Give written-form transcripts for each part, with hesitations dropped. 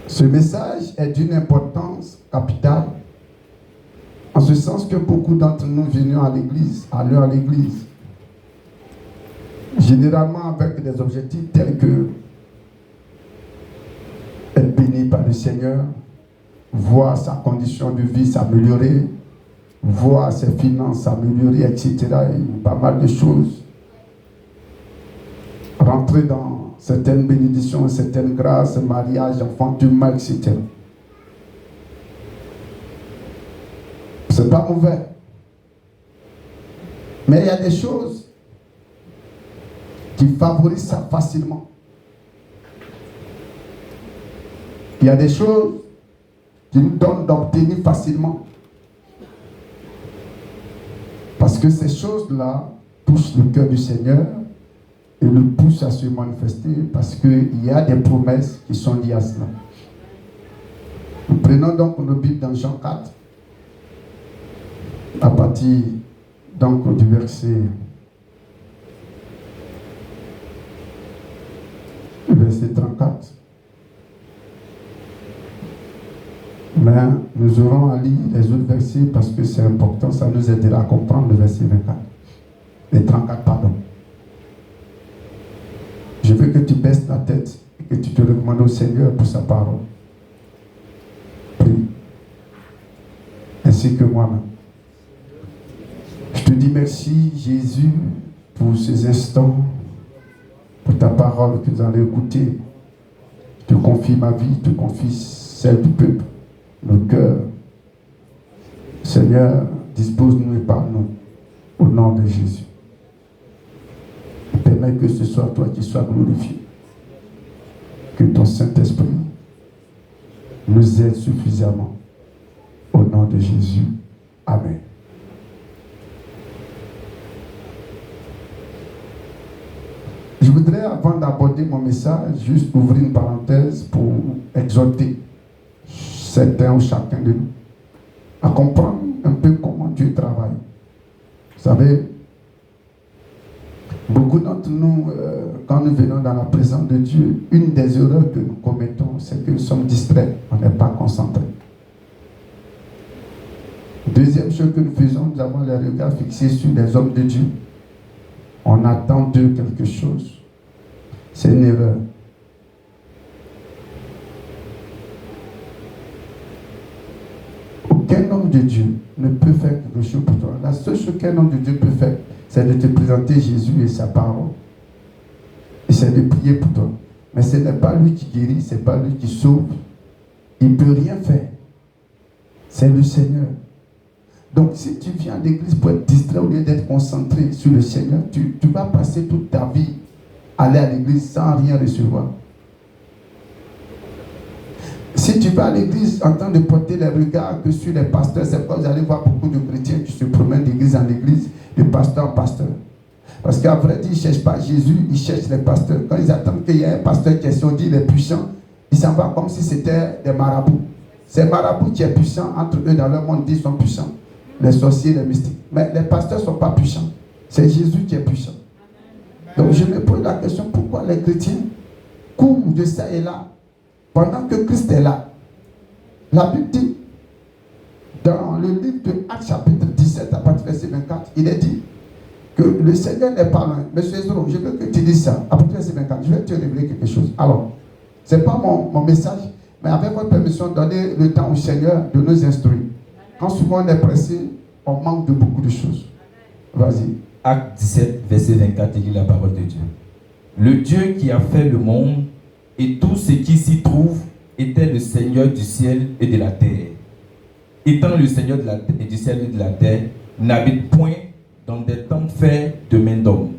Ce message est d'une importance capitale, en ce sens que beaucoup d'entre nous venons à l'église, allons à l'église, généralement avec des objectifs tels que être béni par le Seigneur, voir sa condition de vie s'améliorer, voir ses finances s'améliorer, etc. Et pas mal de choses. Rentrer dans certaines bénédictions, certaines grâces, mariage, enfantement, etc. C'est pas mauvais. Mais il y a des choses qui favorisent ça facilement. Il y a des choses qui nous donnent d'obtenir facilement. Parce que ces choses-là touchent le cœur du Seigneur et le poussent à se manifester parce qu'il y a des promesses qui sont liées à cela. Nous prenons donc nos Bibles dans Jean 4, à partir donc du verset 34. Mais nous aurons à lire les autres versets parce que c'est important, ça nous aidera à comprendre le verset 24. Les 34, pardon. Je veux que tu baisses la tête et que tu te recommandes au Seigneur pour sa parole. Prie. Ainsi que moi-même. Je te dis merci, Jésus, pour ces instants, pour ta parole que nous allons écouter. Je te confie ma vie, je te confie celle du peuple, nos cœurs. Seigneur, dispose-nous et parle-nous au nom de Jésus. Permets que ce soit toi qui sois glorifié. Que ton Saint-Esprit nous aide suffisamment. Au nom de Jésus. Amen. Je voudrais, avant d'aborder mon message, juste ouvrir une parenthèse pour exhorter certains ou chacun de nous à comprendre un peu comment Dieu travaille. Vous savez, beaucoup d'entre nous, quand nous venons dans la présence de Dieu, une des erreurs que nous commettons, c'est que nous sommes distraits, on n'est pas concentrés. Deuxième chose que nous faisons, nous avons les regards fixés sur les hommes de Dieu. On attend d'eux quelque chose. C'est une erreur. Aucun homme de Dieu ne peut faire quelque chose pour toi. La seule chose qu'un homme de Dieu peut faire, c'est de te présenter Jésus et sa parole. Et c'est de prier pour toi. Mais ce n'est pas lui qui guérit, ce n'est pas lui qui sauve. Il ne peut rien faire. C'est le Seigneur. Donc si tu viens à l'église pour être distrait au lieu d'être concentré sur le Seigneur, tu vas passer toute ta vie à aller à l'église sans rien recevoir. Si tu vas à l'église en train de porter les regards que sur les pasteurs, c'est pourquoi vous allez voir beaucoup de chrétiens qui se promènent d'église en église, de pasteur en pasteur. Parce qu'à vrai dire, ils ne cherchent pas Jésus, ils cherchent les pasteurs. Quand ils attendent qu'il y ait un pasteur qui est dit il est puissant, ils s'en vont comme si c'était des marabouts. Ces marabouts qui sont puissants, entre eux dans leur monde, ils sont puissants. Les sorciers, les mystiques. Mais les pasteurs ne sont pas puissants. C'est Jésus qui est puissant. Donc je me pose la question, pourquoi les chrétiens courent de ça et là, pendant que Christ est là? La Bible dit, dans le livre de Actes chapitre 17, à partir du verset 24, il est dit que le Seigneur n'est pas loin. Monsieur Ezro, je veux que tu dises ça. À partir du verset 24, je vais te révéler quelque chose. Alors, ce n'est pas mon message, mais avec votre permission, donnez le temps au Seigneur de nous instruire. Quand souvent on est pressé, on manque de beaucoup de choses. Vas-y. Acte 17, verset 24, il dit la parole de Dieu. Le Dieu qui a fait le monde et tout ce qui s'y trouve était le Seigneur du ciel et de la terre. Étant le Seigneur du ciel et de la terre, n'habite point dans des temples faits de mains d'hommes.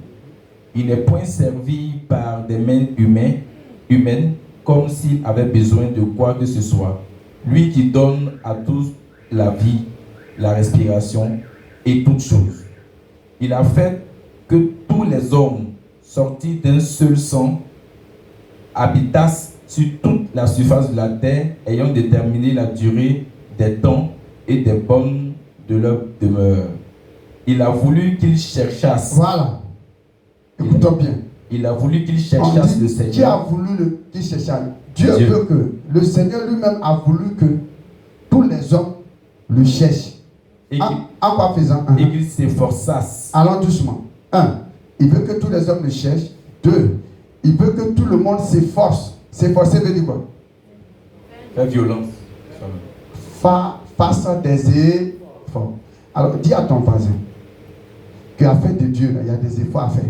Il n'est point servi par des mains humaines comme s'il avait besoin de quoi que ce soit. Lui qui donne à tous la vie, la respiration et toutes choses. Il a fait que tous les hommes sortis d'un seul sang habitassent sur toute la surface de la terre, ayant déterminé la durée des temps et des bornes de leur demeure. Il a voulu qu'ils cherchassent. Voilà. Écoutons bien. Il a voulu qu'ils cherchassent le Seigneur. Qui a voulu qu'il cherchasse? Dieu veut que le Seigneur lui-même a voulu que tous les hommes le cherchent. En quoi faisant? Et qu'ils s'efforçassent. Allons doucement. 1. Il veut que tous les hommes le cherchent. 2. Il veut que tout le monde s'efforce. S'efforcer veut dire quoi? Faire violence. Fasse des efforts. Alors dis à ton voisin qu'à faire de Dieu, il y a des efforts à faire.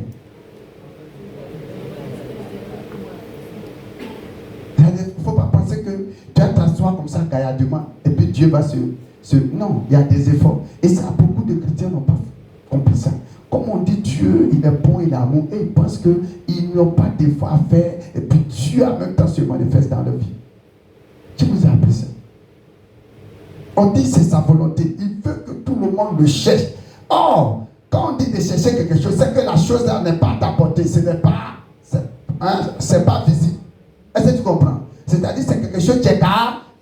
Il ne faut pas penser que tu vas t'asseoir comme ça gaillardement et puis Dieu va se... Non, il y a des efforts. Et ça, beaucoup de chrétiens n'ont pas compris ça. Comme on dit, Dieu, il est bon, il est amour. Et ils pensent qu'ils n'ont pas d'efforts à faire. Et puis Dieu, en même temps, se manifeste dans leur vie. Qui vous a appris ça? On dit c'est sa volonté. Il veut que tout le monde le cherche. Or, quand on dit de chercher quelque chose, c'est que la chose là n'est pas à ta portée. Ce n'est pas... C'est pas visible. Est-ce que tu comprends? C'est-à-dire c'est quelque chose qui est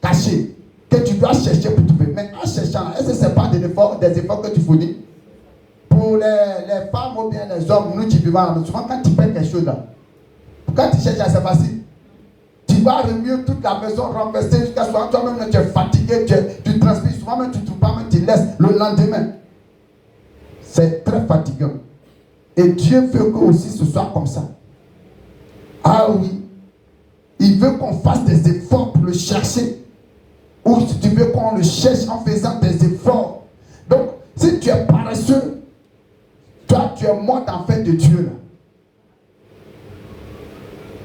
caché, que tu dois chercher pour trouver. Mais en cherchant, est-ce que ce n'est pas des efforts que tu fournis? Pour les femmes ou bien les hommes, nous qui vivons là, souvent quand tu fais quelque chose là, quand tu cherches, c'est facile. Tu vas remuer toute la maison, renverser jusqu'à ce que toi-même tu es fatigué, tu transpires, souvent même tu ne trouves pas, même tu laisses le lendemain. C'est très fatigant. Et Dieu veut que aussi ce soit comme ça. Ah oui. Il veut qu'on fasse des efforts pour le chercher. Ou si tu veux qu'on le cherche en faisant des efforts. Donc, si tu es paresseux, toi, tu es mort en fait de Dieu. Là.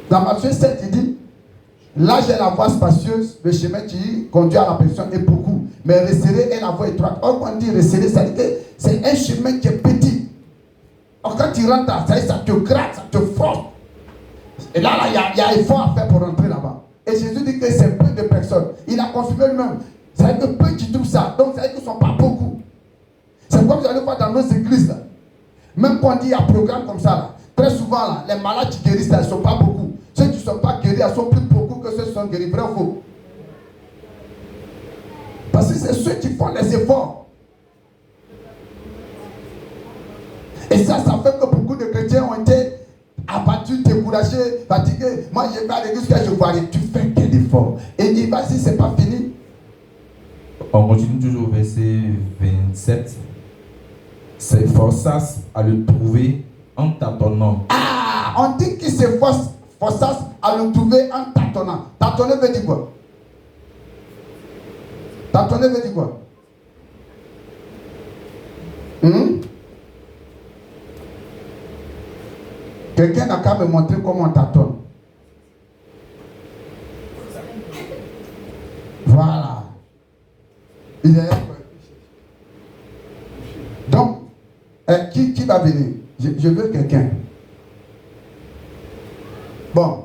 Dans Matthieu 7, il dit, là j'ai la voie spacieuse, le chemin qui conduit à la perfection est beaucoup. Mais resserré est la voie étroite. Or, quand on dit resserré, ça veut dire que c'est un chemin qui est petit. Or, quand tu rentres là, ça te gratte, ça te force. Et là, il y a effort à faire pour rentrer là-bas. Et Jésus dit que c'est peu de personnes. Il a confirmé lui-même. C'est que peu qui trouvent ça. Donc, c'est qu'ils ne sont pas beaucoup. C'est comme vous allez voir dans nos églises. Là. Même quand on dit il y a un programme comme ça, là, très souvent, là, les malades qui guérissent, là, ils ne sont pas beaucoup. Ceux qui ne sont pas guéris, ils sont plus beaucoup que ceux qui sont guéris. Vrai ou faux? Parce que c'est ceux qui font les efforts. Et ça fait que beaucoup de chrétiens ont été abattu, découragé, fatigué. Moi, je vais à l'église que je vois rien. Tu fais quel effort? Et il va si c'est pas fini. On continue toujours au verset 27. S'efforçasse à le trouver en tâtonnant. Ah, on dit qu'il s'efforçasse à le trouver en tâtonnant. Tâtonner veut dire quoi? Tâtonner veut dire quoi? Quelqu'un n'a qu'à me montrer comment on tâtonne. Voilà. Donc, qui va venir? Je veux quelqu'un. Bon.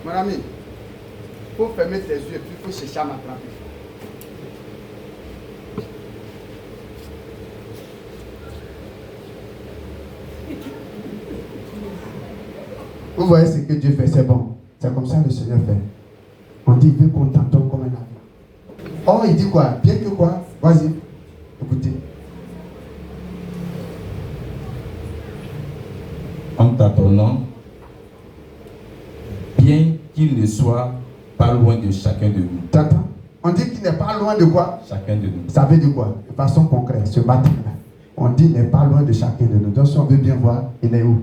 Mon ami, il faut fermer tes yeux et puis il faut chercher à m'attraper. Vous voyez ce que Dieu fait, c'est bon. C'est comme ça que le Seigneur fait. On dit, il veut qu'on t'entende comme un avion. Oh, il dit quoi? Bien que quoi? Vas-y, écoutez. En tâtonnant, bien qu'il ne soit pas loin de chacun de nous. T'entends? On dit qu'il n'est pas loin de quoi? Chacun de nous. Ça veut dire quoi? De façon concrète, ce matin-là. On dit qu'il n'est pas loin de chacun de nous. Donc si on veut bien voir, il est où?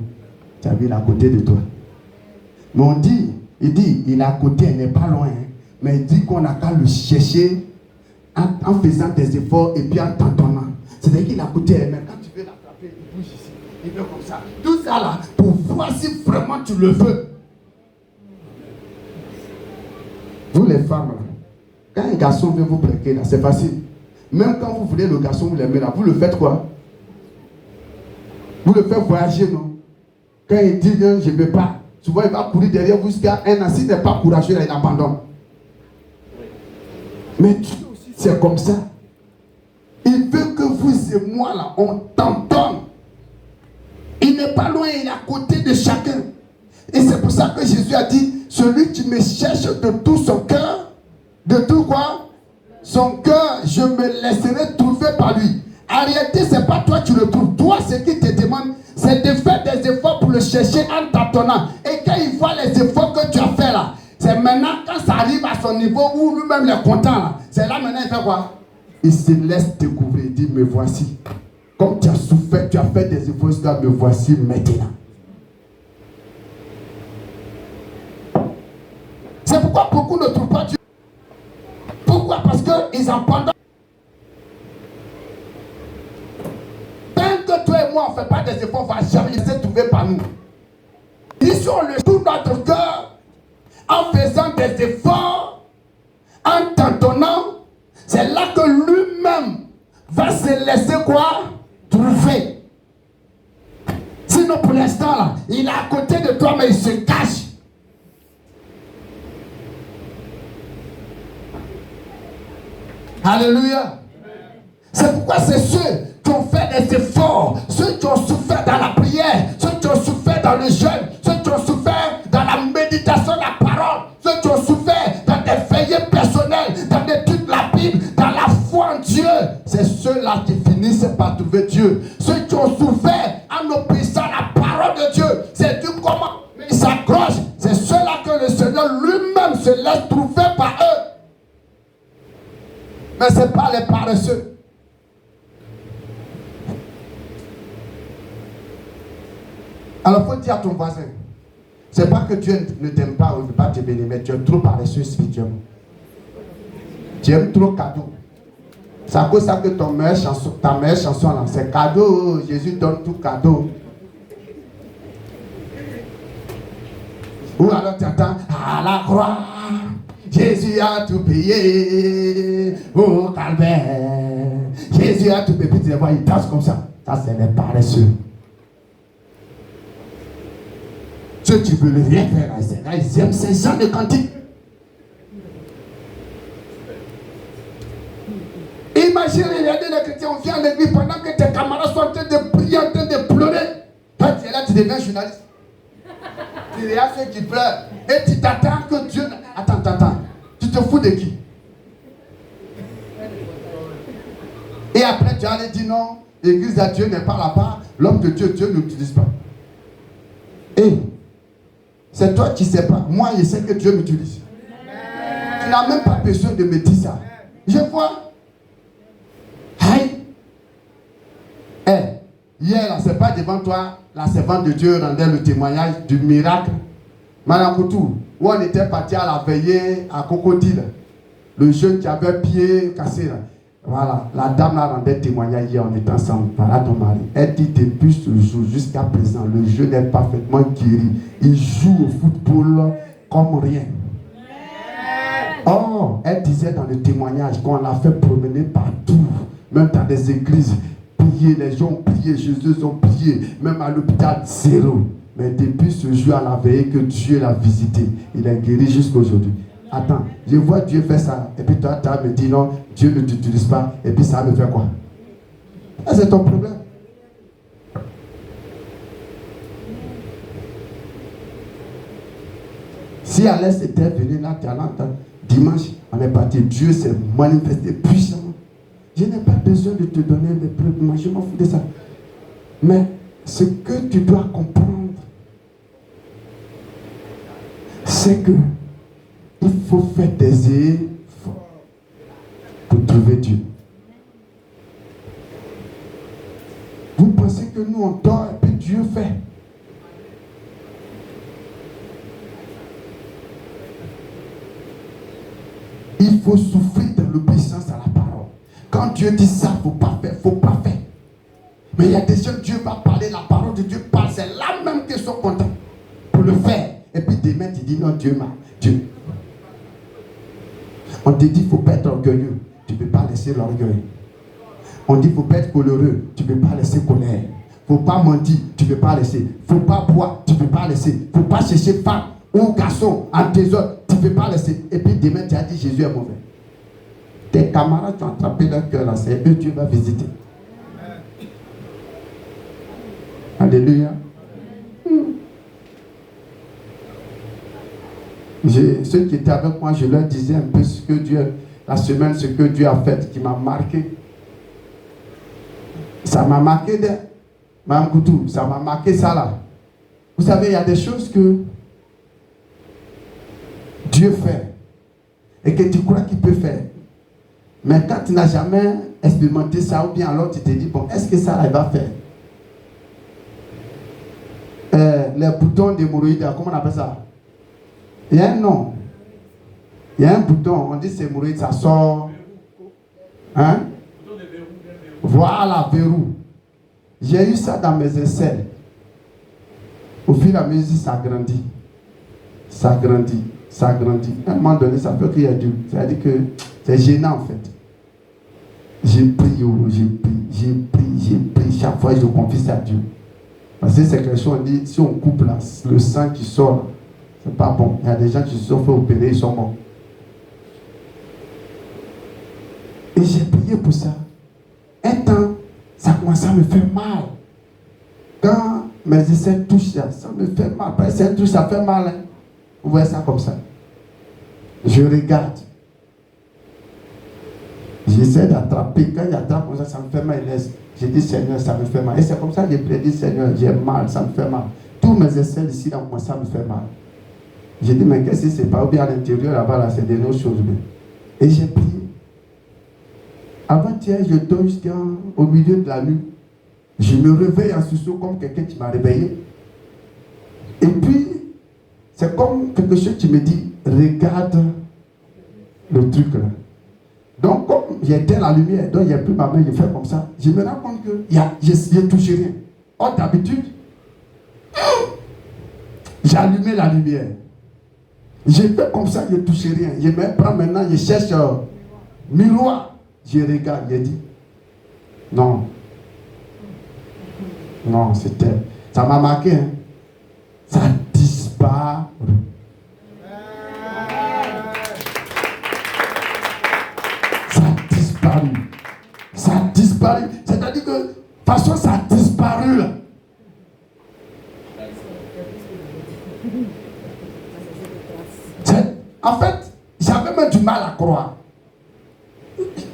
Tu as vu, il est à côté de toi. Mais on dit, il est à côté, il n'est pas loin. Hein. Mais il dit qu'on n'a qu'à le chercher en faisant des efforts et puis en tâtonnant. C'est-à-dire qu'il est à côté, mais quand tu veux l'attraper, il bouge ici. Il fait comme ça. Tout ça là, pour voir si vraiment tu le veux. Vous les femmes, là, quand un garçon veut vous breaker, là, c'est facile. Même quand vous voulez le garçon, vous l'aimez là, vous le faites quoi? Vous le faites voyager, non? Quand il dit je ne veux pas, souvent il va courir derrière vous jusqu'à un an. S'il n'est pas courageux, là, il abandonne. Mais Dieu aussi, c'est comme ça. Il veut que vous et moi, là, on t'entende. Il n'est pas loin, il est à côté de chacun. Et c'est pour ça que Jésus a dit, celui qui me cherche de tout son cœur, de tout quoi? Son cœur, je me laisserai trouver par lui. En réalité, ce n'est pas toi qui le trouves. Toi, ce qui te demande, c'est de faire des efforts pour le chercher en tâtonnant. Et quand il voit les efforts que tu as fait là, c'est maintenant quand ça arrive à son niveau où lui-même est content là, c'est là maintenant il fait quoi? Il se laisse découvrir, il dit, me voici. Comme tu as souffert, tu as fait des efforts, me voici maintenant. C'est pourquoi beaucoup ne trouvent pas Dieu. Pourquoi? Parce qu'ils en pendant. Tant que toi et moi on ne fait pas des efforts, on ne va jamais se trouver par nous. Ici on le trouve notre cœur en faisant des efforts, en tâtonnant. C'est là que lui-même va se laisser quoi? Trouver. Sinon pour l'instant là, il est à côté de toi mais il se cache. Alléluia. C'est pourquoi c'est ceux qui ont fait des efforts, ceux qui ont souffert dans la prière, ceux qui ont souffert dans le jeûne, ceux qui ont souffert dans la méditation de la parole, ceux qui ont souffert dans des veillées personnelles, dans l'étude de la Bible, dans la foi en Dieu. C'est ceux-là qui finissent par trouver Dieu. Ceux qui ont souffert en obéissant à la parole de Dieu. C'est Dieu comment ils s'accrochent. C'est ceux-là que le Seigneur lui-même se laisse trouver par eux. Mais ce n'est pas les paresseux. Alors, il faut dire à ton voisin, c'est pas que Dieu ne t'aime pas ou ne veut pas te bénir, mais tu es trop paresseux spirituellement. Tu aimes trop cadeau. C'est à cause de ça que ta meilleure chanson là, c'est cadeau. Jésus donne tout cadeau. Ou alors tu attends, à la croix, Jésus a tout payé au calvaire. Jésus a tout payé. Puis tu vois, il danse comme ça. Ça, c'est les paresseux. Ceux qui ne veulent rien faire, ils aiment ces gens de cantiques. Imagine, regardez les chrétiens, on vient à l'église pendant que tes camarades sont en train de prier, en train de pleurer. Toi, tu es là, tu deviens journaliste. Tu regardes ceux qui pleurent. Et tu t'attends que Dieu... Attends. Tu te fous de qui? Et après, tu allais dire non, l'église de Dieu n'est pas là-bas. L'homme de Dieu, Dieu ne l'utilise pas. Et c'est toi qui ne sais pas. Moi, je sais que Dieu m'utilise. Tu n'as même pas besoin de me dire ça. Je vois. Aïe. Hier, là, c'est pas devant toi, la servante de Dieu rendait le témoignage du miracle. Manakoutou, où on était parti à la veillée à Cocodile. Le jeune qui avait pied cassé là. Voilà, la dame là rendait témoignage hier, on était ensemble. Voilà ton mari. Elle dit depuis ce jour jusqu'à présent, le jeune est parfaitement guéri. Il joue au football comme rien. Oh, elle disait dans le témoignage qu'on l'a fait promener partout, même dans des églises. Prier, les gens ont prié, Jésus ont prié, même à l'hôpital, zéro. Mais depuis ce jour à la veille que Dieu l'a visité, il est guéri jusqu'à aujourd'hui. Attends, je vois Dieu faire ça, et puis toi, tu me dis non, Dieu ne t'utilise pas, et puis ça me fait quoi? C'est ton problème. Si Alès était venu là, dimanche, on est parti, Dieu s'est manifesté puissamment. Je n'ai pas besoin de te donner mes preuves, moi je m'en fous de ça. Mais ce que tu dois comprendre, c'est que il faut faire des efforts pour trouver Dieu. Vous pensez que nous on dort et puis Dieu fait? Il faut souffrir dans l'obéissance à la parole. Quand Dieu dit ça, il ne faut pas faire. Mais il y a des gens, Dieu va parler, la parole de Dieu parle, c'est là même qu'ils sont contents pour le faire. Et puis demain, tu dis non, Dieu. On te dit, il ne faut pas être orgueilleux. Tu ne peux pas laisser l'orgueil. On dit, il ne faut pas être coléreux. Tu ne peux pas laisser colère. Il ne faut pas mentir. Tu ne peux pas laisser. Il ne faut pas boire. Tu ne peux pas laisser. Il ne faut pas chercher femme ou garçon en trésor. Tu ne peux pas laisser. Et puis demain, tu as dit, Jésus est mauvais. Tes camarades ont attrapé leur cœur là. C'est eux Dieu va visiter. Alléluia. Ceux qui étaient avec moi, je leur disais un peu ce que Dieu, la semaine, ce que Dieu a fait, qui m'a marqué. Ça m'a marqué, Mme Koutou, ça m'a marqué ça là. Vous savez, il y a des choses que Dieu fait et que tu crois qu'il peut faire. Mais quand tu n'as jamais expérimenté ça, ou bien alors tu te dis, bon, est-ce que ça, il va faire? Les boutons d'hémorroïdes, comment on appelle ça? Il y a un nom. Il y a un bouton, on dit c'est hémorroïde, ça sort. Hein? Voilà, verrou. J'ai eu ça dans mes aisselles. Au fil et à mesure, ça grandit. Ça grandit. Ça grandit. À un moment donné, ça fait qu'il y a du. C'est-à-dire que c'est gênant en fait. J'ai prié, j'ai prié. Chaque fois, je confie à Dieu. Parce que c'est quelque chose, on dit, si on coupe là, le sang qui sort, c'est pas bon. Il y a des gens qui se sont fait opérer, ils sont morts. Et j'ai prié pour ça. Un temps, ça commençait à me faire mal. Quand mes aisselles touchent, ça me fait mal. C'est un truc, ça fait mal. Hein. Vous voyez ça comme ça. Je regarde. J'essaie d'attraper. Quand il attrape comme ça me fait mal. J'ai dit, Seigneur, ça me fait mal. Et c'est comme ça que j'ai prédit, Seigneur, j'ai mal, ça me fait mal. Tous mes aisselles ici, là, moi, ça me fait mal. J'ai dit, mais qu'est-ce que c'est pas? Ou bien à l'intérieur, là-bas, là, c'est des autres choses. Et j'ai prié. Avant-hier, je dors jusqu'au milieu de la nuit. Je me réveille en sursaut comme quelqu'un qui m'a réveillé. Et puis, c'est comme quelque chose qui me dit, regarde le truc là. Donc, comme j'éteins la lumière, donc il n'y a plus ma main, je fais comme ça. Je me rends compte que je ne touche rien. Or, d'habitude, j'ai allumé la lumière. Je fais comme ça, je ne touche rien. Je me prends maintenant, je cherche miroir. Je regarde, je dis, non. Non, c'était. Ça m'a marqué. Hein. Ça a disparu. Ça a disparu. Ça a disparu. C'est-à-dire que, de toute façon, ça a disparu. Là. En fait, j'avais même du mal à croire.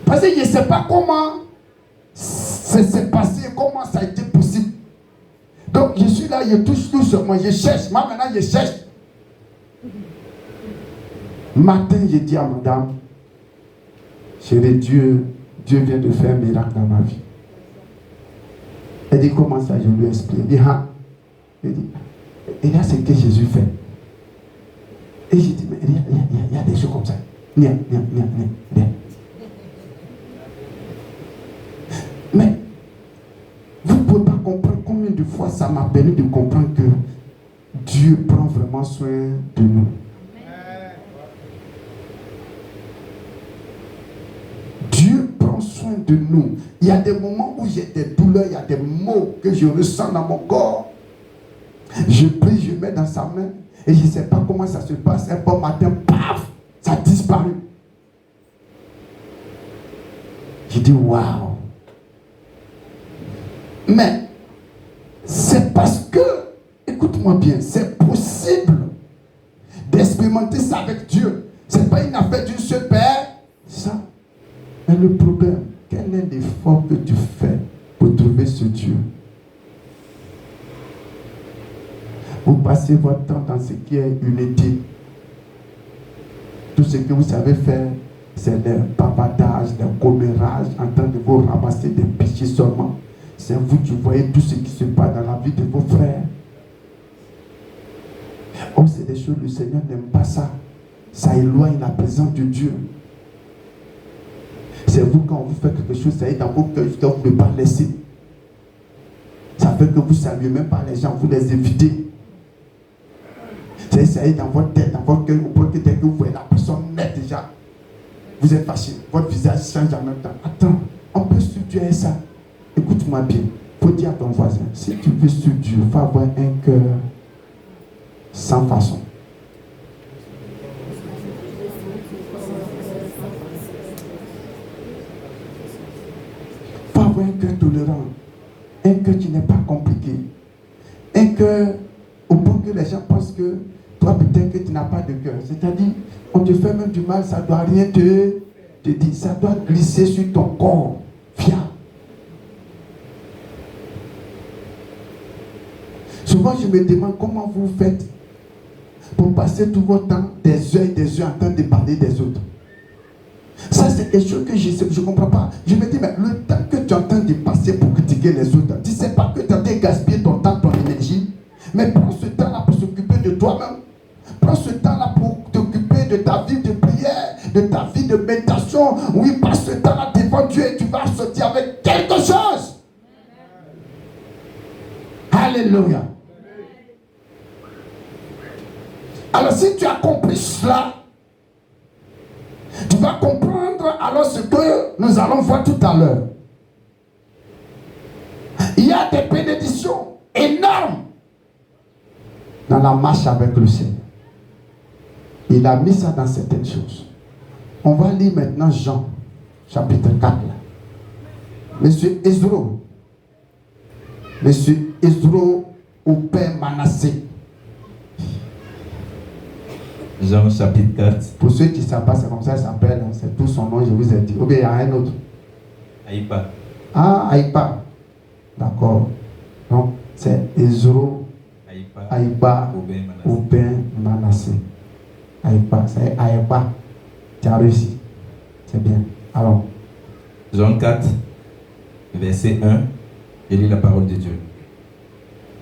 Parce que je ne sais pas comment ça s'est passé, comment ça a été possible. Donc je suis là, je touche tout sur moi, je cherche. Moi maintenant je cherche. Matin, j'ai dit à madame, chérie, Dieu vient de faire un miracle dans ma vie. Elle dit, comment ça? Je lui ai expliqué. Elle dit, ah. Elle dit, et là c'est ce que Jésus fait. Et j'ai dit, mais il y a des choses comme ça. Rien. Mais vous ne pouvez pas comprendre combien de fois ça m'a permis de comprendre que Dieu prend vraiment soin de nous. Dieu prend soin de nous. Il y a des moments où j'ai des douleurs, il y a des maux que je ressens dans mon corps. Je prie, je mets dans sa main et je ne sais pas comment ça se passe. Un bon matin, paf, ça a disparu. Je dis waouh. Mais c'est parce que, écoute-moi bien, c'est possible d'expérimenter ça avec Dieu. Ce n'est pas une affaire d'une seule paire. Ça. Mais le problème, quel est l'effort que tu fais pour trouver ce Dieu? Vous passez votre temps dans ce qui est unité. Tout ce que vous savez faire, c'est des papardages, des commérages, en train de vous ramasser des péchés seulement. C'est vous qui voyez tout ce qui se passe dans la vie de vos frères. Oh, c'est des choses, le Seigneur n'aime pas ça. Ça éloigne la présence de Dieu. C'est vous, quand vous faites quelque chose, ça est dans vos cœurs, que vous ne pouvez pas laisser. Ça fait que vous ne saluez même pas les gens, vous les évitez. Ça est dans votre tête, dans votre cœur, au point que dès que vous voyez la personne nette déjà, vous êtes fâché, votre visage change en même temps. Attends, on peut studier ça. Écoute-moi bien, il faut dire à ton voisin, si tu veux sur Dieu, il faut avoir un cœur sans façon. Il faut avoir un cœur tolérant, un cœur qui n'est pas compliqué, un cœur au point que les gens pensent que toi peut-être que tu n'as pas de cœur. C'est-à-dire, on te fait même du mal, ça ne doit rien te dire, ça doit glisser sur ton corps. Viens. Souvent, Souvent, je me demande comment vous faites pour passer tout votre temps des heures en train de parler des autres. Ça, c'est quelque chose que je ne comprends pas. Je me dis, mais le temps que tu es en train de passer pour critiquer les autres, tu ne sais pas que tu as gaspillé ton temps, ton énergie. Mais prends ce temps-là pour s'occuper de toi-même. Prends ce temps-là pour t'occuper de ta vie de prière, de ta vie de méditation. Oui, passe ce temps-là devant Dieu et tu vas sortir avec quelque chose. Alléluia. Alors si tu accomplis cela, tu vas comprendre alors ce que nous allons voir tout à l'heure. Il y a des bénédictions énormes dans la marche avec le Seigneur. Il a mis ça dans certaines choses. On va lire maintenant Jean, chapitre 4. Là. Monsieur Ezro au père Manassé. Jean chapitre 4. Pour ceux qui ne savent pas, c'est comme ça qu'il s'appelle. C'est tout son nom, je vous ai dit. Ou bien il y a un autre. Aïpa. Ah, Aïpa. D'accord. Donc, c'est Ezro Aïpa ou père Manassé. Aïpa, c'est Aïpa. Tu as réussi. C'est bien. Alors. Jean 4, verset 1. Je lis la parole de Dieu.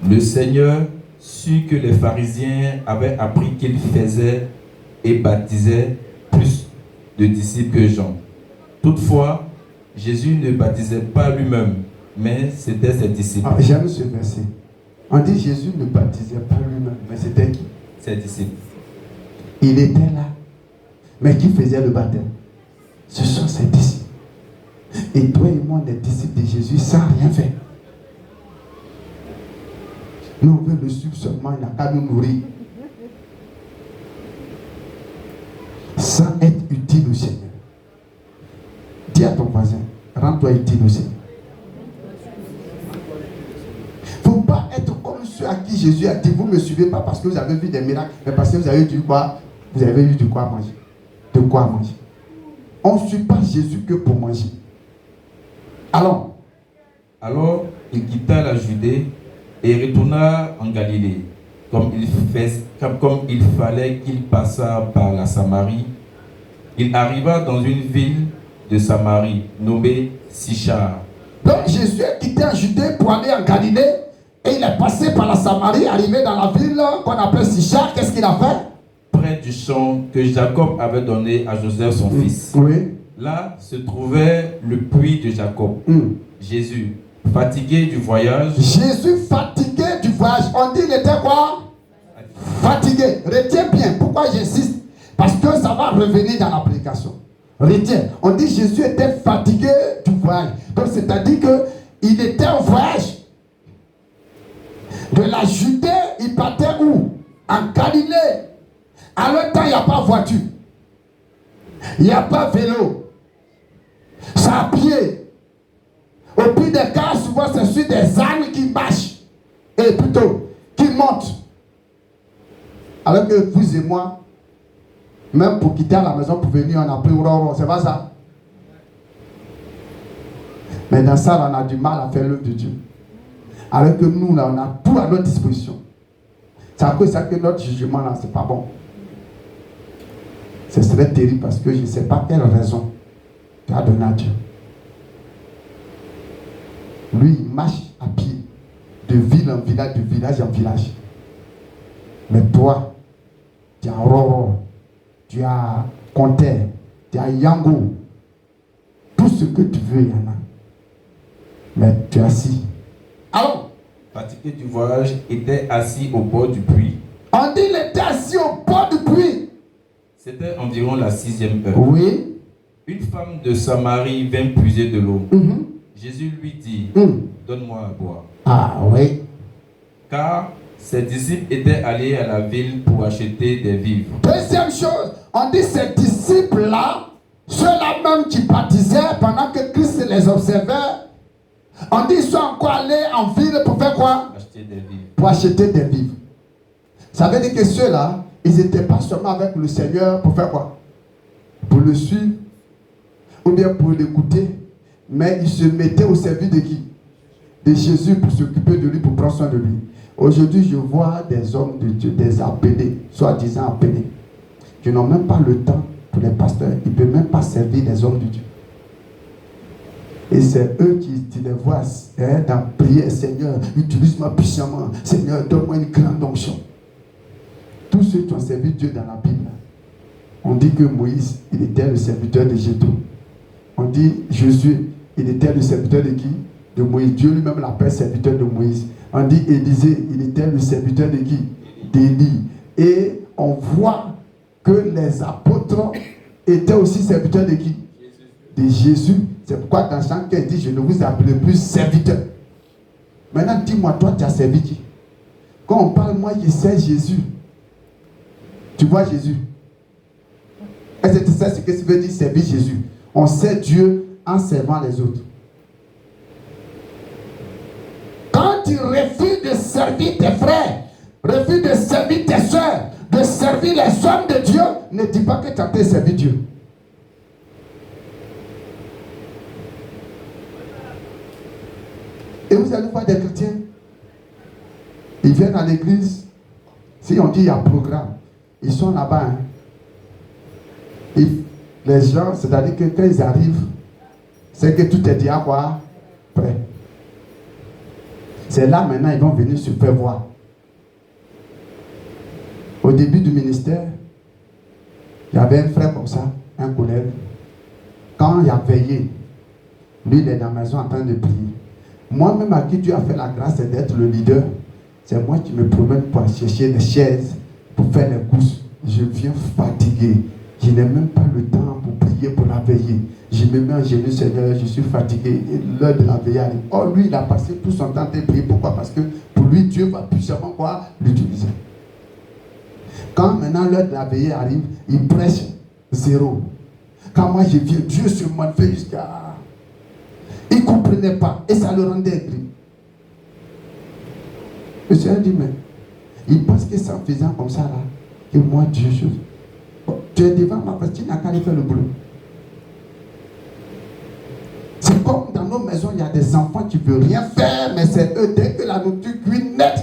Le Seigneur sut que les pharisiens avaient appris qu'il faisait et baptisait plus de disciples que Jean. Toutefois, Jésus ne baptisait pas lui-même, mais c'était ses disciples. Ah, j'aime ce verset. On dit Jésus ne baptisait pas lui-même, mais c'était qui? Ses disciples. Il était là, mais qui faisait le baptême? Ce sont ses disciples. Et toi et moi, on est disciples de Jésus sans rien faire. Nous, on veut le suivre seulement, il n'a qu'à nous nourrir. Sans être utile au Seigneur. Dis à ton voisin, rends-toi utile au Seigneur. Il ne faut pas être comme ceux à qui Jésus a dit, vous ne me suivez pas parce que vous avez vu des miracles, mais parce que vous avez eu quoi? Vous avez eu de quoi manger. De quoi manger. On ne suit pas Jésus que pour manger. Alors il quitta la Judée et retourna en Galilée. Comme il fallait qu'il passât par la Samarie, il arriva dans une ville de Samarie nommée Sichar. Donc Jésus est quitté en Judée pour aller en Galilée et il est passé par la Samarie, arrivé dans la ville qu'on appelle Sichar. Qu'est-ce qu'il a fait? Près du champ que Jacob avait donné à Joseph son fils. Oui. Là se trouvait le puits de Jacob. Jésus, fatigué du voyage. Jésus fatigué du voyage. On dit il était quoi? Fatigué. Retiens bien. Pourquoi j'insiste? Parce que ça va revenir dans l'application. Retiens. On dit Jésus était fatigué du voyage. Donc c'est-à-dire qu'il était en voyage. De la Judée, il partait où? En Galilée. À l'autre temps, il n'y a pas voiture. Il n'y a pas vélo. C'est à pied. Au pire des cas, souvent c'est sur des ânes qui marchent. Et plutôt, qui montent. Alors que vous et moi, même pour quitter la maison, pour venir, on a pris Roro. C'est pas ça? Mais dans ça, on a du mal à faire l'œuvre de Dieu. Alors que nous, là, on a tout à notre disposition. C'est à cause de ça que notre jugement, là, c'est pas bon. Ce serait terrible parce que je ne sais pas quelle raison tu as donné à Dieu. Lui, il marche à pied, de ville en village, de village en village. Mais toi, tu as Roro, tu as Conter, tu as Yango. Tout ce que tu veux, il y en a. Mais tu es assis. Alors, fatigué du voyage, était assis au bord du puits. On dit qu'il était assis au bord du puits. C'était environ la 6e heure. Oui. Une femme de Samarie vint puiser de l'eau. Jésus lui dit, donne-moi à boire. Ah oui. Car ses disciples étaient allés à la ville pour acheter des vivres. Deuxième chose, on dit ces disciples-là, ceux-là même qui baptisaient pendant que Christ les observait, on dit qu'ils sont encore allés en ville pour faire quoi? Acheter des vivres. Pour acheter des vivres. Ça veut dire que ceux-là, ils n'étaient pas seulement avec le Seigneur pour faire quoi? Pour le suivre, ou bien pour l'écouter, mais ils se mettaient au service de qui? De Jésus pour s'occuper de lui, pour prendre soin de lui. Aujourd'hui, je vois des hommes de Dieu, des appelés, soi-disant appelés, qui n'ont même pas le temps pour les pasteurs. Ils ne peuvent même pas servir les hommes de Dieu. Et c'est eux qui les voient dans prière. Seigneur, utilise-moi puissamment. Seigneur, donne-moi une grande onction. Tous ceux qui ont servi Dieu dans la Bible, on dit que Moïse, il était le serviteur de Jéthro. On dit Josué, il était le serviteur de qui? De Moïse. Dieu lui-même l'appelle serviteur de Moïse. On dit Élisée, il était le serviteur de qui? D'Élie. Et on voit que les apôtres étaient aussi serviteurs de qui? De Jésus. C'est pourquoi dans Jean 15, il dit, je ne vous appelle plus serviteur. Maintenant, dis-moi, toi, tu as servi qui? Quand on parle, moi, je sais Jésus. Tu vois Jésus? Est-ce que tu sais ce que ça veut dire servir Jésus? On sait Dieu en servant les autres. Quand tu refuses de servir tes frères, refuses de servir tes soeurs, de servir les hommes de Dieu, ne dis pas que tu as servi Dieu. Et vous allez voir des chrétiens, ils viennent à l'église, si on dit il y a programme, ils sont là-bas. Hein. Et les gens, c'est-à-dire que quand ils arrivent, c'est que tout est déjà quoi? Prêt. C'est là maintenant ils vont venir se faire voir. Au début du ministère, il y avait un frère comme ça, un collègue. Quand il a veillé, lui il est dans la maison en train de prier. Moi-même à qui Dieu a fait la grâce d'être le leader, c'est moi qui me promène pour chercher des chaises, pour faire les courses. Je viens fatigué. Je n'ai même pas le temps pour prier, pour la veiller. Je me mets en genoux, Seigneur, je suis fatigué. Et l'heure de la veille arrive. Or, lui, il a passé tout son temps à prier. Pourquoi? Parce que pour lui, Dieu va puissamment quoi? L'utiliser. Quand maintenant l'heure de la veille arrive, il prêche zéro. Quand moi je viens, Dieu se manifeste jusqu'à... Il ne comprenait pas et ça le rendait aigri. Le Seigneur dit, mais il pense que c'est en faisant comme ça là, que moi Dieu, tu es devant ma face, tu n'as qu'à aller faire le boulot. C'est comme dans nos maisons, il y a des enfants qui ne veulent rien faire, mais c'est eux, dès que la nourriture cuit net.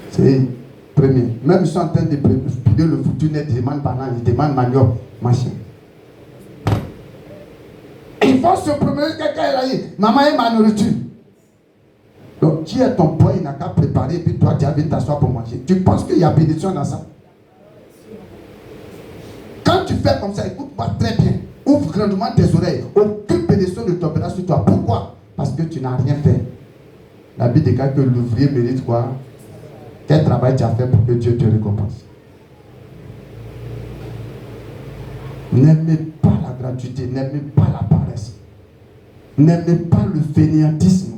C'est premier. Même ils sont en train de piler le foutu net, ils demandent banane, ils demandent manioc, machin. Il faut se promener, quelqu'un a dit, maman est ma nourriture. Donc, qui est ton poids, il n'a qu'à préparer, et puis toi, tu as envie de t'asseoir pour manger. Tu penses qu'il y a bénédiction dans ça? Quand tu fais comme ça, écoute-moi très bien. Ouvre grandement tes oreilles. Aucune bénédiction ne tombera sur toi. Pourquoi? Parce que tu n'as rien fait. La Bible déclare que l'ouvrier mérite quoi? Quel travail tu as fait pour que Dieu te récompense? N'aimez pas la gratuité, n'aimez pas la paresse, n'aimez pas le fainéantisme.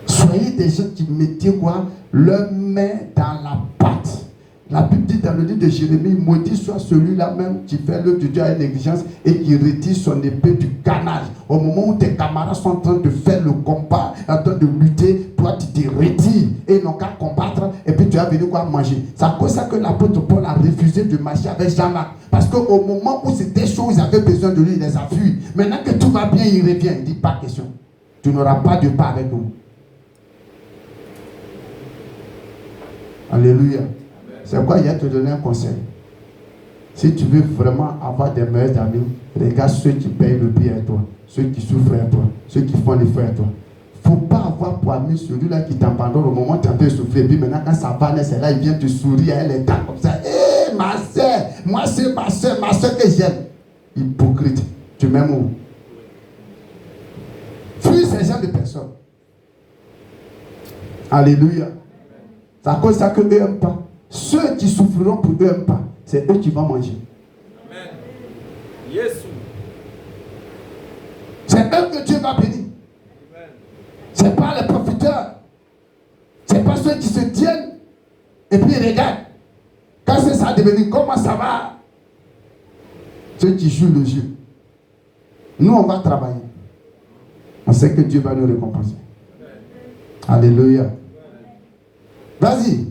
Soyez des gens qui mettez quoi? Leurs mains dans la pâte. La Bible dit dans le livre de Jérémie, maudit soit celui-là même qui fait l'œuvre de Dieu à une négligence et qui retire son épée du canage. Au moment où tes camarades sont en train de faire le combat, en train de lutter, toi tu te retires et ils n'ont qu'à combattre et puis tu as venu quoi manger. C'est à cause de ça que l'apôtre Paul a refusé de marcher avec Jean-Marc. Parce qu'au moment où c'était chaud, ils avaient besoin de lui, il les a fui. Maintenant que tout va bien, il revient. Il dit pas question. Tu n'auras pas de part avec nous. Alléluia. C'est pourquoi il a te donné un conseil. Si tu veux vraiment avoir des meilleurs amis, regarde ceux qui payent le prix à toi, ceux qui souffrent à toi, ceux qui font l'effort à toi. Il ne faut pas avoir pour ami celui-là qui t'abandonne au moment où tu es en train de souffrir. Et puis maintenant, quand ça va, c'est là, il vient te sourire à elle, les dents comme ça. Hé, ma soeur, moi c'est ma soeur que j'aime. Hypocrite. Tu m'aimes où? Fuis ces gens de personnes. Alléluia. C'est à cause de ça que eux n'aiment pas. Ceux qui souffriront pour eux n'aiment pas. C'est eux qui vont manger. Amen. Yes. C'est eux que Dieu va bénir. Ce n'est pas les profiteurs. Ce n'est pas ceux qui se tiennent et puis ils regardent. Quand c'est ça devenu, comment ça va? Ceux qui jouent le jeu. Nous, on va travailler. On sait que Dieu va nous récompenser. Amen. Alléluia. Vas-y.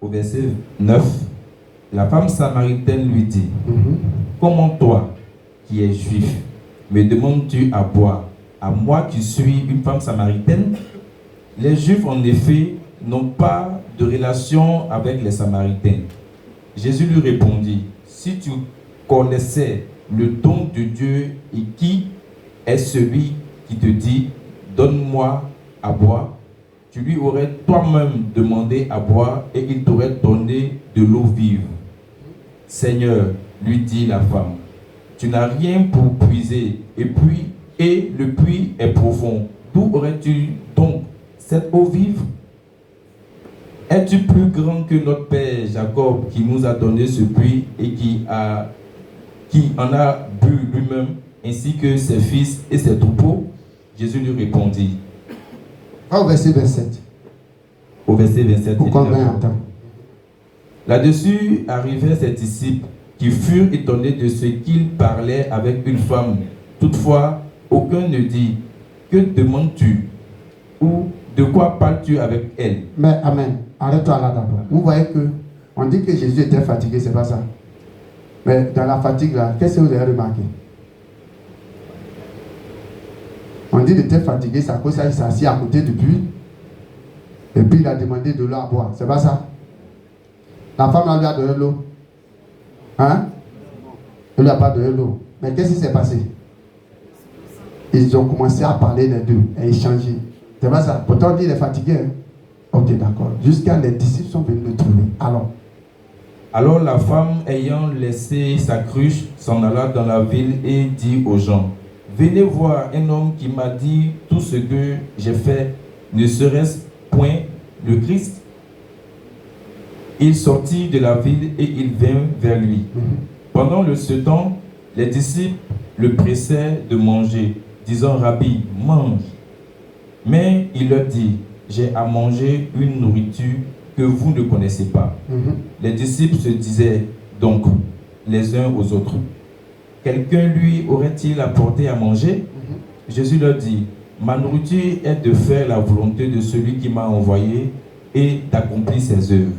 Au verset 9, la femme samaritaine lui dit, comment toi, qui es juif, me demandes-tu à boire, à moi qui suis une femme samaritaine? Les Juifs, en effet, n'ont pas de relation avec les Samaritains. Jésus lui répondit, si tu connaissais le don de Dieu et qui est celui qui te dit, donne-moi à boire, tu lui aurais toi-même demandé à boire et il t'aurait donné de l'eau vive. Seigneur, lui dit la femme, tu n'as rien pour puiser et le puits est profond. D'où aurais-tu donc cette eau vive? Es-tu plus grand que notre père Jacob qui nous a donné ce puits et qui en a bu lui-même, ainsi que ses fils et ses troupeaux? Jésus lui répondit. Au verset 27. Au verset 27. Pour combien de temps? Là-dessus arrivaient ses disciples qui furent étonnés de ce qu'il parlait avec une femme. Toutefois, aucun ne dit, que demandes-tu? Ou de quoi parles-tu avec elle? Mais amen. Arrête-toi là d'abord. Vous voyez que on dit que Jésus était fatigué, c'est pas ça. Mais dans la fatigue là, qu'est-ce que vous avez remarqué? On dit qu'il était fatigué, c'est à cause ça, il s'est assis à côté du puits. Et puis il a demandé de l'eau à boire. C'est pas ça? La femme là lui a donné l'eau. Hein? Elle lui a pas donné l'eau. Mais qu'est-ce qui s'est passé? Ils ont commencé à parler les deux, à échanger. C'est pas ça? Pourtant on dit qu'il est fatigué. Hein? Ok, d'accord. Jusqu'à les disciples sont venus le trouver. Alors la femme, ayant laissé sa cruche, s'en alla dans la ville et dit aux gens, venez voir un homme qui m'a dit tout ce que j'ai fait, ne serait-ce point le Christ? Il sortit de la ville et il vint vers lui. Pendant ce temps, les disciples le pressaient de manger, disant, Rabbi, mange. Mais il leur dit, j'ai à manger une nourriture que vous ne connaissez pas. Les disciples se disaient donc les uns aux autres, quelqu'un lui aurait-il apporté à manger? Jésus leur dit, ma nourriture est de faire la volonté de celui qui m'a envoyé et d'accomplir ses œuvres.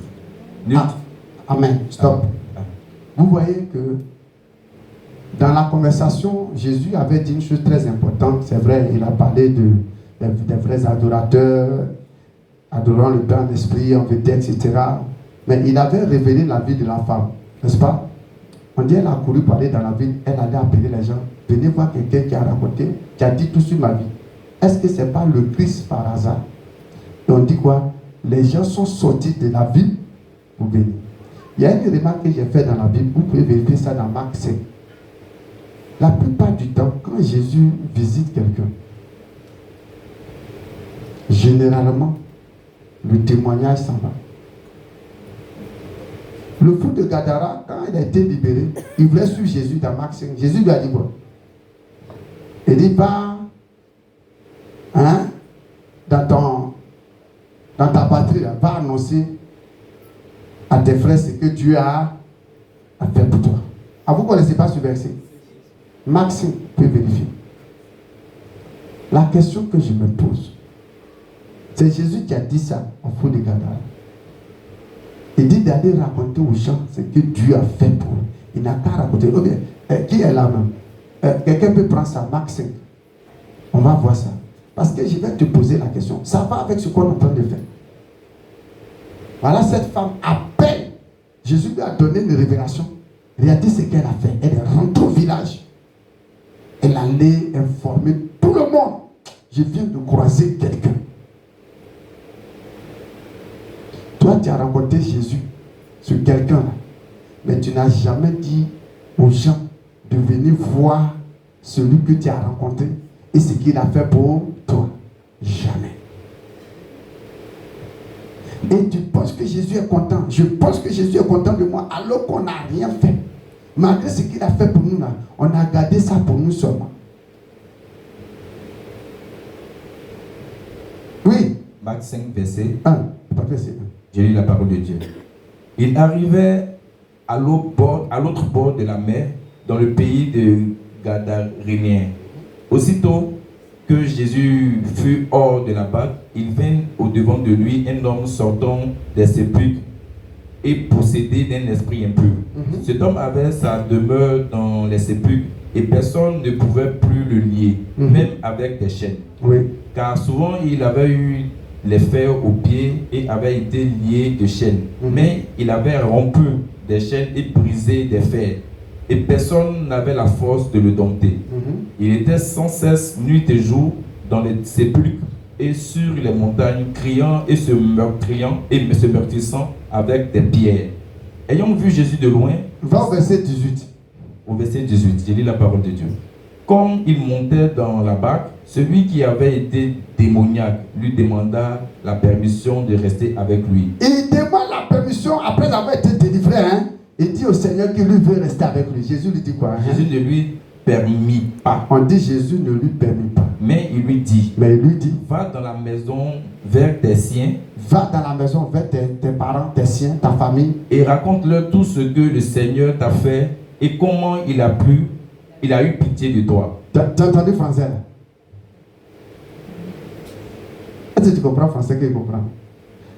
Amen. Stop. Vous voyez que dans la conversation, Jésus avait dit une chose très importante. C'est vrai, il a parlé des vrais adorateurs, adorant le Père en esprit, en vérité, etc. Mais il avait révélé la vie de la femme, n'est-ce pas? On dit qu'elle a couru pour aller dans la ville, elle allait appeler les gens. Venez voir quelqu'un qui a raconté, qui a dit tout sur ma vie. Est-ce que ce n'est pas le Christ par hasard? Et on dit quoi? Les gens sont sortis de la ville pour venir. Il y a une remarque que j'ai faite dans la Bible, vous pouvez vérifier ça dans Marc 5. La plupart du temps, quand Jésus visite quelqu'un, généralement, le témoignage s'en va. Le fou de Gadara, quand il a été libéré, il voulait suivre Jésus dans Marc 5. Jésus lui a dit quoi? Il dit, va dans ta patrie, va annoncer à tes frères ce que Dieu a fait pour toi. Vous ne connaissez pas ce verset? Marc 5, vous pouvez vérifier. La question que je me pose, c'est Jésus qui a dit ça au fou de Gadara. Il dit d'aller raconter aux gens ce que Dieu a fait pour eux. Il n'a qu'à raconter. Oh bien, qui est là même? Quelqu'un peut prendre ça, Marc 5. On va voir ça. Parce que je vais te poser la question. Ça va avec ce qu'on est en train de faire. Voilà, cette femme appelle. Jésus lui a donné une révélation. Il a dit ce qu'elle a fait. Elle est rentrée au village. Elle allait informer tout le monde. Je viens de croiser quelqu'un. Toi, tu as rencontré Jésus sur quelqu'un-là. Mais tu n'as jamais dit aux gens de venir voir celui que tu as rencontré et ce qu'il a fait pour toi. Jamais. Et tu penses que Jésus est content. Je pense que Jésus est content de moi alors qu'on n'a rien fait. Malgré ce qu'il a fait pour nous là, on a gardé ça pour nous seulement. Oui. Marc 5, verset 1. Pas verset 1. J'ai lu la parole de Dieu. Il arrivait à l'autre bord de la mer, dans le pays de Gadaréniens. Aussitôt que Jésus fut hors de la barque, il vint au-devant de lui un homme sortant des sépulcres et possédé d'un esprit impur. Cet homme avait sa demeure dans les sépulcres et personne ne pouvait plus le lier, même avec des chaînes. Oui. Car souvent il avait eu les fers aux pieds et avait été lié de chaînes. Mais il avait rompu des chaînes et brisé des fers. Et personne n'avait la force de le dompter. Il était sans cesse, nuit et jour, dans les sépulcres et sur les montagnes, criant et se meurtrissant avec des pierres. Ayant vu Jésus de loin, Va au verset 18. au verset 18, je lis la parole de Dieu. Comme il montait dans la barque, celui qui avait été démoniaque lui demanda la permission de rester avec lui. Il demande la permission après avoir été délivré. Il dit au Seigneur qu'il lui veut rester avec lui. Jésus lui dit quoi? Jésus ne lui permit pas. On dit Jésus ne lui permit pas. Mais il lui dit, Mais il lui dit, va dans la maison vers tes siens va dans la maison vers tes parents, tes siens, ta famille. et raconte-leur tout ce que le Seigneur t'a fait et comment il a eu pitié de toi. Tu as entendu français là? Est-ce que tu comprends français qu'il comprend?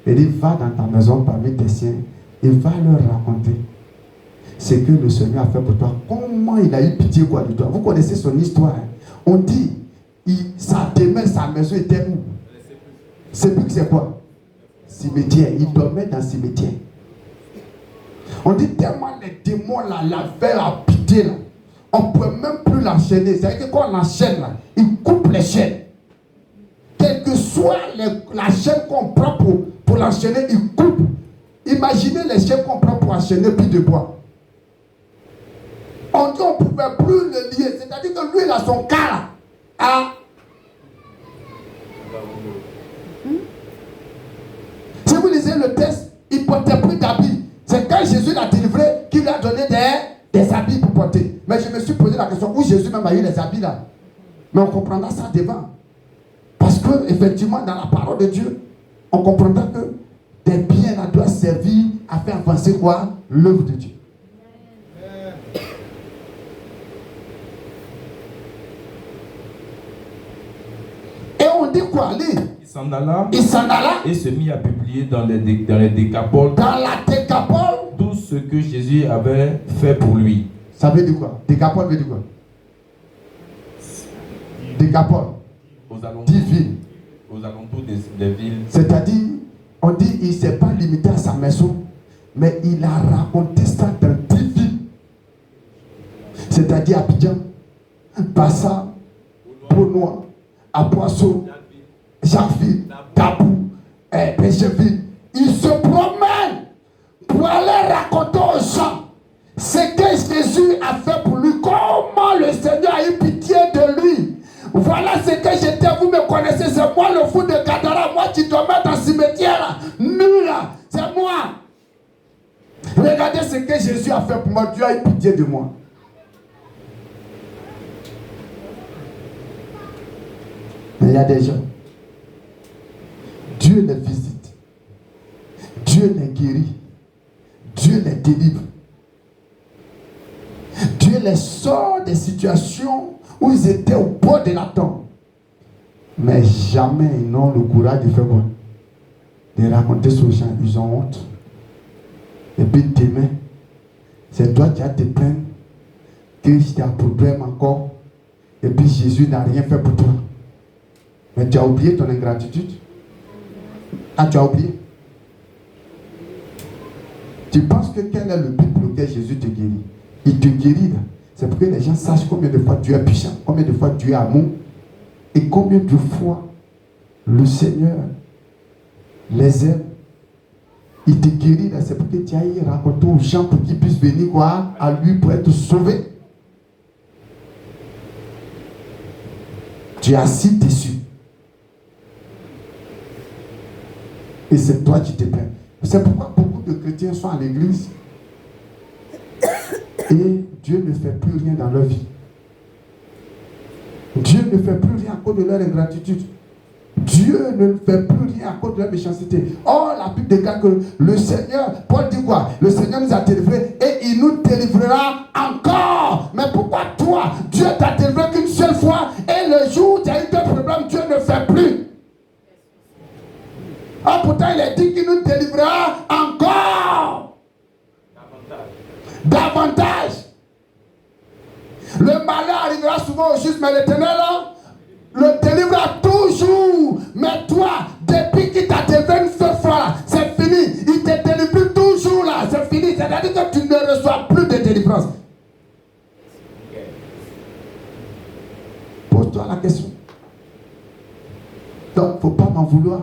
Il dit, va dans ta maison parmi tes siens et va leur raconter ce que le Seigneur a fait pour toi. Comment il a eu pitié de toi. Vous connaissez son histoire. On dit, sa demeure, sa maison était où? C'est plus que c'est quoi? Cimetière. Il dormait dans le cimetière. On dit tellement les démons là, l'avaient à pitié là. On ne peut même plus l'enchaîner. C'est-à-dire que quand on l'enchaîne là, il coupe les chaînes. Quelle que soit la chaîne qu'on prend pour l'enchaîner, il coupe. Imaginez les chaînes qu'on prend pour enchaîner puis de bois. On dit on ne pouvait plus le lier. C'est-à-dire que lui, il a son cas là. Si vous lisez le texte, il ne portait plus d'habits. C'est quand Jésus l'a délivré qu'il lui a donné des habits pour porter. Mais je me suis posé la question, où Jésus même a eu les habits là? Mais on comprendra ça devant. Parce que effectivement, dans la parole de Dieu, on comprendra que des biens là doivent servir à faire avancer quoi? L'œuvre de Dieu. Et on dit quoi? Allez. Il s'en alla Et se mit à publier dans les décapoles dans la décapole. tout ce que Jésus avait fait pour lui. Ça veut dire quoi? Décapole veut dire quoi? Décapole. Aux alentours, 10 villes. aux alentours des villes. C'est-à-dire, on dit il ne s'est pas limité à sa maison, mais il a raconté ça dans 10 villes. C'est-à-dire Abidjan, Bassa, Pau-Noir, Aboisseau, Jacquesville, Tabou, Pécheville. Il se promène pour aller raconter aux gens ce que Jésus a fait pour lui, comment le Seigneur a eu pitié de lui. Voilà ce que j'étais, vous me connaissez, c'est moi le fou de Gadara, moi qui dormais dans le cimetière là, nu là, c'est moi. Regardez ce que Jésus a fait pour moi, Dieu a eu pitié de moi. Mais il y a des gens, Dieu les visite, Dieu les guérit, Dieu les délivre, Dieu les sort des situations où ils étaient au bord de la tombe. Mais jamais ils n'ont le courage de faire quoi? De raconter aux gens, ils ont honte. Et puis demain, c'est toi qui as te plaindre, que tu as un problème encore, et puis Jésus n'a rien fait pour toi. Mais tu as oublié ton ingratitude. Ah, tu as oublié. Tu penses que quel est le but pour lequel Jésus te guérit? Il te guérit là. C'est pour que les gens sachent combien de fois Dieu est puissant, combien de fois Dieu est amour, et combien de fois le Seigneur les aime. Il te guérit là, c'est pour que tu ailles raconter aux gens pour qu'ils puissent venir quoi, à lui pour être sauvés. Tu es assis dessus. Et c'est toi qui te plains. C'est pourquoi beaucoup de chrétiens sont à l'église et Dieu ne fait plus rien dans leur vie. Dieu ne fait plus rien à cause de leur ingratitude. Dieu ne fait plus rien à cause de leur méchanceté. Or, la Bible déclare que le Seigneur, Paul dit quoi? Le Seigneur nous a délivrés et il nous délivrera encore. Mais pourquoi toi, Dieu t'a délivré qu'une seule fois et le jour où tu as eu des problèmes, Dieu ne fait plus? Ah, pourtant, il a dit qu'il nous délivrera encore. Davantage. Le malheur arrivera souvent au juste, mais l'Éternel le délivrera toujours. Mais toi, depuis qu'il deviens une seule fois là, c'est fini. Il te délivre toujours là, c'est fini. C'est-à-dire que tu ne reçois plus de délivrance. Pose-toi la question. Donc, il ne faut pas m'en vouloir.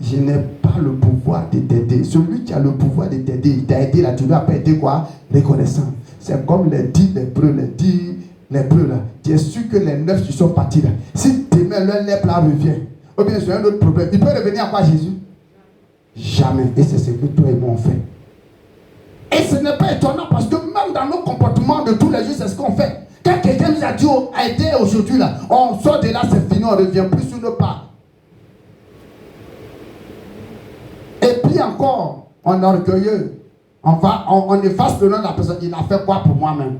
Je n'ai pas le pouvoir de t'aider. Celui qui a le pouvoir de t'aider, il t'a aidé là, tu ne lui as pas été quoi? Reconnaissant. C'est comme les 10 lépreux, là. Tu es sûr que les 9 qui sont partis là. Si demain leur lèpre là revient, ou bien c'est un autre problème, il peut revenir à quoi Jésus? Jamais. Et c'est ce que toi et moi on fait. Et ce n'est pas étonnant parce que même dans nos comportements de tous les jours, c'est ce qu'on fait. Quand quelqu'un nous a dit, a été aujourd'hui là, on sort de là, c'est fini, on ne revient plus sur nos pas. Et puis encore, on est orgueilleux. On efface le nom de la personne. Il a fait quoi pour moi-même?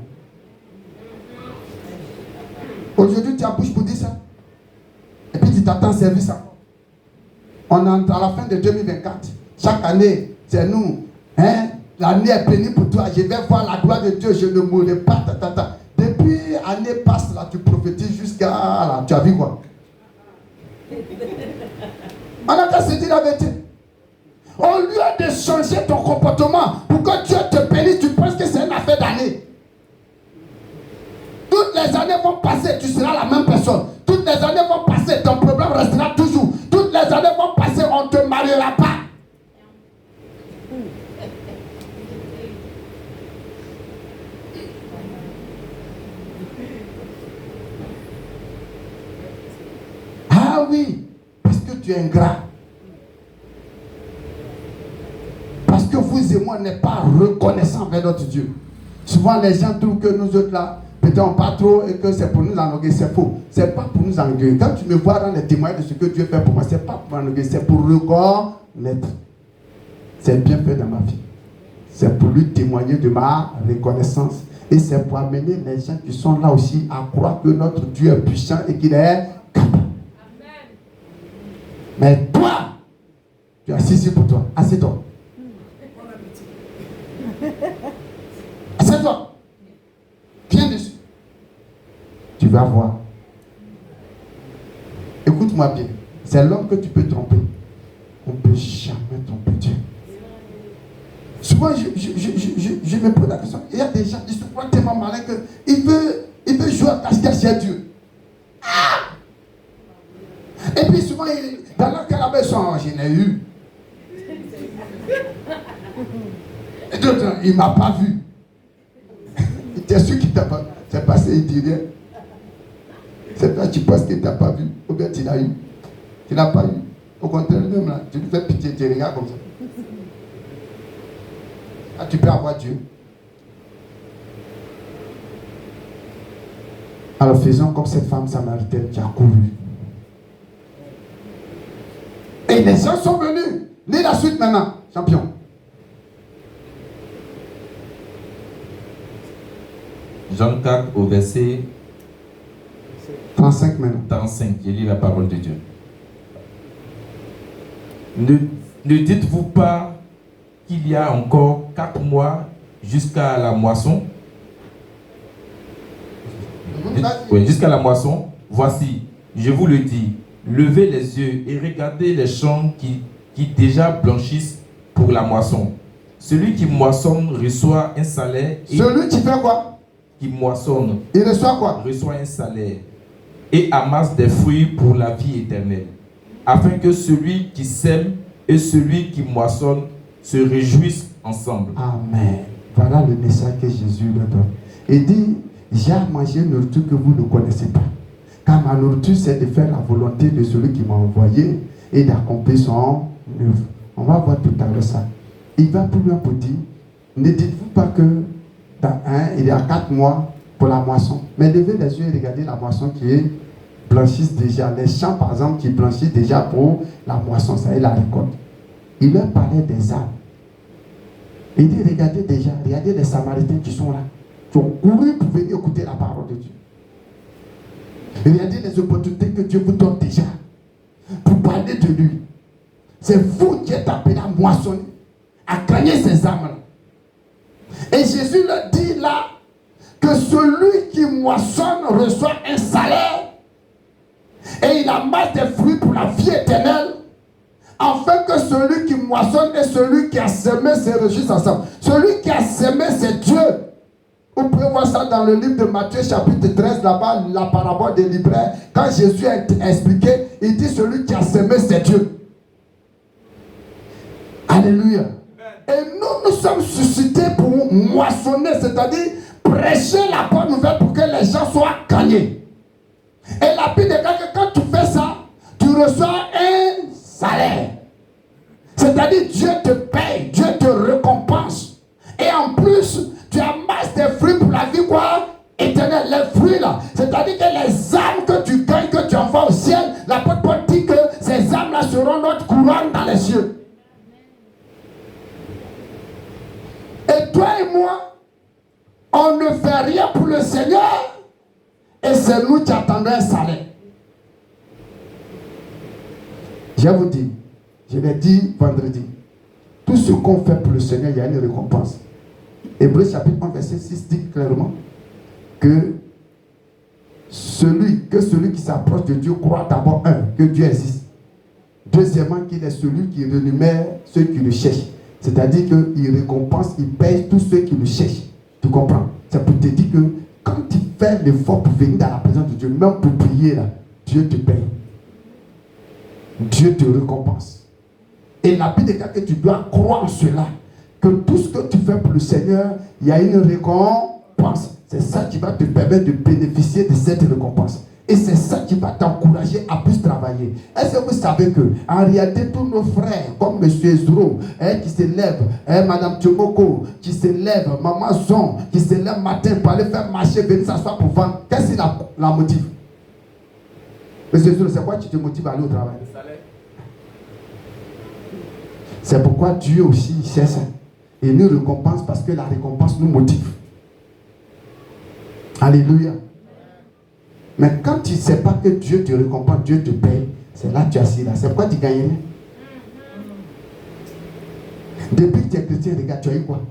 Aujourd'hui, tu as bouche pour dire ça. Et puis tu t'attends service encore. On est à la fin de 2024. Chaque année, c'est nous. Hein? L'année est bénie pour toi. Je vais voir la gloire de Dieu. Je ne mourrai pas. Depuis l'année passe, là, tu prophétises jusqu'à là. Tu as vu quoi? On a qu'à se dire la vérité. Au lieu de changer ton comportement pour que Dieu te bénisse, tu penses que c'est une affaire d'année. Toutes les années vont passer, tu seras la même personne. Toutes les années vont passer, ton problème restera toujours. Toutes les années vont passer, on ne te mariera pas. Ah oui, parce que tu es ingrat. Parce que vous et moi n'est pas reconnaissants envers notre Dieu. Souvent les gens trouvent que nous autres là, peut-être on pas trop et que c'est pour nous ennuyer. C'est faux. C'est pas pour nous ennuyer. Quand tu me vois dans les témoignages de ce que Dieu fait pour moi, c'est pas pour m'ennuyer, c'est pour reconnaître. C'est bien fait dans ma vie. C'est pour lui témoigner de ma reconnaissance. Et c'est pour amener les gens qui sont là aussi à croire que notre Dieu est puissant et qu'il est capable. Amen. Mais toi, tu es assis ici pour toi. Assieds-toi. Assieds-toi. Viens dessus. Tu vas voir. Écoute-moi bien. C'est l'homme que tu peux tromper. On ne peut jamais tromper Dieu. Souvent, je me pose la question. Il y a des gens qui se croient tellement malins qu'il veut jouer à cache-cache chez Dieu. Ah! Et puis souvent, dans leur calabaison, je n'ai eu. Et d'autres, il ne m'a pas vu. Il était sûr qu'il ne t'a pas vu. C'est passé, il dit rien. C'est toi, tu penses qu'il ne t'a pas vu. Ou bien tu l'as eu. Tu ne l'as pas eu. Au contraire, même là, tu lui fais pitié, tu regardes comme ça. Ah, tu peux avoir Dieu. Alors faisons comme cette femme samaritaine qui a couru. Et les gens sont venus. Lis la suite maintenant, champion. Jean 4 au verset 35 maintenant. 35, je lis la parole de Dieu. Ne dites-vous pas qu'il y a encore 4 mois jusqu'à la moisson? Oui, jusqu'à la moisson. Voici, je vous le dis, levez les yeux et regardez les champs qui déjà blanchissent pour la moisson. Celui qui moissonne reçoit un salaire. Celui qui fait quoi? Qui moissonne. Il reçoit quoi? Reçoit un salaire et amasse des fruits pour la vie éternelle, afin que celui qui sème et celui qui moissonne se réjouissent ensemble. Amen. Voilà le message que Jésus leur donne. Il dit, j'ai mangé une nourriture que vous ne connaissez pas. Car ma nourriture, c'est de faire la volonté de celui qui m'a envoyé et d'accomplir son œuvre. On va voir tout à l'heure ça. Il va plus loin pour dire, ne dites-vous pas que il y a 4 mois pour la moisson. Mais levez les yeux et regardez la moisson qui blanchissent déjà. Les champs, par exemple, qui blanchissent déjà pour la moisson, ça est la récolte. Il leur parlait des arbres. Il dit, regardez les Samaritains qui sont là. Qui ont couru pour venir écouter la parole de Dieu. Regardez les opportunités que Dieu vous donne déjà pour parler de lui. C'est vous qui êtes appelés à moissonner, à gagner ces âmes-là. Et Jésus leur dit là que celui qui moissonne reçoit un salaire et il amasse des fruits pour la vie éternelle, afin que celui qui moissonne et celui qui a semé se réjouissent ensemble. Celui qui a semé, c'est Dieu. Vous pouvez voir ça dans le livre de Matthieu chapitre 13, là-bas, la parabole des libraires. Quand Jésus a expliqué, il dit celui qui a semé, c'est Dieu. Alléluia. Et nous sommes suscités pour moissonner, c'est-à-dire prêcher la bonne nouvelle pour que les gens soient gagnés. Et la Bible déclare que quand tu fais ça, tu reçois un salaire. C'est-à-dire Dieu te paye, Dieu te récompense. Et en plus, tu amasses des fruits pour la vie quoi? Éternelle. Les fruits là, c'est-à-dire que les âmes que tu gagnes, que tu envoies au ciel, la Bible dit que ces âmes là seront notre couronne dans les cieux. Et toi et moi, on ne fait rien pour le Seigneur et c'est nous qui attendons un salaire. Je vous dis, je l'ai dit vendredi, tout ce qu'on fait pour le Seigneur, il y a une récompense. Hébreux chapitre 1 verset 6 dit clairement que celui qui s'approche de Dieu croit d'abord que Dieu existe. Deuxièmement, qu'il est celui qui rémunère ceux qui le cherchent. C'est-à-dire qu'il récompense, il paye tous ceux qui le cherchent. Tu comprends? C'est pour te dire que quand tu fais l'effort pour venir dans la présence de Dieu, même pour prier, là, Dieu te paye. Dieu te récompense. Et la Bible dit que tu dois croire en cela. Que tout ce que tu fais pour le Seigneur, il y a une récompense. C'est ça qui va te permettre de bénéficier de cette récompense. Et c'est ça qui va t'encourager à plus travailler. Est-ce que vous savez que, en réalité, tous nos frères, comme M. Ezro, qui se lève, Mme Tchomoko, qui se lève, Maman Zon, qui se lève matin pour aller faire marcher, venir s'asseoir pour vendre, qu'est-ce qui la motive? M. Ezro, c'est quoi qui te motive à aller au travail? Le salaire. C'est pourquoi Dieu aussi sait ça. Et nous récompense parce que la récompense nous motive. Alléluia. Mais quand tu ne sais pas que Dieu te récompense, Dieu te paye, c'est là que tu as assis là. C'est pourquoi tu gagnes. Depuis que tu es chrétien, regarde, tu as eu quoi?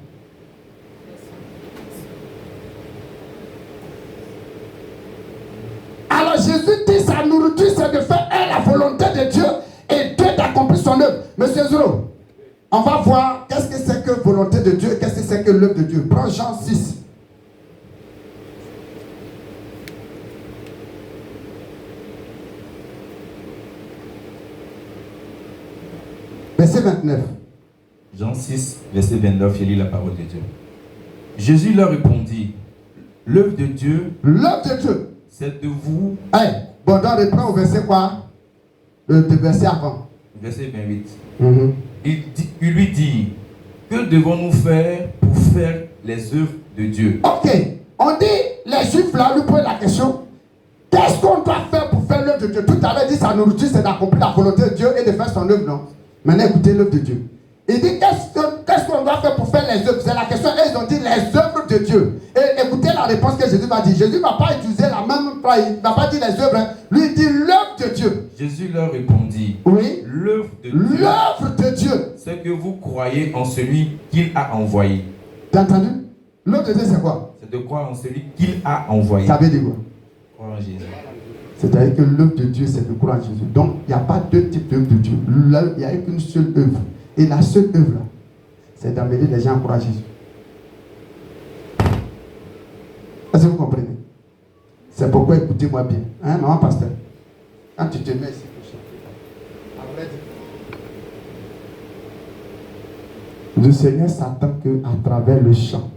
Alors Jésus dit sa nourriture, c'est de faire la volonté de Dieu et Dieu d'accomplir son œuvre. Monsieur Zoro, on va voir qu'est-ce que c'est que volonté de Dieu, qu'est-ce que c'est que l'œuvre de Dieu. Prends Jean 6. Verset 29. Jean 6, verset 29, je lis la parole de Dieu. Jésus leur répondit, l'œuvre de Dieu, c'est de vous... Bon, donc reprends au verset quoi? Le verset avant. Verset 28. Il lui dit, que devons-nous faire pour faire les œuvres de Dieu? Ok, on dit, les Juifs là lui posent la question, qu'est-ce qu'on doit faire pour faire l'œuvre de Dieu? Tout à l'heure, dit sa nourriture, c'est d'accomplir la volonté de Dieu et de faire son œuvre, non? Maintenant, écoutez l'œuvre de Dieu. Il dit, qu'est-ce qu'on doit faire pour faire les œuvres? C'est la question, et ils ont dit les œuvres de Dieu. Et écoutez la réponse que Jésus va dire. Jésus ne va pas utiliser la même phrase, il ne va pas dire les œuvres. Lui, il dit l'œuvre de Dieu. Jésus leur répondit, oui, l'œuvre de Dieu. L'œuvre de Dieu. C'est que vous croyez en celui qu'il a envoyé. T'as entendu? L'œuvre de Dieu, c'est quoi? C'est de croire en celui qu'il a envoyé. Ça veut dire quoi? Croire en Jésus. C'est-à-dire que l'œuvre de Dieu, c'est de croire en Jésus. Donc, il n'y a pas deux types d'œuvres de Dieu. Il n'y a qu'une seule œuvre. Et la seule œuvre, là, c'est d'amener les gens à croire en Jésus. Est-ce que vous comprenez? C'est pourquoi, écoutez-moi bien. Hein, maman pasteur? Quand tu te mets ici pour chanter, le Seigneur s'attend qu'à travers le chant,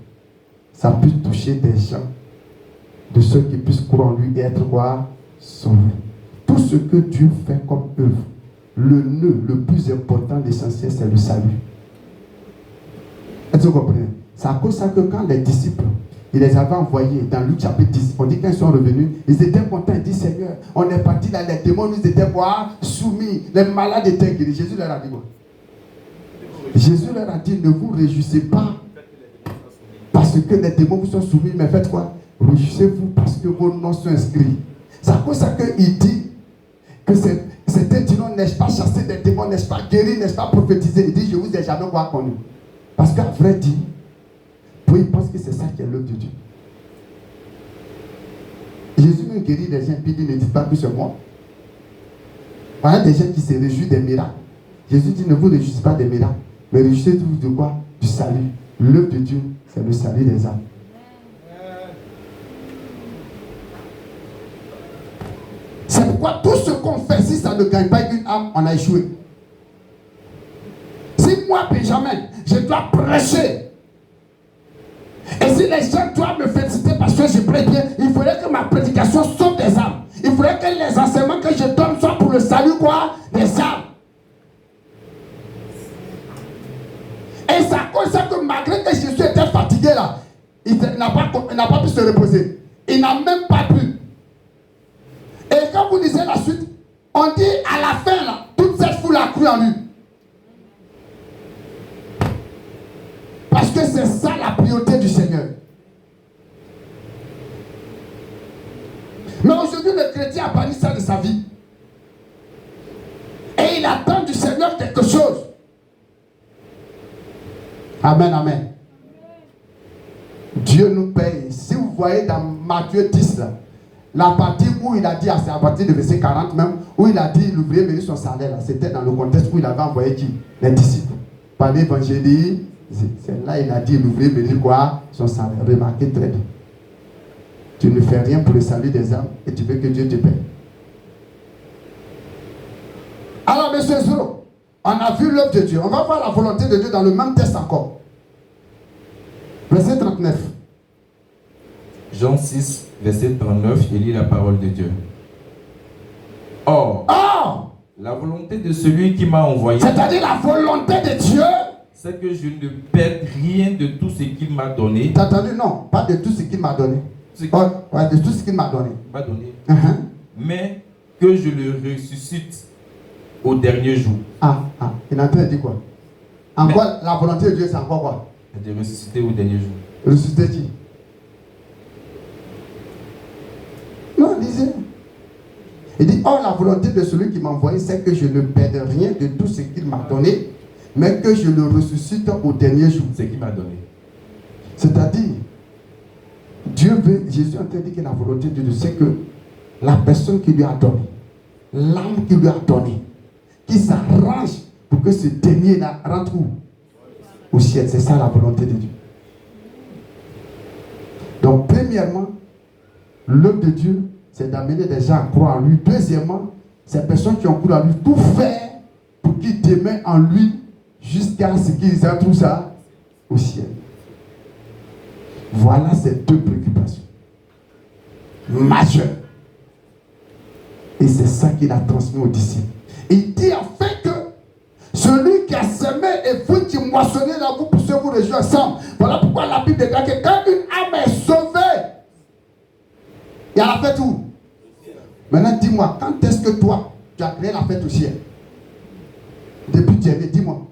ça puisse toucher des gens, de ceux qui puissent croire en lui et être quoi? Sauvés. Tout ce que Dieu fait comme œuvre, le nœud le plus important, l'essentiel, c'est le salut. Est-ce que vous comprenez? C'est à cause de ça que quand les disciples, il les avait envoyés dans Luc chapitre 10, on dit qu'ils sont revenus, ils étaient contents, ils disent Seigneur, on est parti là, les démons nous étaient quoi? Soumis, les malades étaient guéris. Jésus leur a dit quoi? Jésus leur a dit, ne vous réjouissez pas parce que les démons vous sont soumis, mais faites quoi? Réjouissez-vous parce que vos noms sont inscrits. C'est à cause de ça qu'il dit que certains diront, n'ai-je pas chassé des démons, n'ai-je pas guéri, n'ai-je pas prophétisé? Il dit, je vous ai jamais quoi connu. Parce qu'à vrai dire, pour il pense que c'est ça qui est l'œuvre de Dieu. Jésus nous guérit des gens, puis il dit, ne dites pas que c'est moi. Voilà des gens qui se réjouissent des miracles. Jésus dit, ne vous réjouissez pas des miracles, mais réjouissez-vous de quoi? Du salut. L'œuvre de Dieu, c'est le salut des âmes. C'est pourquoi tout ce qu'on fait, si ça ne gagne pas une âme, on a échoué. Si moi, Benjamin, je dois prêcher, et si les gens doivent me féliciter parce que je prêche bien, il faudrait que ma prédication sauve des âmes. Il faudrait que les enseignements que je donne soient pour le salut quoi? Des âmes. Et c'est à cause de ça que malgré que Jésus était fatigué là, il n'a pas pu se reposer. Il n'a même pas pu. Et quand vous lisez la suite, on dit à la fin là, toute cette foule a cru en lui. Parce que c'est ça la priorité du Seigneur. Mais aujourd'hui, le chrétien a banni ça de sa vie. Et il attend du Seigneur quelque chose. Amen, amen. Dieu nous paye. Si vous voyez dans Matthieu 10, là, la partie où il a dit, c'est à partir de verset 40 même, où il a dit l'ouvrier mérite son salaire, là, c'était dans le contexte où il avait envoyé qui? Les disciples. Par l'évangile, c'est là il a dit l'ouvrier mérite quoi? Son salaire. Remarquez très bien. Tu ne fais rien pour le salut des âmes et tu veux que Dieu te paye. Alors, monsieur Zoro, on a vu l'œuvre de Dieu. On va voir la volonté de Dieu dans le même texte encore. Verset 39. Jean 6, verset 39, il lit la parole de Dieu. Or, la volonté de celui qui m'a envoyé, c'est-à-dire la volonté de Dieu, c'est que je ne perde rien de tout ce qu'il m'a donné. T'as entendu? Non, pas de tout ce qu'il m'a donné. Ouais, de tout ce qu'il m'a donné. Mais que je le ressuscite au dernier jour. Il est en train de dire quoi? Encore, la volonté de Dieu, c'est encore quoi? De ressusciter au dernier jour. Ressusciter qui? Non, lisez. Il dit, la volonté de celui qui m'a envoyé, c'est que je ne perde rien de tout ce qu'il m'a donné, mais que je le ressuscite au dernier jour. Ce qu'il m'a donné. C'est-à-dire, Dieu veut, Jésus a dit que la volonté de Dieu, c'est que la personne qui lui a donné, l'âme qui lui a donné, qui s'arrange pour que ce dernier rentre où? Au ciel. C'est ça la volonté de Dieu. Donc, premièrement, l'œuvre de Dieu, c'est d'amener des gens à croire en lui. Deuxièmement, ces personnes qui ont cru en lui, tout faire pour qu'ils demeurent en lui jusqu'à ce qu'ils entrent ça au ciel. Voilà ces deux préoccupations majeures. Et c'est ça qu'il a transmis aux disciples. Il dit en fait que celui qui a semé et vous qui moissonnez là, vous poussez vous réjouir ensemble. Voilà pourquoi la Bible déclare que quand une âme est sauvée, il y a la fête où? Maintenant dis-moi, quand est-ce que toi, tu as créé la fête au ciel? Depuis tu es né, dis-moi.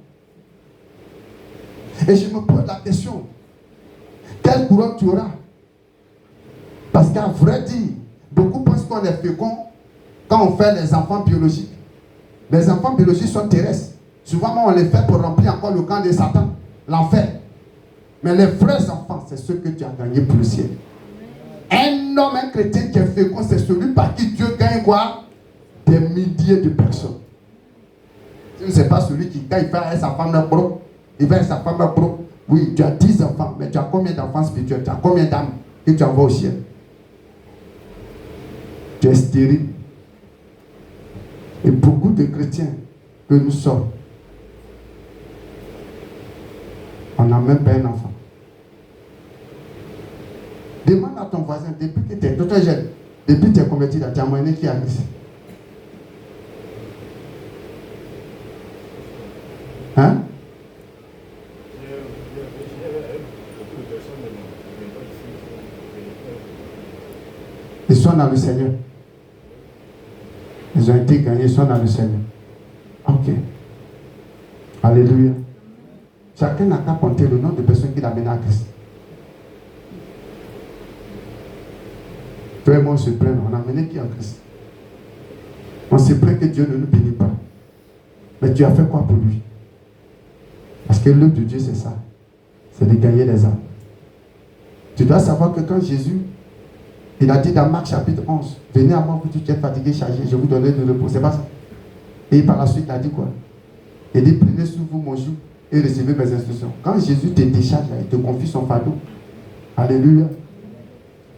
Et je me pose la question, quelle couronne tu auras? Parce qu'à vrai dire, beaucoup pensent qu'on est fécond quand on fait les enfants biologiques. Les enfants biologiques sont terrestres. Souvent, on les fait pour remplir encore le camp de Satan, l'enfer. Mais les vrais enfants, c'est ceux que tu as gagnés pour le ciel. Un homme, un chrétien qui est fécond, c'est celui par qui Dieu gagne quoi? Des milliers de personnes. Ce n'est pas celui qui, quand il fait avec sa femme un pro, il fait avec sa femme un pro. Oui, tu as 10 enfants, mais tu as combien d'enfants spirituels? Tu as combien d'âmes que tu envoies au ciel? Tu es stérile. Et beaucoup de chrétiens que nous sommes, on n'a même pas un enfant. Demande à ton voisin, depuis que tu es très jeune, depuis que tu es converti, tu as moyen qui a Christ. Hein? Ils sont dans le Seigneur. Ils ont été gagnés, ils sont dans le Seigneur. Ok. Alléluia. Chacun n'a qu'à compter le nom de personnes qu'il a menées à Christ. Toi et moi, on se plaint. On a mené qui en Christ? On se plaint que Dieu ne nous bénit pas. Mais tu as fait quoi pour lui? Parce que l'œuvre de Dieu, c'est ça. C'est de gagner les âmes. Tu dois savoir que quand Jésus, il a dit dans Marc chapitre 11, venez à moi, vous qui êtes fatigués, chargés, je vous donnerai du repos. C'est pas ça. Et par la suite, il a dit quoi? Il dit, prenez sur vous mon joug et recevez mes instructions. Quand Jésus te décharge, il te confie son fardeau. Alléluia.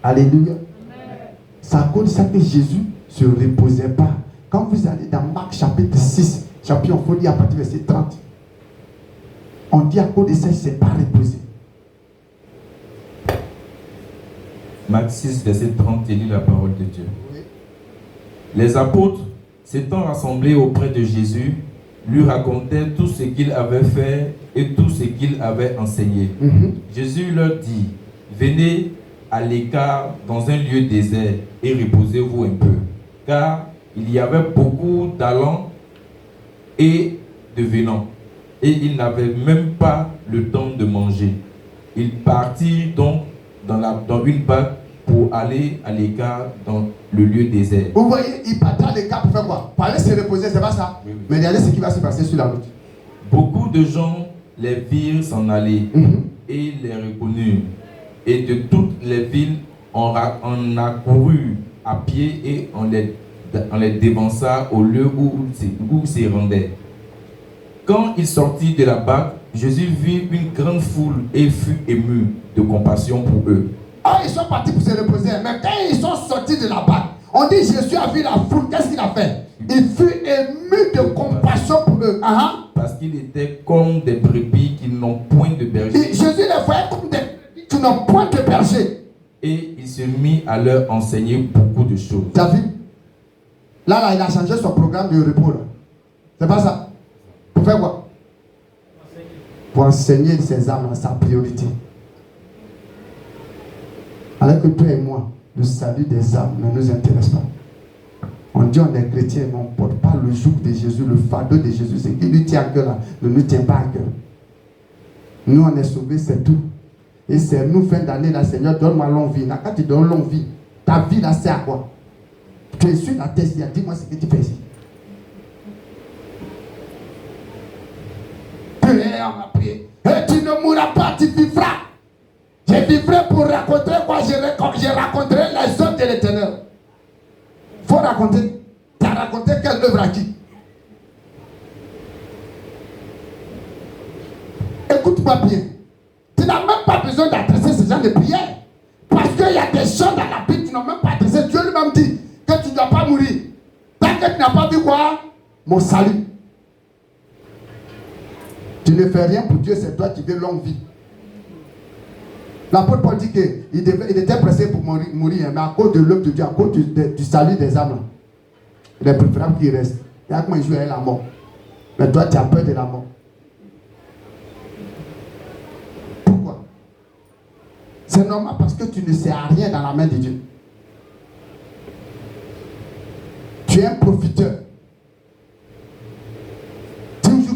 Alléluia. C'est à cause de ça que Jésus ne se reposait pas. Quand vous allez dans Marc chapitre 6, chapitre, on faut lire à partir du verset 30. On dit à cause de ça, il ne s'est pas reposé. Marc 6, verset 30, il lit la parole de Dieu. Oui. Les apôtres, s'étant rassemblés auprès de Jésus, lui racontaient tout ce qu'il avait fait et tout ce qu'il avait enseigné. Jésus leur dit, venez à l'écart dans un lieu désert et reposez-vous un peu, car il y avait beaucoup d'allants et de venants, et ils n'avaient même pas le temps de manger. Ils partirent donc dans une barque pour aller à l'écart dans le lieu désert. Vous voyez, il partait à l'écart pour faire quoi? Pour aller se reposer, c'est pas ça? Oui, oui. Mais regardez ce qui va se passer sur la route. Beaucoup de gens les virent s'en aller et les reconnurent. Et de toutes les villes, on accourut à pied et on les dévança au lieu où s'y rendaient. Quand il sortit de la barque, Jésus vit une grande foule et fut ému de compassion pour eux. Ah, ils sont partis pour se reposer. Mais quand ils sont sortis de la barque, on dit Jésus a vu la foule. Qu'est-ce qu'il a fait? Il fut ému de compassion pour eux. Parce qu'ils étaient comme des brebis qui n'ont point de berger. Jésus les voyait comme des brebis qui n'ont point de berger. Et il se mit à leur enseigner beaucoup de choses. Tu as vu? Là, il a changé son programme de repos. C'est pas ça? Pour faire quoi? Pour enseigner ses âmes, sa priorité. Alors que toi et moi, le salut des âmes ne nous intéresse pas. On dit on est chrétien, mais on ne porte pas le joug de Jésus, le fardeau de Jésus. Ce qui lui tient à cœur là, ne nous tient pas à cœur. Nous, on est sauvés, c'est tout. Et c'est nous, fin d'année, là, Seigneur, donne-moi longue vie. Là, quand tu donnes longue vie, ta vie là, c'est à quoi? Tu es sur la terre, dis-moi ce que tu fais ici. On m'a prié. Et tu ne mourras pas, tu vivras. Je vivrai pour raconter quoi? Je raconterai les œuvres de l'Éternel. Il faut raconter. Tu as raconté quelle œuvre à qui? Écoute-moi bien. Tu n'as même pas besoin d'adresser ce genre de prière. Parce qu'il y a des gens dans la Bible qui n'ont même pas adressé. Dieu lui-même dit que tu ne dois pas mourir. Tant que tu n'as pas vu quoi? Mon salut. Tu ne fais rien pour Dieu, c'est toi qui veux longue vie. L'apôtre Paul dit qu'il était pressé pour mourir, mais à cause de l'œuvre de Dieu, à cause du salut des âmes, il est préférable qu'il reste. Il y a comment il joue avec la mort. Mais toi, tu as peur de la mort. Pourquoi? C'est normal parce que tu ne sais à rien dans la main de Dieu. Tu es un profiteur.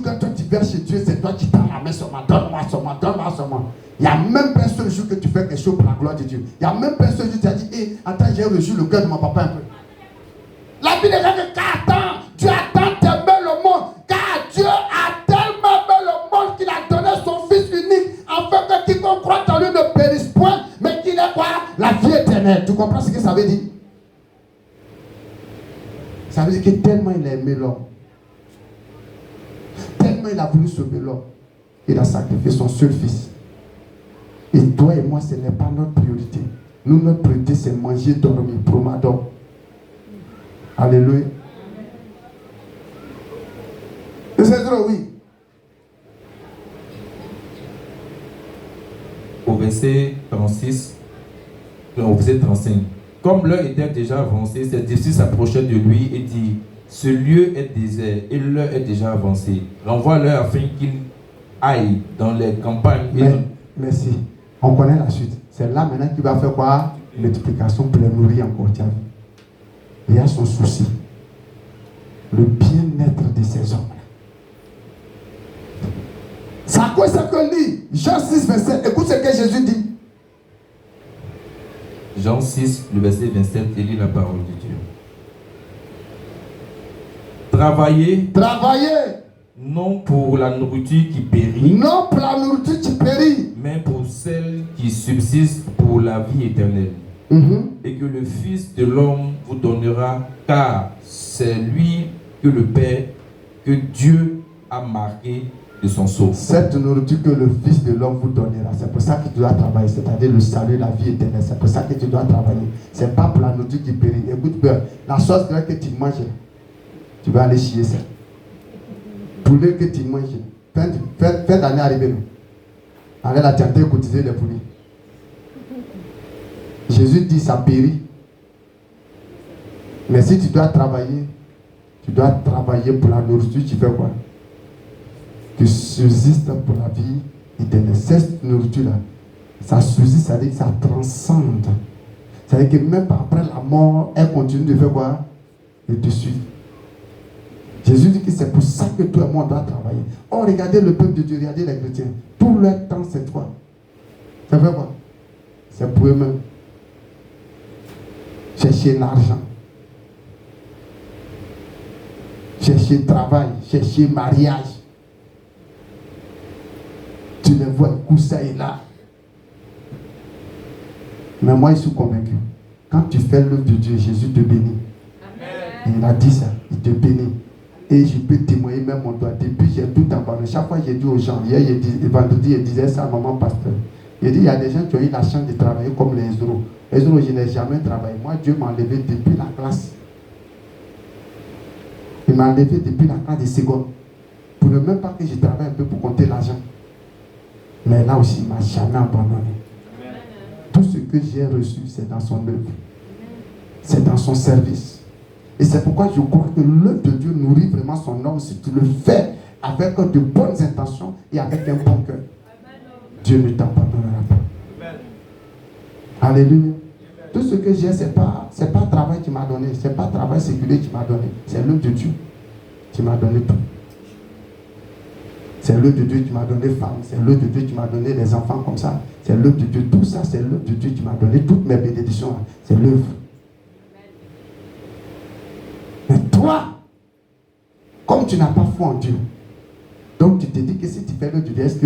Quand toi tu viens chez Dieu, c'est toi qui tends la main sur moi, donne-moi seulement, donne-moi seulement. Il n'y a même pas un seul jour que tu fais quelque chose pour la gloire de Dieu. Il n'y a même pas un seul jour que tu as dit, hé, attends, j'ai reçu le cœur de mon papa un peu. La Bible dit qu'attends, Dieu a tant aimé le monde, car Dieu a tellement aimé le monde qu'il a donné son Fils unique, afin que quiconque croit en lui ne périsse point, mais qu'il ait quoi? La vie éternelle. Tu comprends ce que ça veut dire? Ça veut dire que tellement il a aimé l'homme. Tellement il a voulu sauver l'homme, il a sacrifié son seul fils. Et toi et moi, ce n'est pas notre priorité. Nous, notre priorité, c'est manger, dormir, promador. Alléluia. Et c'est vrai, oui. Au verset 36, au verset 35. Comme l'heure était déjà avancée, ses disciples s'approchaient de lui et dit, ce lieu est désert et l'heure est déjà avancée. Renvoie-leur afin qu'ils aillent dans les campagnes. Merci. On connaît la suite. C'est là maintenant qu'il va faire quoi? Multiplication pour les nourrir encore. Il y a son souci. Le bien-être de ces hommes. C'est à quoi ça qu'on dit? Jean 6, 27. Écoute ce que Jésus dit. Jean 6, le verset 27, il lit la parole de Dieu. Travaillez. Non pour la nourriture qui périt. Non pour la nourriture qui périt. Mais pour celle qui subsiste pour la vie éternelle. Et que le Fils de l'homme vous donnera, car c'est lui que le Père, que Dieu a marqué de son sceau. Cette nourriture que le Fils de l'homme vous donnera, c'est pour ça que tu dois travailler, c'est-à-dire le salut, la vie éternelle. C'est pour ça que tu dois travailler. C'est pas pour la nourriture qui périt. Écoute bien, la sauce que tu manges, tu vas aller chier ça. Poulet que tu manges, fin d'année arrivée. Allez la tenter cotiser les poulets. Jésus dit ça périt. Mais si tu dois travailler pour la nourriture, tu fais quoi? Tu subsistes pour la vie éternelle. Cette nourriture-là, ça subsiste, ça veut dire que ça transcende. Ça veut dire que même après la mort, elle continue de faire quoi? De te suivre. Jésus dit que c'est pour ça que tout le monde doit travailler. Oh, regardez le peuple de Dieu, regardez les chrétiens. Tout leur temps, c'est quoi? Ça fait quoi? C'est pour eux-mêmes. Chercher l'argent. Chercher travail. Chercher mariage. Tu les vois, coup ça et là. Mais moi, je suis convaincu. Quand tu fais l'œuvre de Dieu, Jésus te bénit. Amen. Il a dit ça, il te bénit. Et je peux témoigner même mon doigt. Depuis, j'ai tout abandonné. Chaque fois, j'ai dit aux gens, hier, vendredi, je disais ça à maman pasteur. Il dit, il y a des gens qui ont eu la chance de travailler comme les Ezro. Ezro, je n'ai jamais travaillé. Moi, Dieu m'a enlevé depuis la classe. Il m'a enlevé depuis la classe de seconde. Pour ne même pas que je travaille un peu pour compter l'argent. Mais là aussi, il ne m'a jamais abandonné. Amen. Tout ce que j'ai reçu, c'est dans son œuvre. C'est dans son service. Et c'est pourquoi je crois que l'œuvre de Dieu nourrit vraiment son homme si tu le fais avec de bonnes intentions et avec un bon cœur. Dieu ne t'abandonnera pas. Amen. Alléluia. Amen. Tout ce que j'ai, ce n'est pas le travail qui m'a donné, ce n'est pas le travail séculier qui m'a donné, c'est l'œuvre de Dieu qui m'a donné tout. C'est l'œuvre de Dieu qui m'a donné femme, c'est l'œuvre de Dieu qui m'a donné des enfants comme ça, c'est l'œuvre de Dieu, tout ça c'est l'œuvre de Dieu qui m'a donné, toutes mes bénédictions, c'est l'œuvre. Mais toi, comme tu n'as pas foi en Dieu, donc tu te dis que si tu fais l'œuvre de Dieu, est-ce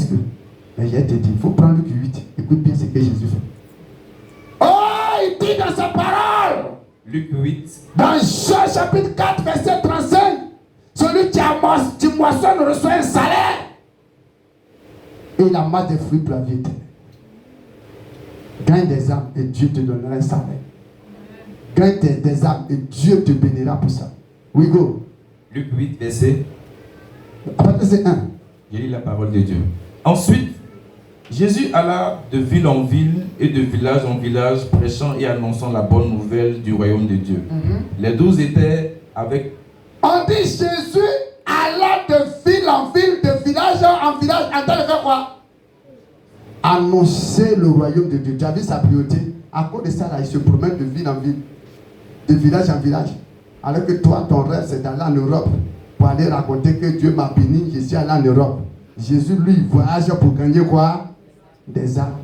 que, mais je te dis, il faut prendre Luc 8, écoute bien ce que Jésus fait. Oh, il dit dans sa parole, Luc 8, dans Jean chapitre 4, verset 35, celui qui moissonne reçoit un salaire. Et il amasse des fruits pour la vie éternelle. Gagne des âmes et Dieu te donnera un salaire. Gagne des âmes et Dieu te bénira pour ça. We go. Luc 8, verset. À partir de 1. Je lis la parole de Dieu. Ensuite, Jésus alla de ville en ville et de village en village, prêchant et annonçant la bonne nouvelle du royaume de Dieu. Les 12 étaient avec... On dit Jésus alla de ville en ville, de village en village, en train de faire quoi? Annoncer le royaume de Dieu. Tu as vu sa priorité? À cause de ça, là, il se promène de ville en ville, de village en village. Alors que toi, ton rêve, c'est d'aller en Europe pour aller raconter que Dieu m'a béni, je suis allé en Europe. Jésus, lui, il voyage pour gagner quoi? Des âmes.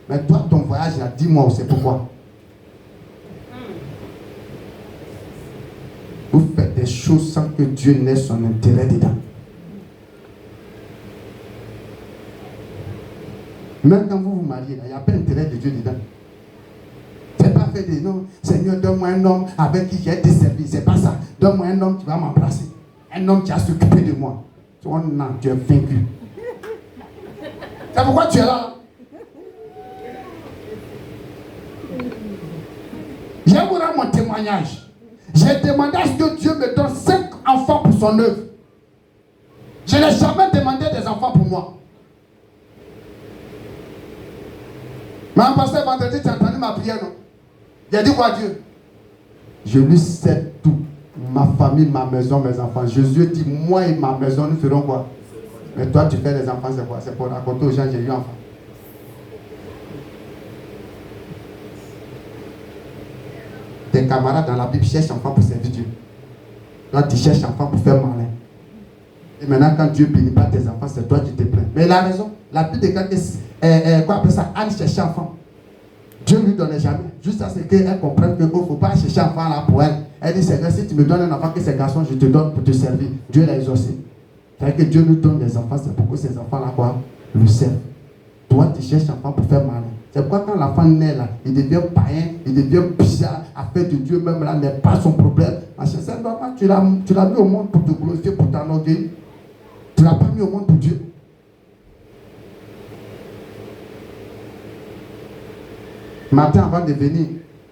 Mais toi, ton voyage, là, dis-moi, c'est pourquoi? Vous faites des choses sans que Dieu n'ait son intérêt dedans. Même quand vous vous mariez, il n'y a pas d'intérêt de Dieu dedans. C'est pas fait de non, Seigneur, donne-moi un homme avec qui j'ai été servi. C'est pas ça. Donne-moi un homme qui va m'embrasser. Un homme qui va s'occuper de moi. Non, tu es vaincu. C'est pourquoi tu es là. Je vous rends mon témoignage. J'ai demandé à ce que Dieu me donne 5 enfants pour son œuvre. Je n'ai jamais demandé des enfants pour moi. Mais en passant vendredi, tu as entendu ma prière, non? J'ai dit quoi à Dieu? Je lui cède tout. Ma famille, ma maison, mes enfants. Jésus dit, moi et ma maison, nous ferons quoi? Mais toi, tu fais des enfants, c'est quoi? C'est pour raconter aux gens, j'ai eu enfant. Tes camarades dans la Bible cherchent enfants pour servir Dieu. Toi, tu cherches enfants pour faire malin. Et maintenant, quand Dieu ne bénit pas tes enfants, c'est toi qui te plains. Mais il a raison. La Bible déclare que, quoi après ça, Anne cherchait enfant. Dieu ne lui donnait jamais. Juste à ce qu'elle comprenne qu'il ne faut pas chercher enfant là pour elle. Elle dit, Seigneur, si tu me donnes un enfant que ces garçons, je te donne pour te servir. Dieu l'a exaucé. C'est que Dieu nous donne des enfants, c'est pourquoi ces enfants-là, quoi, le servent. Toi, tu cherches enfant pour faire malin. C'est pourquoi quand l'enfant naît là, il devient païen, il devient bizarre, afin de Dieu même là n'est pas son problème. C'est normal, tu l'as mis au monde pour te glorifier, pour t'enorgueillir. l'as pas mis au monde pour Dieu. Matin avant de venir,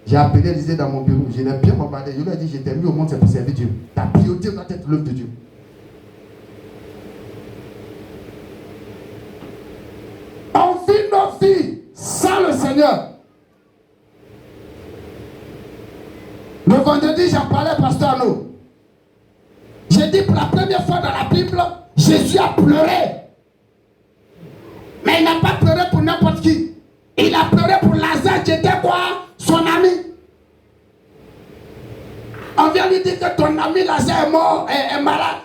j'ai appelé Élisée dans mon bureau. Je l'ai bien bombardé. Je lui ai dit, je t'ai mis au monde, c'est pour servir Dieu. Ta priorité doit être l'œuvre de Dieu. On vit nos vies sans le Seigneur. Le vendredi, j'en parlais à Pasteur Arnaud. J'ai dit pour la première fois dans la Bible, Jésus a pleuré. Mais il n'a pas pleuré pour n'importe qui. Il a pleuré pour Lazare qui était quoi? Son ami. On vient lui dire que ton ami Lazare est mort, est malade.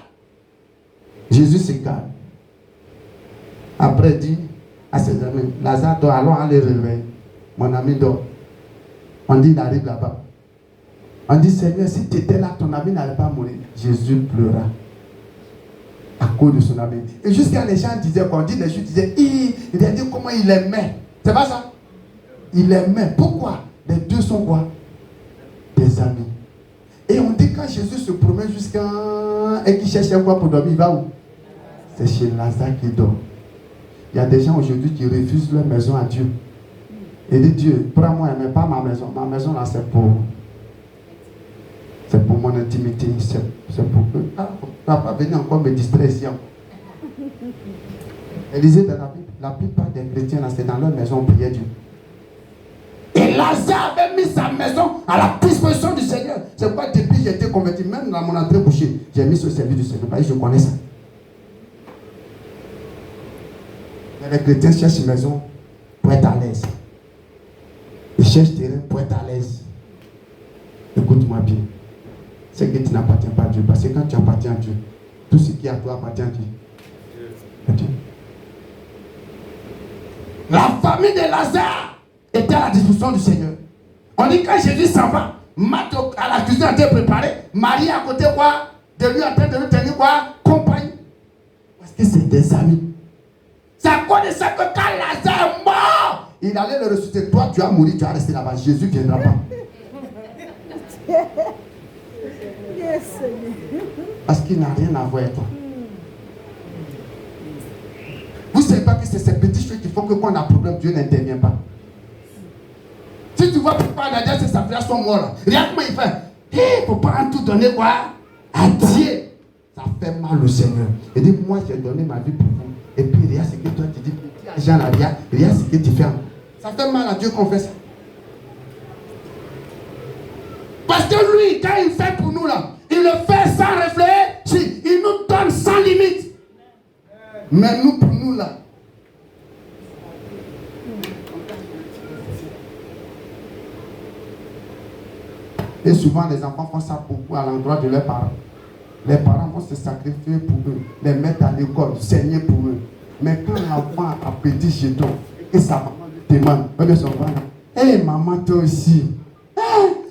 Jésus se calme. Après il dit à ses amis, Lazare dort, allons aller réveiller. Mon ami dort. On dit il arrive là-bas. On dit Seigneur, si tu étais là, ton ami n'allait pas mourir. Jésus pleura à cause de son ami. Et jusqu'à les gens disaient, quand on dit les Juifs disaient, il a dit comment il aimait. C'est pas ça? Il aimait. Pourquoi? Les deux sont quoi? Des amis. Et on dit quand Jésus se promène jusqu'à... et qu'il cherche quoi pour dormir, il va où? C'est chez Lazare qui dort. Il y a des gens aujourd'hui qui refusent leur maison à Dieu. Et dit Dieu, prends-moi, mais pas ma maison. Ma maison là, c'est pour mon intimité. C'est pour que... Ah, tu n'as pas venu encore me distraire ici. Élisée dans la Bible, la plupart des chrétiens là, c'est dans leur maison, on priait Dieu. Et Lazare avait mis sa maison à la disposition du Seigneur. C'est pourquoi depuis que j'ai été converti, même dans mon entrée bouchée, j'ai mis ce service du Seigneur. Parce que je connais ça. Mais les chrétiens cherchent une maison pour être à l'aise. Ils cherchent terrain pour être à l'aise. Écoute-moi bien. C'est que tu n'appartiens pas à Dieu. Parce que quand tu appartiens à Dieu, tout ce qui est à toi appartient à Dieu. À Dieu. La famille de Lazare était à la disposition du Seigneur. On dit quand Jésus s'en va, Marthe à la cuisine a été préparée, Marie à côté quoi, de lui en train de lui tenir quoi, compagnie. Parce que c'est des amis. C'est à cause de ça que quand Lazare est mort, il allait le ressusciter. Toi, tu as mouru, tu as resté là-bas. Jésus ne viendra pas. Parce qu'il n'a rien à voir avec toi. Vous ne savez pas que c'est ces petites choses qui font que quand on a un problème, Dieu n'intervient pas. Si tu vois pourquoi Nadia et sa frère sont morts là, regarde comment il fait. Il ne faut pas en tout donner quoi à Dieu. Ça fait mal au Seigneur. Il dit, moi j'ai donné ma vie pour vous. Et puis regarde ce que toi tu dis, petit argent là, regarde ce que tu fais. Ça fait mal à Dieu qu'on fait ça. Parce que lui, quand il fait pour nous là, il le fait sans réfléchir. Il nous donne sans limite. Mais nous, pour nous là, et souvent les enfants font ça beaucoup à l'endroit de leurs parents. Les parents vont se sacrifier pour eux, les mettre à l'école, saigner pour eux. Mais quand l'enfant a petit jeton et sa maman lui demande, regarde son enfant, hé maman toi aussi,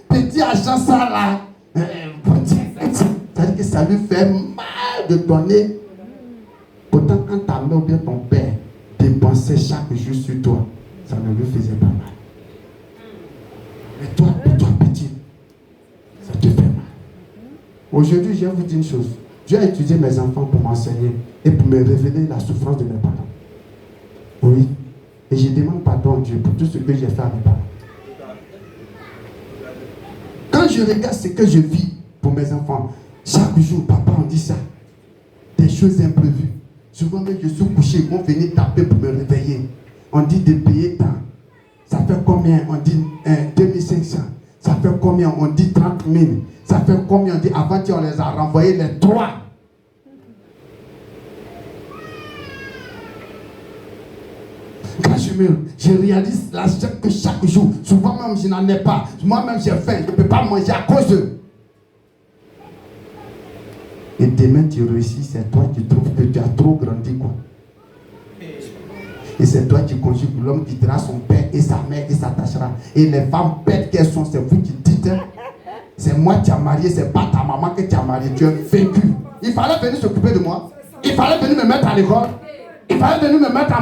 petit argent ça là, c'est-à-dire que ça lui fait mal de donner. Pourtant quand ta mère ou bien ton père dépensait chaque jour sur toi, ça ne lui faisait pas mal. Mais toi, pour toi petit, ça te fait mal. Aujourd'hui, je vais vous dire une chose. Dieu a étudié mes enfants pour m'enseigner et pour me révéler la souffrance de mes parents. Oui. Et je demande pardon à Dieu pour tout ce que j'ai fait à mes parents. Quand je regarde ce que je vis pour mes enfants, chaque jour, papa, on dit ça. Des choses imprévues. Souvent, quand je suis couché, ils vont venir taper pour me réveiller. On dit de payer tant. Ça fait combien? On dit 2500. Ça fait combien? On dit 30 000. Ça fait combien? On dit avant-hier, on les a renvoyés les 3. Quand je réalise la que chaque jour, souvent même je n'en ai pas. Moi-même j'ai faim, je ne peux pas manger à cause d'eux. Et demain tu réussis, c'est toi qui trouves que tu as trop grandi quoi. Et c'est toi qui conjugues l'homme qui dira son père et sa mère et s'attachera. Et les femmes bêtes qu'elles sont, c'est vous qui dites. C'est moi qui as marié, c'est pas ta maman que tu as marié. Tu es vécu. Il fallait venir s'occuper de moi. Il fallait venir me mettre à l'école. Il fallait venir me mettre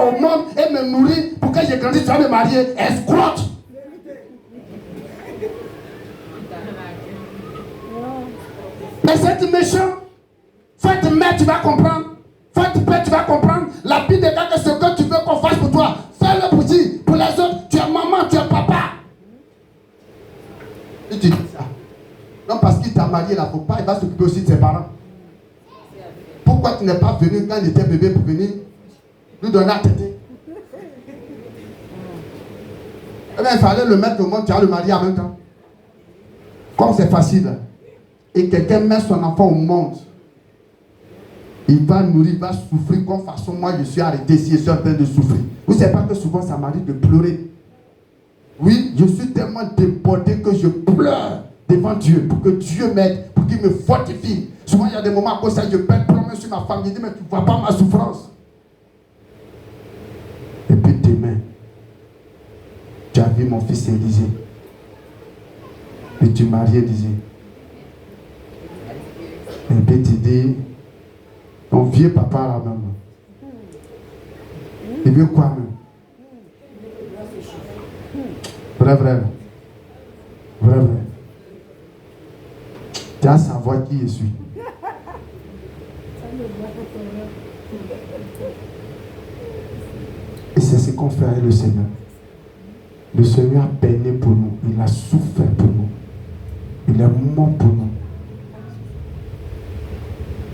au monde et me nourrir pour que j'ai grandi. Tu vas me marier. Escrotte. Mais c'est méchant. Faites Mère, tu vas comprendre. Fais du père, tu vas comprendre. La Bible déclare que ce que tu veux qu'on fasse pour toi, fais-le pour ti. Pour les autres, tu es maman, tu es papa. Et tu dis ça. Non, parce qu'il t'a marié là, faut pas, il va s'occuper aussi de ses parents. Pourquoi tu n'es pas venu quand il était bébé pour venir lui donner à téter? Eh bien, il fallait le mettre au monde, tu vas le marier en même temps. Comme c'est facile. Et quelqu'un met son enfant au monde. Il va nourrir, il va souffrir comme façon moi je suis arrêté si je suis en train de souffrir. Vous ne savez pas que souvent ça m'arrive de pleurer. Oui, je suis tellement débordé que je pleure devant Dieu pour que Dieu m'aide, pour qu'il me fortifie. Souvent il y a des moments à cause de ça, je perds plomb sur ma femme. Je dis mais tu ne vois pas ma souffrance. Et puis demain, tu as vu mon fils Élisée. Et tu maries Élisée. Et puis tu dis, ton vieux papa là même. Il veut quoi même? Vrai. Tu as savoir qui je suis. Et c'est ce qu'on fait avec le Seigneur. Le Seigneur a peiné pour nous. Il a souffert pour nous. Il est mort pour nous.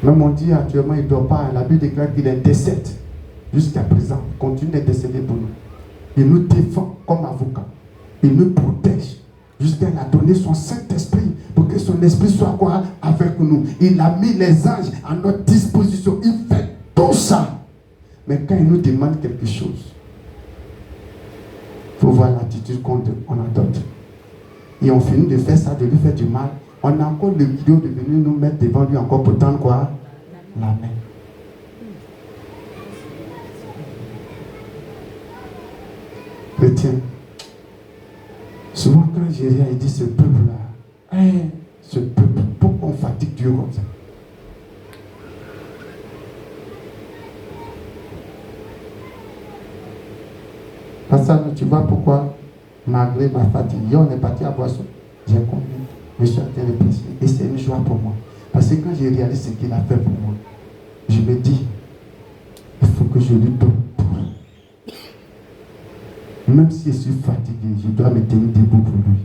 Même on dit actuellement il ne dort pas. La Bible déclare qu'il intercède jusqu'à présent. Il continue d'intercéder pour nous. Il nous défend comme avocat. Il nous protège jusqu'à il a donné son Saint-Esprit pour que son esprit soit quoi avec nous. Il a mis les anges à notre disposition. Il fait tout ça. Mais quand il nous demande quelque chose, il faut voir l'attitude qu'on adopte. Et on finit de faire ça, de lui faire du mal. On a encore le vidéo de venir nous mettre devant lui encore pour tendre quoi? La main. Chrétien, souvent quand Jérémie a dit ce peuple-là, ce peuple, pourquoi on fatigue Dieu comme ça? Parce que tu vois pourquoi, malgré ma fatigue, hier on est parti à Boisson, j'ai compris, je suis en train de penser, et c'est une joie pour moi. Parce que quand j'ai réalisé ce qu'il a fait pour moi, je me dis, il faut que je lui donne tout. Même si je suis fatigué, je dois me tenir debout pour lui.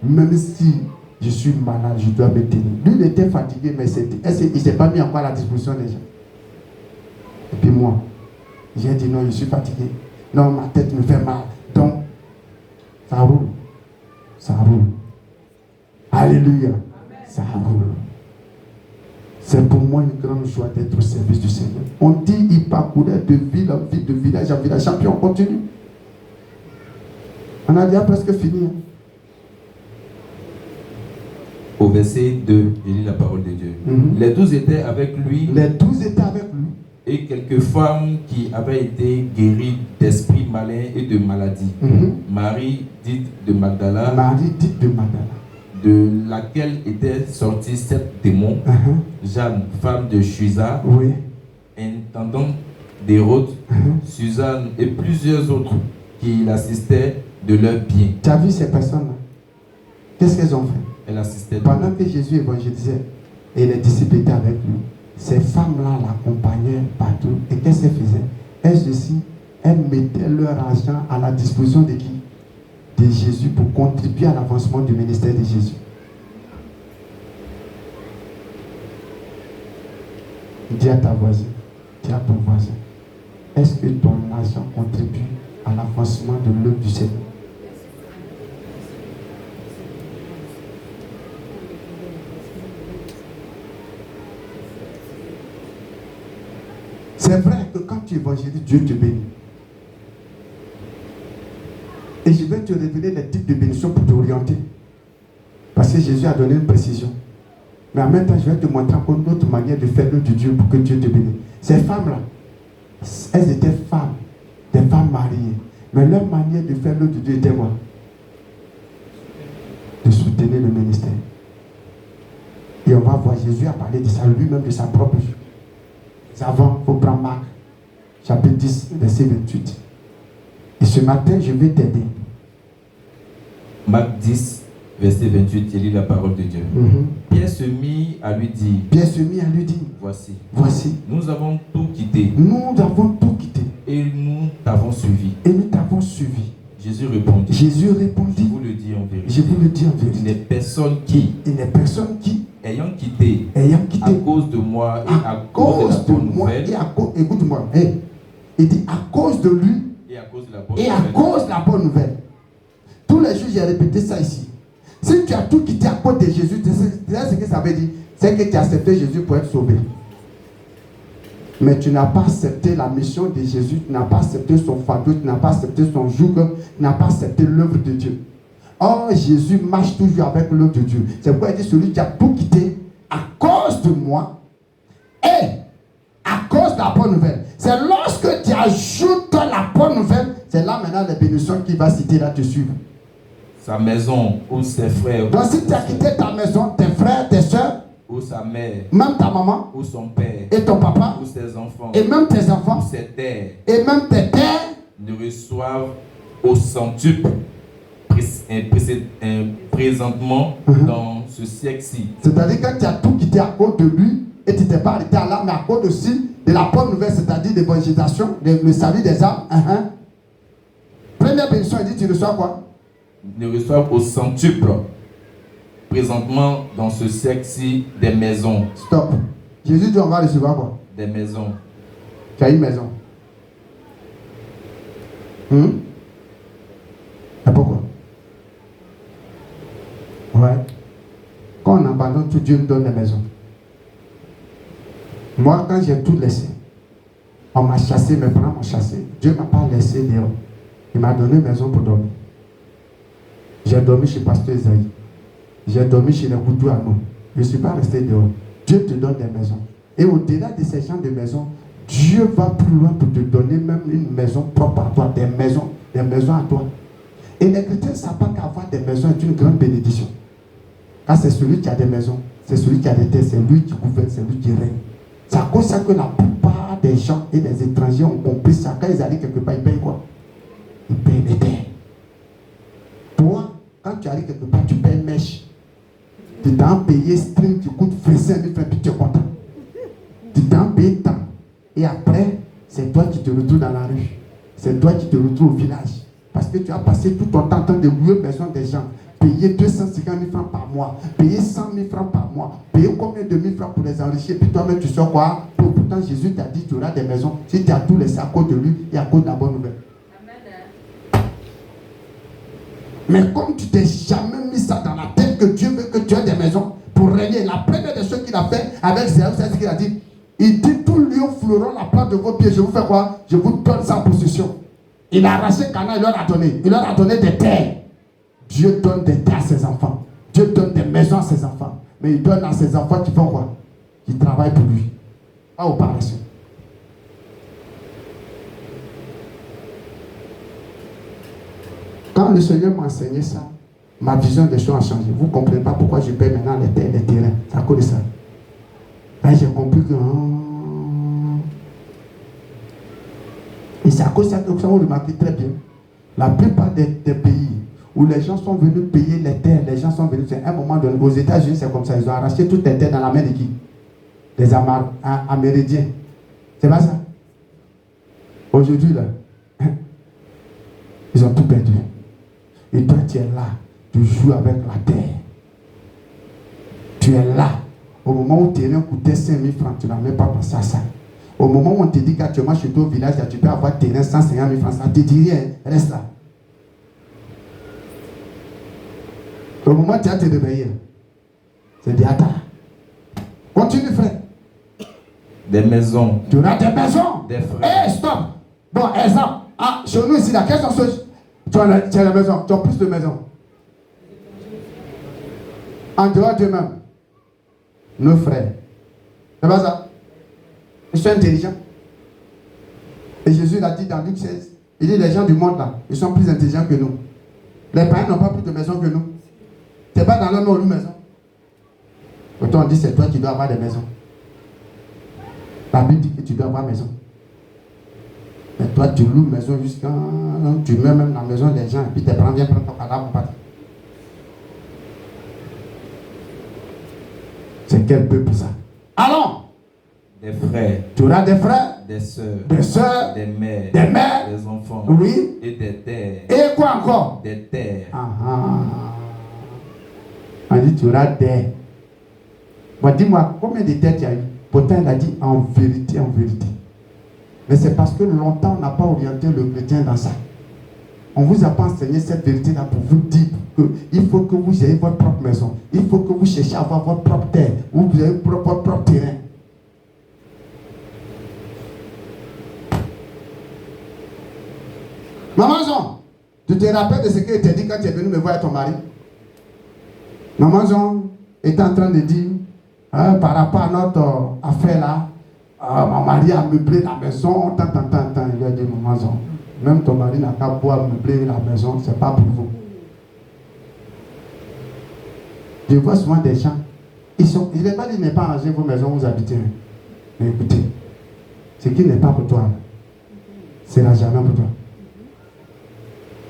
Même si je suis malade, je dois me tenir. Lui, il était fatigué, mais il ne s'est pas mis encore à la disposition des gens. Et puis moi, j'ai dit non, je suis fatigué. Non, ma tête me fait mal. Donc, ça roule. Ça roule. Alléluia. Ça roule. C'est pour moi une grande joie d'être au service du Seigneur. On dit il parcourait de ville en ville, de village en village. Champion, on continue. On a déjà presque fini. Au verset 2, il lit la parole de Dieu. Les 12 étaient avec lui. Les 12 étaient avec lui. Et quelques femmes qui avaient été guéries d'esprits malins et de maladies. Marie, dite de Magdala. Marie, dite de Magdala. De laquelle étaient sortis 7 démons. Jeanne, femme de Chuza. Oui. Intendant d'Hérode. Suzanne et plusieurs autres qui l'assistaient de leur bien. Tu as vu ces personnes-là? Qu'est-ce qu'elles ont fait? Elles assistaient. Pendant que Jésus évangélisait et les disciples étaient avec lui, ces femmes-là l'accompagnaient partout. Et qu'est-ce qu'elles faisaient? Elles aussi, elles mettaient leur argent à la disposition de qui? De Jésus pour contribuer à l'avancement du ministère de Jésus. Dis à ta voisine, dis à ton voisin, est-ce que ton argent contribue à l'avancement de l'œuvre du Seigneur? C'est vrai que quand tu évangélises, Dieu te bénit. Et je vais te révéler les types de bénédictions pour t'orienter. Parce que Jésus a donné une précision. Mais en même temps, je vais te montrer encore une autre manière de faire l'œuvre de Dieu pour que Dieu te bénisse. Ces femmes-là, elles étaient femmes, des femmes mariées. Mais leur manière de faire l'œuvre de Dieu était quoi? De soutenir le ministère. Et on va voir, Jésus a parlé de ça lui-même, de sa propre vie. Avant, il faut prendre Marc, chapitre 10, verset 28. Et ce matin, je vais t'aider. Marc 10, Verset 28, il lit la parole de Dieu. Pierre se mit à lui dire. Pierre se mit à lui dire. Voici. Nous avons tout quitté. Nous avons tout quitté. Et nous t'avons suivi. Et nous t'avons suivi. Jésus répondit. Jésus répondit. Je vous le dis en vérité. Je vous le dis en vérité. Il n'est personne qui. Ayant quitté. À cause de moi et à cause de la bonne nouvelle. Écoute-moi. Il dit à cause de lui. Et à cause de la bonne nouvelle. Tous les jours, j'ai répété ça ici. Si tu as tout quitté à cause de Jésus, tu sais ce que ça veut dire? C'est que tu as accepté Jésus pour être sauvé. Mais tu n'as pas accepté la mission de Jésus, tu n'as pas accepté son fardeau, tu n'as pas accepté son joug, tu n'as pas accepté l'œuvre de Dieu. Or, Jésus marche toujours avec l'œuvre de Dieu. C'est pourquoi il dit celui qui a tout quitté à cause de moi et à cause de la bonne nouvelle. C'est lorsque tu ajoutes la bonne nouvelle, c'est là maintenant les bénédictions qu'il va citer là te suivre. Sa maison ou ses frères. Donc si tu as quitté ta maison, tes frères, tes soeurs, ou sa mère, même ta maman, ou son père, et ton papa, ou ses enfants, et même tes enfants, ou ses terres, et même tes terres, ne reçoivent au centuple présentement dans ce siècle-ci. C'est-à-dire que tu as tout quitté à cause de lui et tu t'es pas arrêté à là, mais à cause aussi de la bonne nouvelle, c'est-à-dire l'évangélisation, le salut des âmes. Première bénédiction, il dit tu reçois quoi? Ne reçoivent au centuple présentement dans ce siècle-ci des maisons. Stop. Jésus dit on va recevoir quoi? Des maisons. Tu as une maison. Et pourquoi? Ouais. Quand on abandonne tout, Dieu nous donne des maisons. Moi, quand j'ai tout laissé, on m'a chassé, mes parents m'ont chassé. Dieu ne m'a pas laissé dehors. Il m'a donné une maison pour dormir. J'ai dormi chez Pasteur Isaïe. J'ai dormi chez les Goudou à nous. Je ne suis pas resté dehors. Dieu te donne des maisons. Et au-delà de ces gens de maisons, Dieu va plus loin pour te donner même une maison propre à toi, des maisons à toi. Et les chrétiens ne savent pas qu'avoir des maisons est une grande bénédiction. Quand c'est celui qui a des maisons, c'est celui qui a des terres, c'est lui qui gouverne, c'est lui qui règne. C'est à cause de ça que la plupart des gens et des étrangers ont compris ça. Quand ils arrivent quelque part, ils payent quoi? Ils payent les terres. Toi, quand tu arrives quelque part, tu payes mèche. Tu t'en payé string qui coûte 25 000 francs, puis tu es content. Tu t'en payes tant. Et après, c'est toi qui te retrouves dans la rue. C'est toi qui te retrouves au village. Parce que tu as passé tout ton temps en train de louer maison des gens. Payer 250 000 francs par mois. Payer 100 000 francs par mois. Payer combien de 1000 francs pour les enrichir. Puis toi-même, tu sais quoi? Pourtant, Jésus t'a dit tu auras des maisons. Si tu as tout laissé à cause de lui et à cause de la bonne nouvelle. Mais comme tu t'es jamais mis ça dans la tête que Dieu veut que tu aies des maisons pour régner, la première des choses qu'il a fait avec Zéro, c'est ce qu'il a dit. Il dit tout lion fleurant la plante de vos pieds. Je vous fais quoi? Je vous donne ça en possession. Il a arraché Cana, il leur a donné. Il leur a donné des terres. Dieu donne des terres à ses enfants. Dieu donne des maisons à ses enfants. Mais il donne à ses enfants qui font quoi? Qui travaillent pour lui. Pas opération. Quand le Seigneur m'a enseigné ça, ma vision des choses a changé. Vous ne comprenez pas pourquoi je paie maintenant les terres, les terrains. C'est à cause de ça. Là, j'ai compris que... Et c'est à cause de ça que vous remarquez très bien. La plupart des pays où les gens sont venus payer les terres, les gens sont venus... À un moment donné, aux États-Unis, c'est comme ça. Ils ont arraché toutes les terres dans la main de qui? Des Amérindiens. C'est pas ça? Aujourd'hui, là, ils ont tout perdu. Et toi, tu es là. Tu joues avec la terre. Tu es là. Au moment où le terrain coûtait 5 000 francs, tu n'as même pas pensé à ça. Au moment où on te dit qu'actuellement chez toi au village, tu peux avoir terrain 150 000 francs, ça ne te dit rien. Reste là. Au moment où tu as te réveiller, c'est dit attends. Continue, frère. Des maisons. Tu auras des maisons. Des frères. Hey, stop. Bon, exemple. Ah, chez nous ici, la question c'est tu as la maison, tu as plus de maisons. En dehors d'eux-mêmes. Nos frères. C'est pas ça? Ils sont intelligents. Et Jésus l'a dit dans Luc 16. Il dit les gens du monde là, ils sont plus intelligents que nous. Les païens n'ont pas plus de maisons que nous. Tu n'es pas dans leur nom une maison. Pourtant on dit c'est toi qui dois avoir des maisons. La Bible dit que tu dois avoir une maison. Mais toi tu loues une maison jusqu'à... Tu mets même dans la maison des gens et puis tes parents viennent prendre ton cadavre pour partir. C'est quel peuple ça? Allons. Des frères. Tu auras des frères. Des sœurs. Des sœurs. Des mères. Des mères. Des enfants. Oui. Et des terres. Et quoi encore? Des terres. On dit tu auras des. Bon, dis-moi, combien de terres tu as eu? Pourtant, il a dit en vérité, en vérité. Mais c'est parce que longtemps, on n'a pas orienté le chrétien dans ça. On ne vous a pas enseigné cette vérité-là pour vous dire qu'il faut que vous ayez votre propre maison. Il faut que vous cherchiez à avoir votre propre terre. Ou vous avez votre propre terrain. Maman Jean, tu te rappelles de ce qu'il t'a dit quand tu es venu me voir avec ton mari? Maman Jean est en train de dire, par rapport à notre affaire là, mon mari a meublé la maison, tant. Il lui a dit, maman Jean, même ton mari n'a qu'à pouvoir meubler la maison, c'est pas pour vous. Je vois souvent des gens, il n'est pas dit, n'est pas arrangé vos maisons où vous habitez. Mais écoutez, ce qui n'est pas pour toi, c'est là jamais pour toi.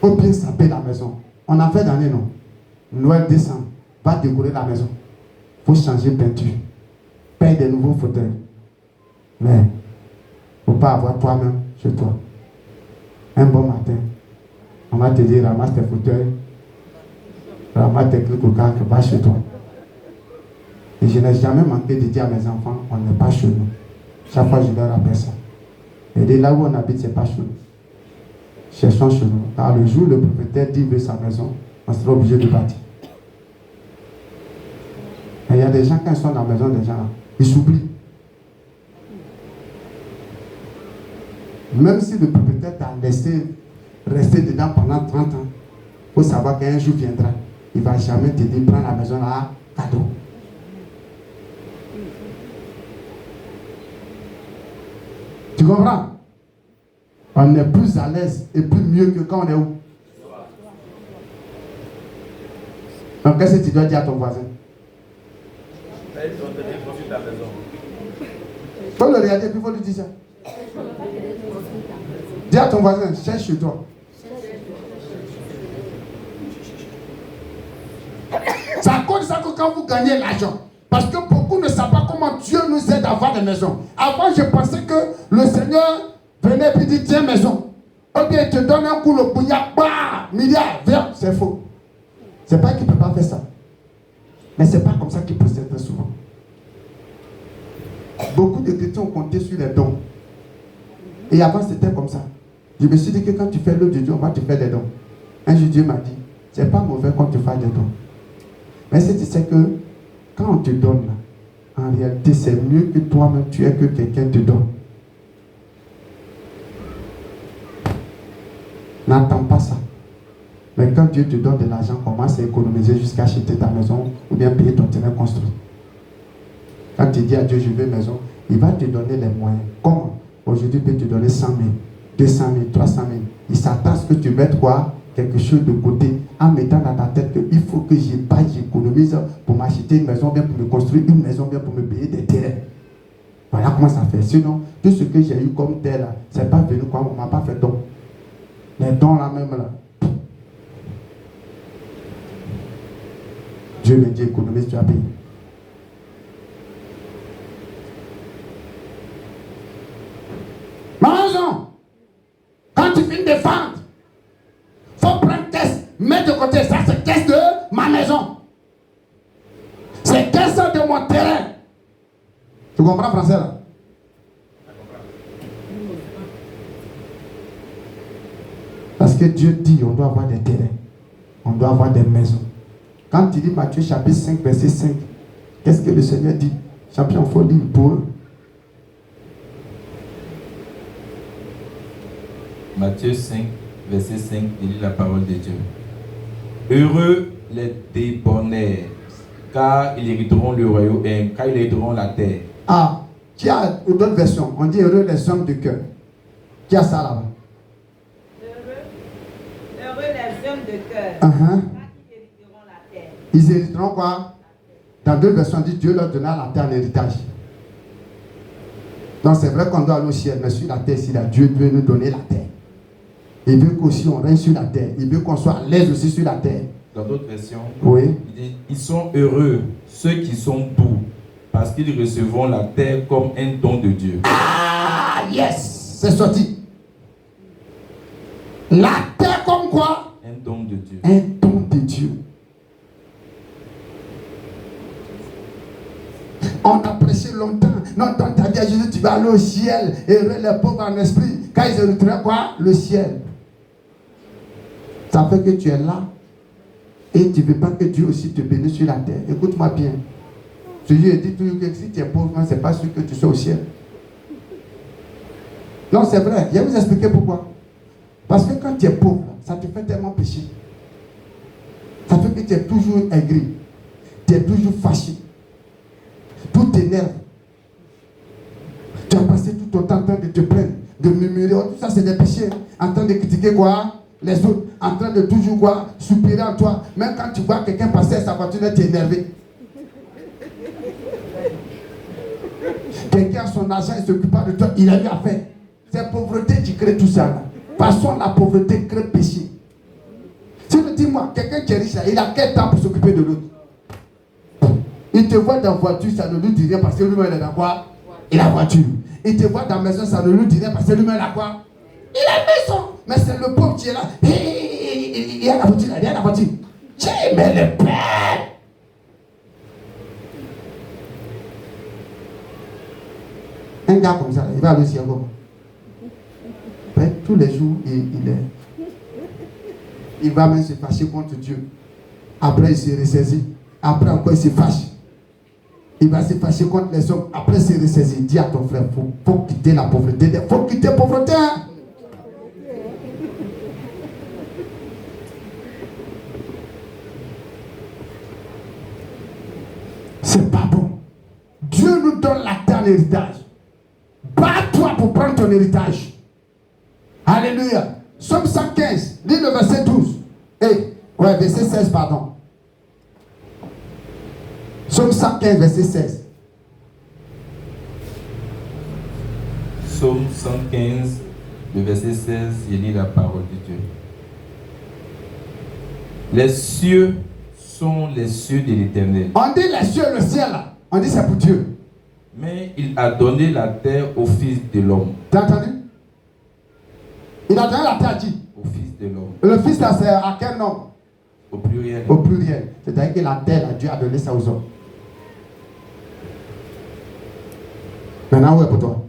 Faut bien saper la maison. On a fait d'année, non? Noël, décembre, va décorer la maison. Faut changer peinture. Paye des nouveaux fauteuils. Mais, faut pas avoir toi-même chez toi. Un bon matin, on va te dire, ramasse tes fauteuils, ramasse tes clics au cadre, va chez toi. Et je n'ai jamais manqué de dire à mes enfants, on n'est pas chez nous. Chaque fois, je leur rappelle ça. Et de là où on habite, c'est pas chez nous. Cherchons chez nous. Car le jour où le propriétaire dit veut sa maison, on sera obligé de bâtir. Et il y a des gens, quand ils sont dans la maison des gens, ils s'oublient. Même si le propriétaire t'a laissé rester dedans pendant 30 ans, il faut savoir qu'un jour viendra. Il ne va jamais te dire prends la maison là, cadeau. Tu comprends? On est plus à l'aise et plus mieux que quand on est où? Donc qu'est-ce que tu dois dire à ton voisin? Il faut le regarder et puis il faut lui dire ça. Dis à ton voisin, cherche chez toi. C'est à cause de ça que quand vous gagnez l'argent, parce que beaucoup ne savent pas comment Dieu nous aide à avoir des maisons. Avant, je pensais que le Seigneur venait et dit tiens maison. Ou bien il te donne un coup le bouillard, bah, milliard, viens. C'est faux. C'est pas qu'il ne peut pas faire ça. Mais c'est pas comme ça qu'il procède très souvent. Beaucoup de chrétiens ont compté sur les dons. Et avant c'était comme ça. Je me suis dit que quand tu fais l'œuvre de Dieu, on va te faire des dons. Un jour Dieu m'a dit, c'est pas mauvais quand tu fais des dons. Mais si tu sais que quand on te donne, en réalité c'est mieux que toi-même tu aies que quelqu'un te donne. N'attends pas ça. Mais quand Dieu te donne de l'argent, commence à économiser jusqu'à acheter ta maison ou bien payer ton terrain construit. Quand tu dis à Dieu, je veux une maison, il va te donner les moyens. Comment? Aujourd'hui, il peut te donner 100 000, 200 000, 300 000. Il s'attend à ce que tu mettes quoi? Quelque chose de côté, en mettant dans ta tête qu'il faut que j'économise pour m'acheter une maison, bien pour me construire une maison, bien pour me payer des terrains. Voilà comment ça fait. Sinon, tout ce que j'ai eu comme terre là, c'est pas venu quoi, on ne m'a pas fait don. Les dons là même là. Dieu me dit économise, tu as payé. Maman, quand tu finis de vendre, il faut prendre caisse, mettre de côté. Ça, c'est caisse de ma maison. C'est caisse de mon terrain. Tu comprends français là? Parce que Dieu dit on doit avoir des terrains, on doit avoir des maisons. Quand tu lis Matthieu chapitre 5, verset 5, qu'est-ce que le Seigneur dit? Champion, il faut lire pour eux. Matthieu 5, verset 5, il lit la parole de Dieu. Heureux les débonnaires, car ils hériteront le royaume, car ils hériteront la terre. Ah, qui a d'autres versions? On dit heureux les hommes de cœur. Qui a ça là-bas? Heureux les hommes de cœur. Uh-huh. Ils hériteront la terre. Ils hériteront quoi? Dans deux versions, on dit Dieu leur donnera la terre en héritage. Donc c'est vrai qu'on doit aller au ciel, mais sur la terre, si Dieu veut nous donner la terre. Il veut qu'aussi on règne sur la terre. Il veut qu'on soit à l'aise aussi sur la terre. Dans d'autres versions, oui. Il dit, ils sont heureux, ceux qui sont doux, parce qu'ils recevront la terre comme un don de Dieu. Ah, yes, c'est sorti. La terre comme quoi? Un don de Dieu. Un don de Dieu. On a prêché longtemps. Non, dans ta vie à Jésus, tu vas aller au ciel. Et les pauvres en esprit. Quand ils retrouvent quoi? Le ciel. Ça fait que tu es là. Et tu ne veux pas que Dieu aussi te bénisse sur la terre. Écoute-moi bien. Jésus dit toujours que si tu es pauvre, ce n'est pas sûr que tu sois au ciel. Non, c'est vrai. Je vais vous expliquer pourquoi. Parce que quand tu es pauvre, ça te fait tellement pécher. Ça fait que tu es toujours aigri. Tu es toujours fâché. Tout t'énerve. Tu as passé tout ton temps en train de te plaindre, de murmurer. Tout ça, c'est des péchés. En train de critiquer quoi? Les autres. En train de toujours quoi? Soupirer en toi. Même quand tu vois quelqu'un passer, ça continue de t'énerver. Quelqu'un a son argent, il ne s'occupe pas de toi. Il a eu à faire. C'est pauvreté qui crée tout ça. Là. De toute façon, la pauvreté crée péché. Si tu dis-moi, quelqu'un qui est riche, là, il a quel temps pour s'occuper de l'autre? Il te voit dans la voiture, ça ne lui dit rien parce que lui-même il est dans quoi? Il a voiture. Il te voit dans la maison, ça ne lui dit rien parce que lui-même il a quoi? Il a maison. Mais c'est le pauvre qui est là. Il y a la voiture là, il y a la voiture. Mais le père. Un gars comme ça, là, il va aller au ciel comment? Tous les jours, il va même se fâcher contre Dieu. Après, il se ressaisit. Après, encore, il se fâche. Il va se fâcher contre les hommes. Après, il se ressaisit. Dis à ton frère, il faut quitter la pauvreté. Il faut quitter la pauvreté. Hein? C'est pas bon. Dieu nous donne la terre en héritage. Bats-toi pour prendre ton héritage. Alléluia. Somme 115, lis le verset 12. Verset 16, pardon. Somme 115, verset 16. Somme 115, le verset 16, il lit la parole de Dieu. Les cieux sont les cieux de l'Éternel. On dit les cieux, le ciel, là. On dit c'est pour Dieu. Mais il a donné la terre au Fils de l'homme. T'as entendu? Il a donné la terre à qui? Au Fils de l'homme. Le Fils là, c'est à quel nom? Au pluriel. Au pluriel. C'est-à-dire que la terre, là, Dieu a donné ça aux hommes. Maintenant, où est pour toi?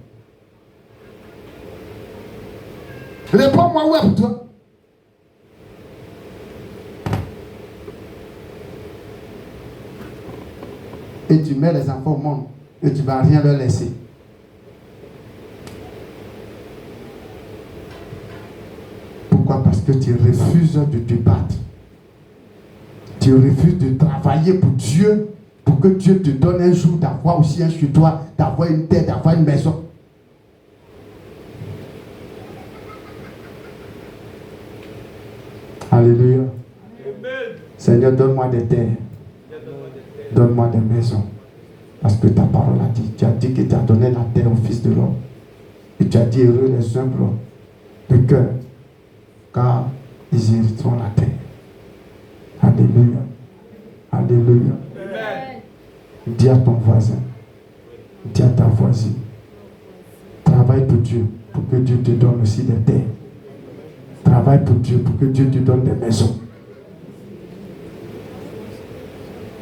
Réponds-moi, où est pour toi? Et tu mets les enfants au monde et tu ne vas rien leur laisser. Pourquoi? Parce que tu refuses de te battre. Tu refuses de travailler pour Dieu, pour que Dieu te donne un jour d'avoir aussi un chez toi, d'avoir une terre, d'avoir une maison. Alléluia. Amen. Seigneur, donne-moi des terres. Donne-moi des maisons. Parce que ta parole a dit. Tu as dit que tu as donné la terre au Fils de l'homme. Et tu as dit heureux les humbles de cœur, car ils hériteront la terre. Alléluia. Alléluia. Amen. Dis à ton voisin. Dis à ta voisine. Travaille pour Dieu, pour que Dieu te donne aussi des terres. Travaille pour Dieu, pour que Dieu te donne des maisons.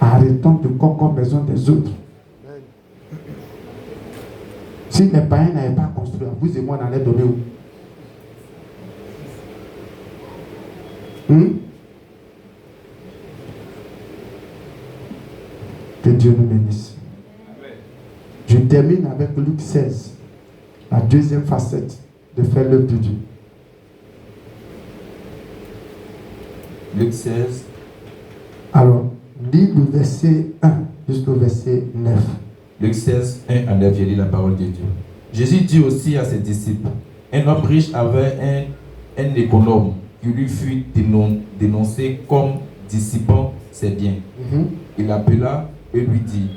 Arrêtons de concordre maison des autres. Si les païens n'avaient pas construit, vous et moi, on allait donner où? Que Dieu nous bénisse. Je termine avec Luc 16, la deuxième facette de faire l'œuvre de Dieu. Luc 16. Alors, lis le verset 1 jusqu'au verset 9. Luc 16, 1 à 9, j'ai lu la parole de Dieu. Jésus dit aussi à ses disciples, un homme riche avait un économe qui lui fut dénoncé comme dissipant ses biens. Il l'appela et lui dit,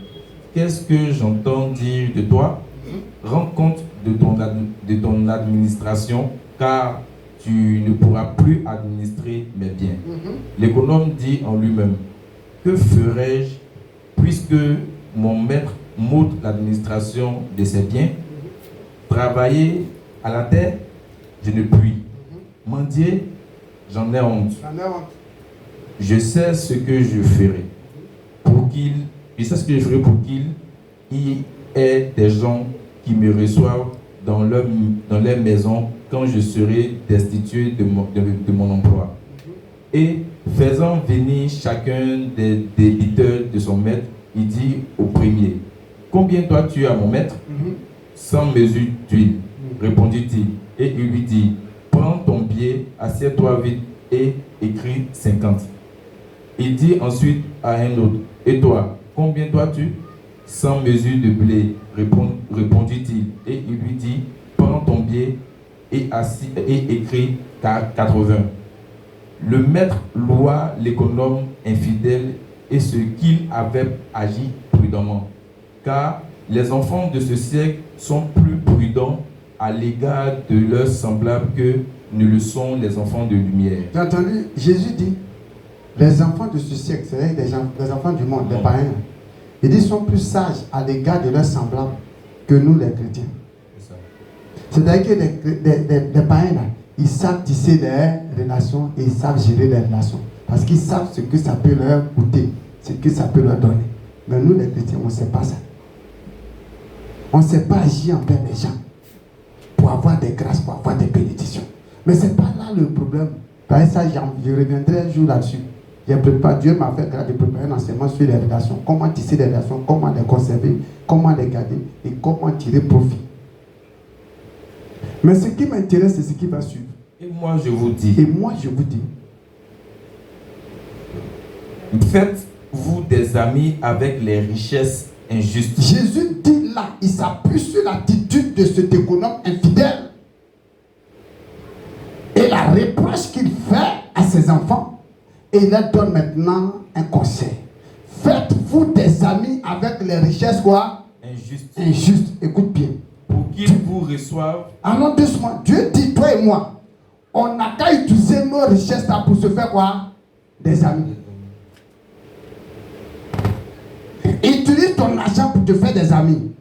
qu'est-ce que j'entends dire de toi? Rends compte de ton administration, car tu ne pourras plus administrer mes biens. L'économe dit en lui-même, que ferai-je puisque mon maître m'ôte l'administration de ses biens. Travailler à la terre, je ne puis. Mendier, j'en ai honte. Je sais ce que je ferai pour qu'il y ait des gens qui me reçoivent dans leur maison quand je serai destitué de mon emploi. Et faisant venir chacun des débiteurs de son maître, il dit au premier, combien dois-tu à mon maître? 100 mesures d'huile, répondit-il. Et il lui dit, prends ton pied, assieds-toi vite et écris 50. Il dit ensuite à un autre, et toi, combien dois-tu? 100 mesures de blé, répondit-il. Et il lui dit, prends ton pied et écris 80. Le maître loua l'économe infidèle et ce qu'il avait agi prudemment. Car les enfants de ce siècle sont plus prudents à l'égard de leurs semblables que ne le sont les enfants de lumière. J'ai entendu, Jésus dit, les enfants de ce siècle, c'est-à-dire les enfants du monde, les païens, il dit, sont plus sages à l'égard de leurs semblables que nous les chrétiens. C'est-à-dire que les païens, là, ils savent tisser des relations et ils savent gérer les relations. Parce qu'ils savent ce que ça peut leur coûter, ce que ça peut leur donner. Mais nous les chrétiens, on ne sait pas ça. On ne sait pas agir envers les gens pour avoir des grâces, pour avoir des bénédictions. Mais ce n'est pas là le problème. Par ça, je reviendrai un jour là-dessus. Dieu m'a fait grâce de préparer un enseignement sur les relations. Comment tisser les relations, comment les conserver, comment les garder et comment tirer profit. Mais ce qui m'intéresse, c'est ce qui va suivre. Et moi, je vous dis. Faites-vous des amis avec les richesses injustes. Jésus dit là, il s'appuie sur l'attitude de cet économe infidèle. Et la reproche qu'il fait à ses enfants. Et il leur donne maintenant un conseil. Faites-vous des amis avec les richesses quoi? Injustes. Écoute bien. Pour qu'ils vous reçoivent. Allons doucement. Dieu dit, toi et moi, on n'a qu'à utiliser nos richesses là pour se faire quoi? Des amis. Utilise ton argent pour te faire des amis.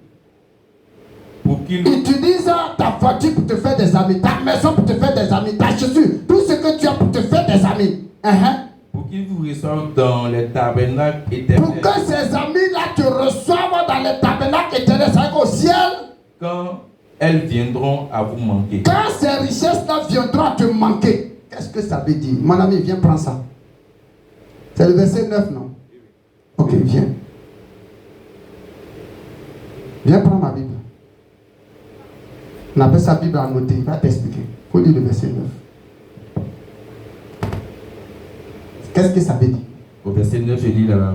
Utilise ta voiture pour te faire des amis, ta maison pour te faire des amis, ta chaussure, tout ce que tu as pour te faire des amis. Pour qu'ils vous reçoivent dans les tabernacles éternels. Pour que ces amis-là te reçoivent dans les tabernacles éternels, c'est-à-dire au ciel. Quand elles viendront à vous manquer. Quand ces richesses-là viendront à te manquer. Qu'est-ce que ça veut dire? Mon ami, viens prendre ça. C'est le verset 9, non? Ok, viens. Viens prendre ma Bible. On appelle sa Bible à noter. Il va t'expliquer. Il faut lire le verset 9. Qu'est-ce que ça veut dire? Au verset 9, je lis là.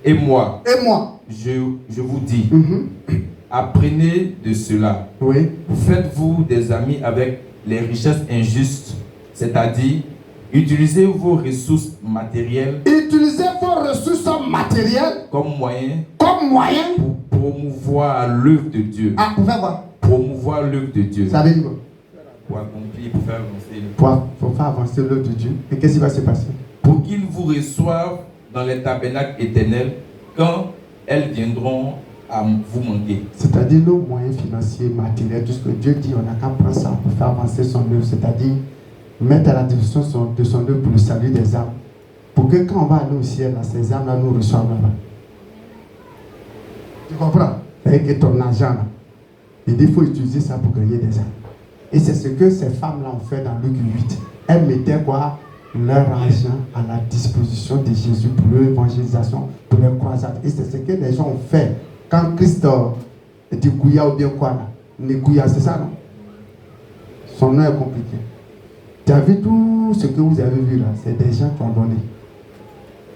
Et moi, je vous dis, apprenez de cela. Oui. Faites-vous des amis avec les richesses injustes, c'est-à-dire utilisez vos ressources matérielles. Utilisez vos ressources matérielles comme moyen. Pour promouvoir l'œuvre de Dieu. Ah, pour faire quoi? Promouvoir l'œuvre de Dieu. Ça veut dire quoi? Pour accomplir, pour faire avancer. Pour faire avancer l'œuvre de Dieu. Et qu'est-ce qui va se passer? Pour qu'ils vous reçoivent dans les tabernacles éternels quand elles viendront à vous manquer. C'est-à-dire nos moyens financiers, matériels, tout ce que Dieu dit, on n'a qu'à prendre ça pour faire avancer son œuvre. C'est-à-dire mettre à la disposition de son œuvre pour le salut des âmes. Pour que quand on va aller au ciel, là, ces âmes-là nous reçoivent là-bas. Tu comprends? Avec ton argent là. Il faut utiliser ça pour gagner des âmes. Et c'est ce que ces femmes-là ont fait dans Luc 8. Elles mettaient quoi? Leur argent à la disposition de Jésus pour l'évangélisation, pour les croisades. Et c'est ce que les gens ont fait quand Christ était Gouya ou bien quoi là. Gouya, c'est ça non? Son nom est compliqué. Tu as vu tout ce que vous avez vu là? C'est des gens qui ont donné.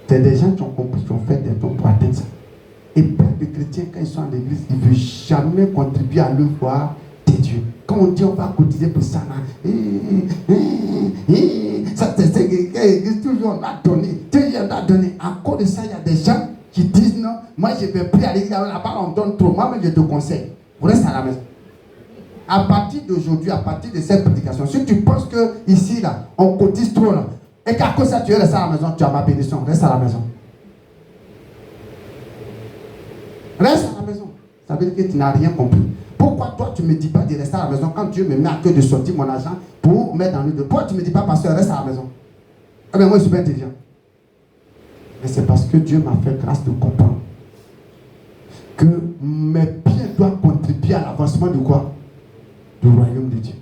C'est des gens qui ont compris, qui ont fait des dons pour atteindre ça. Et plein de chrétiens, quand ils sont à l'église, ils ne veulent jamais contribuer à l'œuvre de Dieu. Quand on dit on va cotiser pour ça, ça c'est toujours on a donné. Dieu on a donné. À cause de ça, il y a des gens qui disent non, moi je vais prier à l'église, là-bas on donne trop. Moi, mais je te conseille, reste à la maison. À partir d'aujourd'hui, à partir de cette prédication, si tu penses que ici, là, on cotise trop, là, et qu'à cause de ça, tu restes à la maison, tu as ma bénédiction, reste à la maison. Reste à la maison. Ça veut dire que tu n'as rien compris. Pourquoi toi tu ne me dis pas de rester à la maison quand Dieu me met à cœur de sortir mon argent pour mettre dans le dos? Pourquoi tu ne me dis pas, pasteur, reste à la maison? Ah ben moi je suis pas intelligent. Mais c'est parce que Dieu m'a fait grâce de comprendre que mes biens doivent contribuer à l'avancement de quoi? Du royaume de Dieu.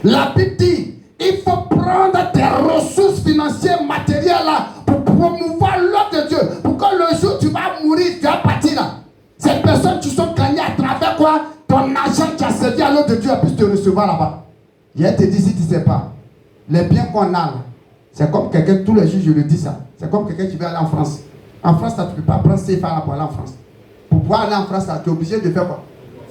La Bible dit, il faut prendre tes ressources financières, matérielles là, pour promouvoir l'œuvre de Dieu. Pour que le jour où tu vas mourir, tu vas partir là. Ces personnes qui sont gagnées à travers quoi? Ton argent qui a servi à l'œuvre de Dieu puisse te recevoir là-bas. Hier te dit si tu ne sais pas, les biens qu'on a là, c'est comme quelqu'un, tous les jours je le dis ça, c'est comme quelqu'un qui veut aller en France. En France, là, tu ne peux pas prendre CFA là pour aller en France. Pour pouvoir aller en France, là, tu es obligé de faire quoi?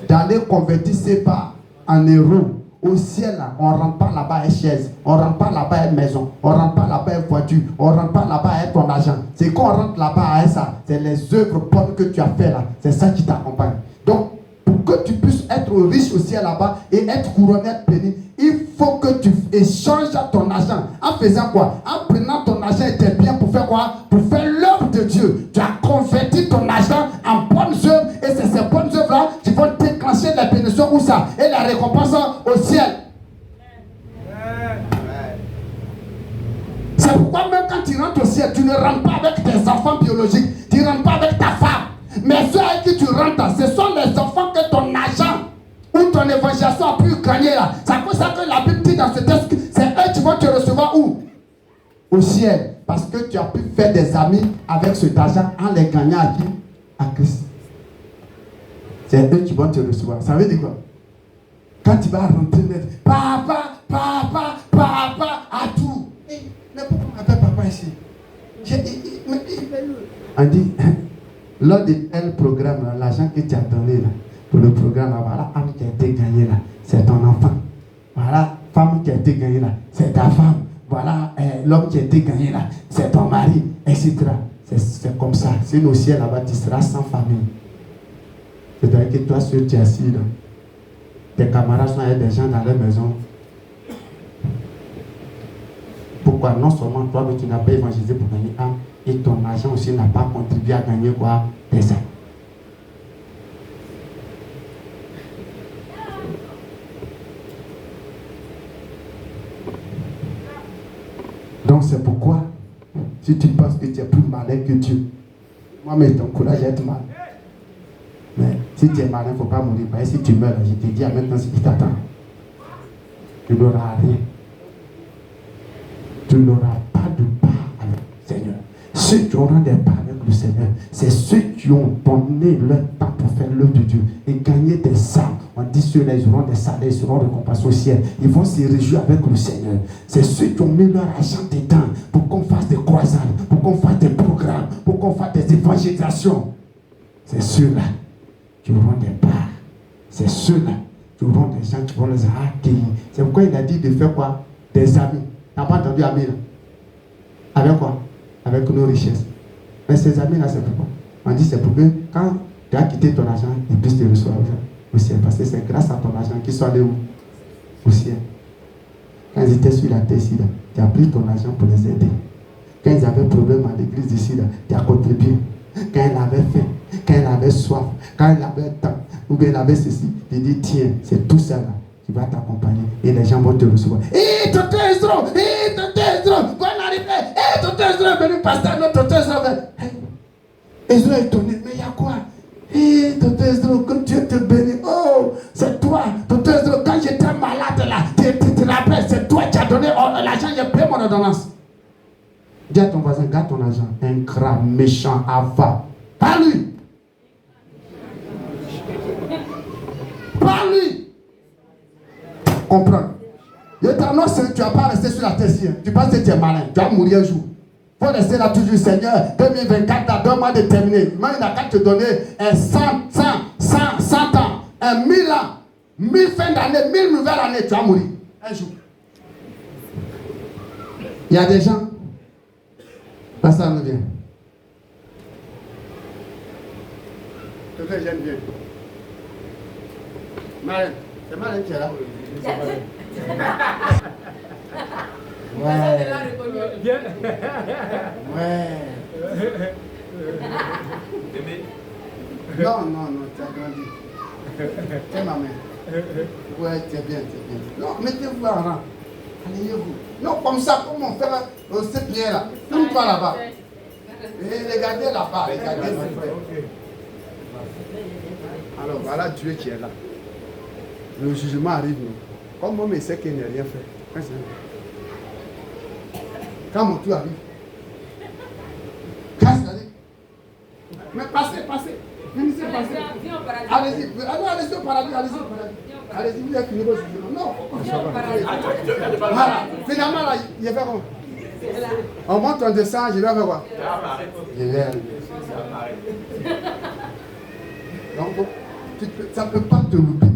D'aller convertir CFA en euros. Au ciel, là, on ne rentre pas là-bas à chaise, on ne rentre pas là-bas à maison, on ne rentre pas là-bas à voiture, on ne rentre pas là-bas à ton argent. C'est qu'on rentre là-bas à ça, c'est les œuvres bonnes que tu as fait là, c'est ça qui t'accompagne. Donc, pour que tu puisses être riche au ciel là-bas et être couronné, être béni, il faut que tu échanges ton argent. En faisant quoi? En prenant ton argent et tes biens pour faire quoi? Pour faire l'œuvre de Dieu. Tu as converti ton argent en bonnes œuvres et c'est ces bonnes œuvres-là qui vont déclencher la bénédiction où ça? Et la récompense au ciel. C'est pourquoi même quand tu rentres au ciel, tu ne rentres pas avec tes enfants biologiques, tu ne rentres pas avec ta femme. Mais ceux avec qui tu rentres, ce sont les enfants que ton argent ou ton évangélisation a pu gagner là. C'est pour ça que la Bible dit dans ce texte que c'est eux qui vont te recevoir où? Au ciel. Parce que tu as pu faire des amis avec cet argent en les gagnant à qui? À Christ. C'est eux qui vont te recevoir. Ça veut dire quoi? Quand tu vas rentrer, papa, papa, papa, à tout. Mais pourquoi on appelle papa ici? On dit, lors de tel programme, l'argent que tu as donné là, pour le programme, voilà, âme qui a été gagnée là, c'est ton enfant. Voilà, femme qui a été gagnée là, c'est ta femme. Voilà, l'homme qui a été gagné là, c'est ton mari, etc. C'est comme ça. Si au ciel là-bas, tu seras sans famille. C'est-à-dire que toi, seul, tu es assis là. Tes camarades sont avec des gens dans leur maison. Pourquoi? Non seulement toi, mais tu n'as pas évangélisé pour gagner âme, et ton argent aussi n'a pas contribué à gagner quoi? Des âmes. Donc c'est pourquoi, si tu penses que tu es plus malin que Dieu, moi, mais ton courage à être malin. Mais si tu es malin, il ne faut pas mourir. Parce que si tu meurs, je te dis à maintenant ce qui t'attend. Tu n'auras rien. Tu n'auras pas de part avec le Seigneur. Ceux qui auront des parts avec le Seigneur, c'est ceux qui ont donné leur temps pour faire l'œuvre de Dieu et gagner des âmes. On dit ceux-là, ils auront des salaires, ils seront récompensés au ciel. Ils vont se réjouir avec le Seigneur. C'est ceux qui ont mis leur argent dedans pour qu'on fasse des croisades, pour qu'on fasse des programmes, pour qu'on fasse des évangélisations. C'est ceux-là qui auront des parts. C'est ceux-là qui auront des gens qui vont les accueillir. C'est pourquoi il a dit de faire quoi? Des amis. Tu n'as pas entendu amis là? Avec quoi? Avec nos richesses. Mais ces amis-là, c'est pourquoi? On dit c'est pour que quand tu as quitté ton argent, ils puissent te recevoir au ciel. Parce que c'est grâce à ton argent qu'ils sont allés où? Au ciel. Quand ils étaient sur la terre ici, tu as pris ton argent pour les aider. Quand ils avaient problème à l'église ici, tu as contribué. Quand ils avaient faim, quand ils avaient soif, quand ils avaient temps, ou bien ils avaient ceci, tu dis tiens, c'est tout ça là qui va t'accompagner et les gens vont te recevoir. Hé, tonton Ezra, bon arrivé, hé, tonton Ezra est venu, pasteur, non, tonton Ezra est Ezra est étonné, mais il y a quoi? Hé, tonton Ezra, quand Dieu te bénit, oh, c'est toi, tonton Ezra, quand j'étais malade là, tu te rappelles, c'est toi qui as donné l'argent, j'ai payé mon ordonnance. Dis à ton voisin, garde ton argent, ingrat, méchant, avare. Pas lui. Pas lui. Comprends. Je t'annonce, tu ne vas pas rester sur la terre ici. Tu penses que tu es malin. Tu vas mourir un jour. Il faut rester là toujours, Seigneur. 2024, dans 2 mois de terminer. Moi, il n'a qu'à te donner 100 ans, 1000 ans, 1000 fins d'année, 1000 nouvelles années. Tu vas mourir un jour. Il y a des gens. Ça nous vient. Ce que j'aime bien. Marine, c'est Marine qui est là. Ouais. Ouais. Non, tu as grandi. Tiens ma main. Ouais, tu es bien. Non, mettez-vous en rang. Allez-vous. Non, comme ça, comme on fait au CPR là. Tourne-toi là-bas. Et regardez là-bas, regardez. Alors voilà Dieu qui est là. Le jugement arrive. Comme moi, mais c'est qu'il n'a rien fait. Quand mon tour arrive, casse-la-les. Mais passez. Finissez, passez. Allez-y au paradis, allez-y, vous êtes fini vos jugements. Non, voilà. Finalement, là, il va faire quoi? On monte, on descend, je vais faire quoi? Je vais. Donc, ça ne peut pas te louper.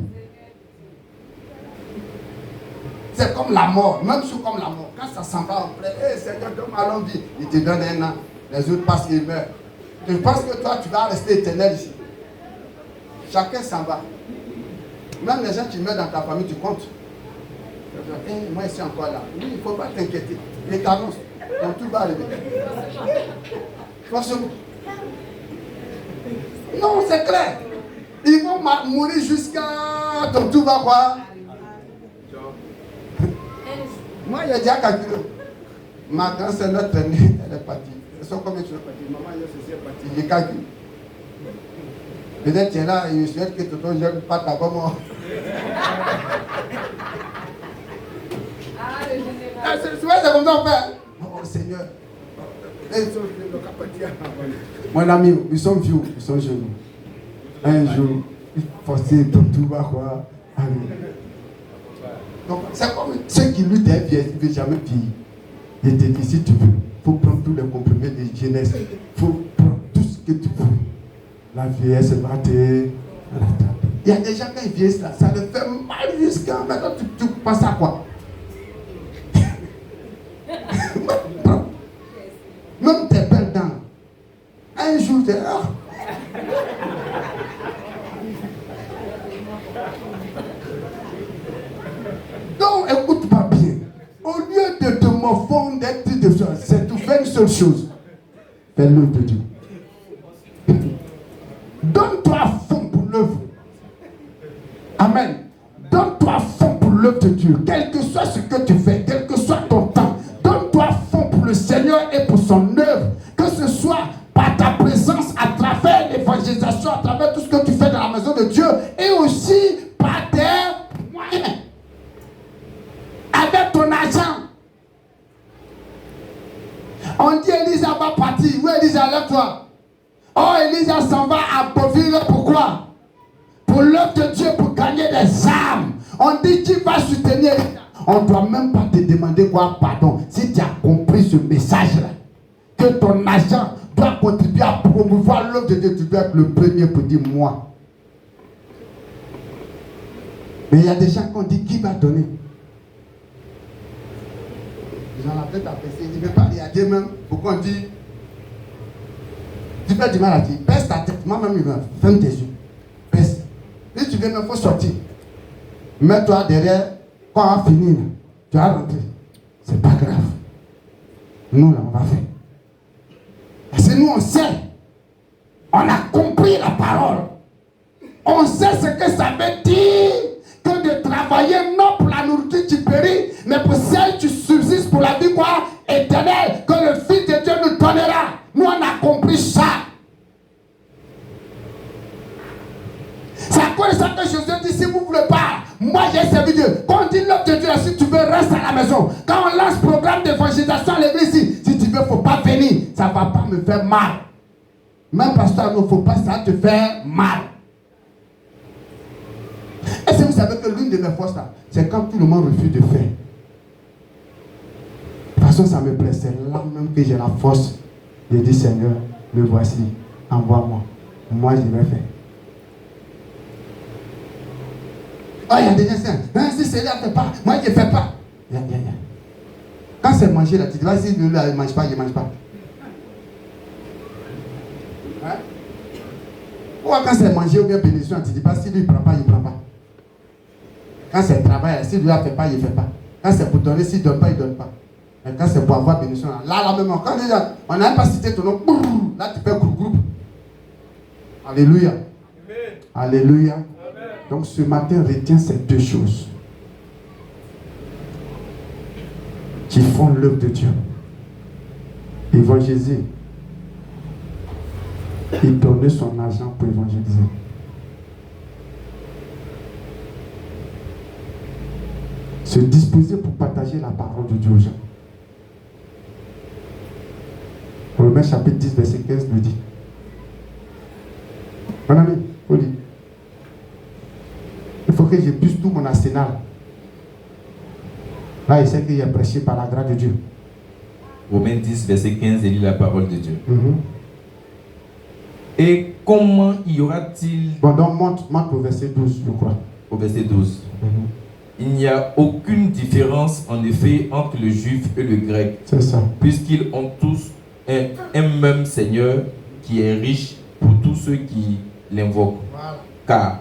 C'est comme la mort, même chose comme la mort. Quand ça s'en va après, Seigneur, donne ma longue vie, il te donne un an. Les autres passent, ils meurent. Tu penses que toi, tu vas rester éternel ici? Chacun s'en va. Même les gens qui meurent dans ta famille, tu comptes. Moi, je suis encore là. Oui, il ne faut pas t'inquiéter. Et t'annonce, donc tout va arriver. Forcément. Non, c'est clair. Ils vont mourir jusqu'à... Donc tout va quoi? Moi, il y a déjà calculé. Ma grand-sœur, notre aînée, elle est partie. Elles sont combien tu es partie? Maman, il y a ceci, elle est partie. J'ai calculé. Peut-être tu es là et je souhaite que Toto ne pas ta maman. C'est comme ça on fait. Oh Seigneur. Mon ami, ils sont vieux, ils sont jeunes. Un jour, il faut forcer tout va quoi. Donc, c'est comme ceux qui luttent des vieux, ils ne veulent jamais vieillir. Et te dit, si tu veux, il faut prendre tous les comprimés de jeunesse. Il faut prendre tout ce que tu veux. La vieillesse va te... Il y a des gens quand ils vieillissent là, ça leur fait mal jusqu'à maintenant. Tu penses à quoi? Même tes belles dents. Un jour, tu es là. Donc, écoute-moi bien. Au lieu de te morfondre, d'être de choses, c'est tout faire une seule chose. Fais l'œuvre de Dieu. Donne-toi à fond pour l'œuvre. Amen. Donne-toi à fond pour l'œuvre de Dieu. Quel que soit ce que tu fais, quel que soit ton temps, donne-toi à fond pour le Seigneur et pour son œuvre. Que ce soit par ta présence, à travers l'évangélisation, à travers tout ce que tu fais dans la maison de Dieu, et aussi par tes moyens. Avec ton argent. On dit Elisa va partir. Oui, Elisa, lève-toi. Oh, Elisa s'en va à Beauville. Pourquoi? Pour l'œuvre de Dieu, pour gagner des âmes. On dit qui va soutenir Elisa. On ne doit même pas te demander quoi, pardon. Si tu as compris ce message-là, que ton argent doit contribuer à promouvoir l'œuvre de Dieu, tu dois être le premier pour dire moi. Mais il y a des gens qui ont dit qui va donner. Ils ont la tête à baisser, ils ne veulent pas aller à Dieu même. Pourquoi on dit, tu fais du mal à Dieu, baisse ta tête, moi-même, il va, ferme tes yeux, baisse. Si tu veux, il faut sortir. Mets-toi derrière, quand on va finir, tu vas rentrer. C'est pas grave. Nous, là, on va faire. Parce que nous, on sait. On a compris la parole. On sait ce que ça veut dire. Que de travailler non pour la nourriture qui périt, mais pour celle qui subsiste pour la vie quoi? Éternelle, que le Fils de Dieu nous donnera. Nous, on a compris ça. C'est à cause de ça que Jésus dit, si vous ne voulez pas, moi j'ai servi Dieu. Quand on dit l'œuvre de Dieu, si tu veux, reste à la maison. Quand on lance programme d'évangélisation à l'église, si tu veux, il ne faut pas venir. Ça ne va pas me faire mal. Même pasteur, il ne faut pas ça te faire mal. Est-ce que vous savez que l'une de mes forces là, c'est quand tout le monde refuse de faire. De toute façon, ça me plaît. C'est là même que j'ai la force de dire Seigneur, me voici, envoie-moi. Moi, je vais faire. Oh, il y a des gens qui disent, si c'est là, ne fait pas. Moi, je ne fais pas. Quand c'est manger là, tu dis, vas-y, lui là, il ne mange pas, il ne mange pas. Hein? Ou quand c'est manger ou bien bénédiction, tu dis pas, si lui il ne prend pas, il ne prend pas. Quand c'est travail, si lui ne fait pas, il ne fait pas. Quand c'est pour donner, s'il ne donne pas, il ne donne pas. Mais quand c'est pour avoir bénédiction, là même, quand déjà, on n'a même pas cité ton nom, là tu fais groupe. Alléluia. Alléluia. Donc ce matin, retiens ces deux choses qui font l'œuvre de Dieu. Évangéliser et donner son argent pour évangéliser. Se disposer pour partager la parole de Dieu aux gens. Romains chapitre 10, verset 15 nous dit. Mon ami, Oli, il faut que je puisse tout mon arsenal. Là, il sait qu'il est prêché par la grâce de Dieu. Romains 10, verset 15, il lit la parole de Dieu. Mm-hmm. Et comment y aura-t-il... Bon, donc monte au verset 12, je crois. Au verset 12. Il n'y a aucune différence, en effet, entre le juif et le grec. C'est ça. Puisqu'ils ont tous un même Seigneur qui est riche pour tous ceux qui l'invoquent. Voilà. Car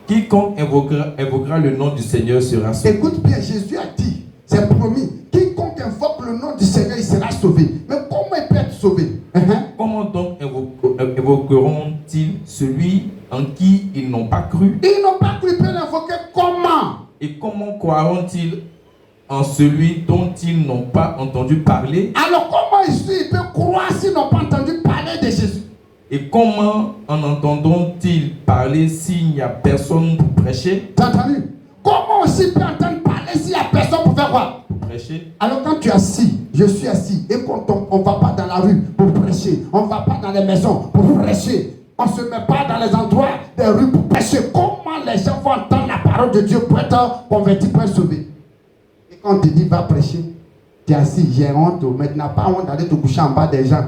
quiconque invoquera le nom du Seigneur sera sauvé. Écoute bien, Jésus a dit, c'est promis, quiconque invoque le nom du Seigneur, il sera sauvé. Mais comment il peut être sauvé? Comment donc invoqueront-ils celui en qui ils n'ont pas cru? Ils n'ont pas cru, ils peuvent l'invoquer comment? Et comment croiront-ils en celui dont ils n'ont pas entendu parler? Alors comment ils peuvent croire s'ils n'ont pas entendu parler de Jésus? Et comment en entendront-ils parler s'il n'y a personne pour prêcher? T'as entendu? Comment aussi peut entendre parler s'il n'y a personne pour faire quoi? Pour prêcher. Alors quand tu es assis, je suis assis, et quand on ne va pas dans la rue pour prêcher, on ne va pas dans les maisons pour prêcher, on ne se met pas dans les endroits des rues pour prêcher, comment les gens vont entendre la parole de Dieu pour être convertis, pour être sauvés? Et quand on te dit va prêcher, tu es assis, j'ai honte, mais tu n'as pas honte d'aller te coucher en bas des gens.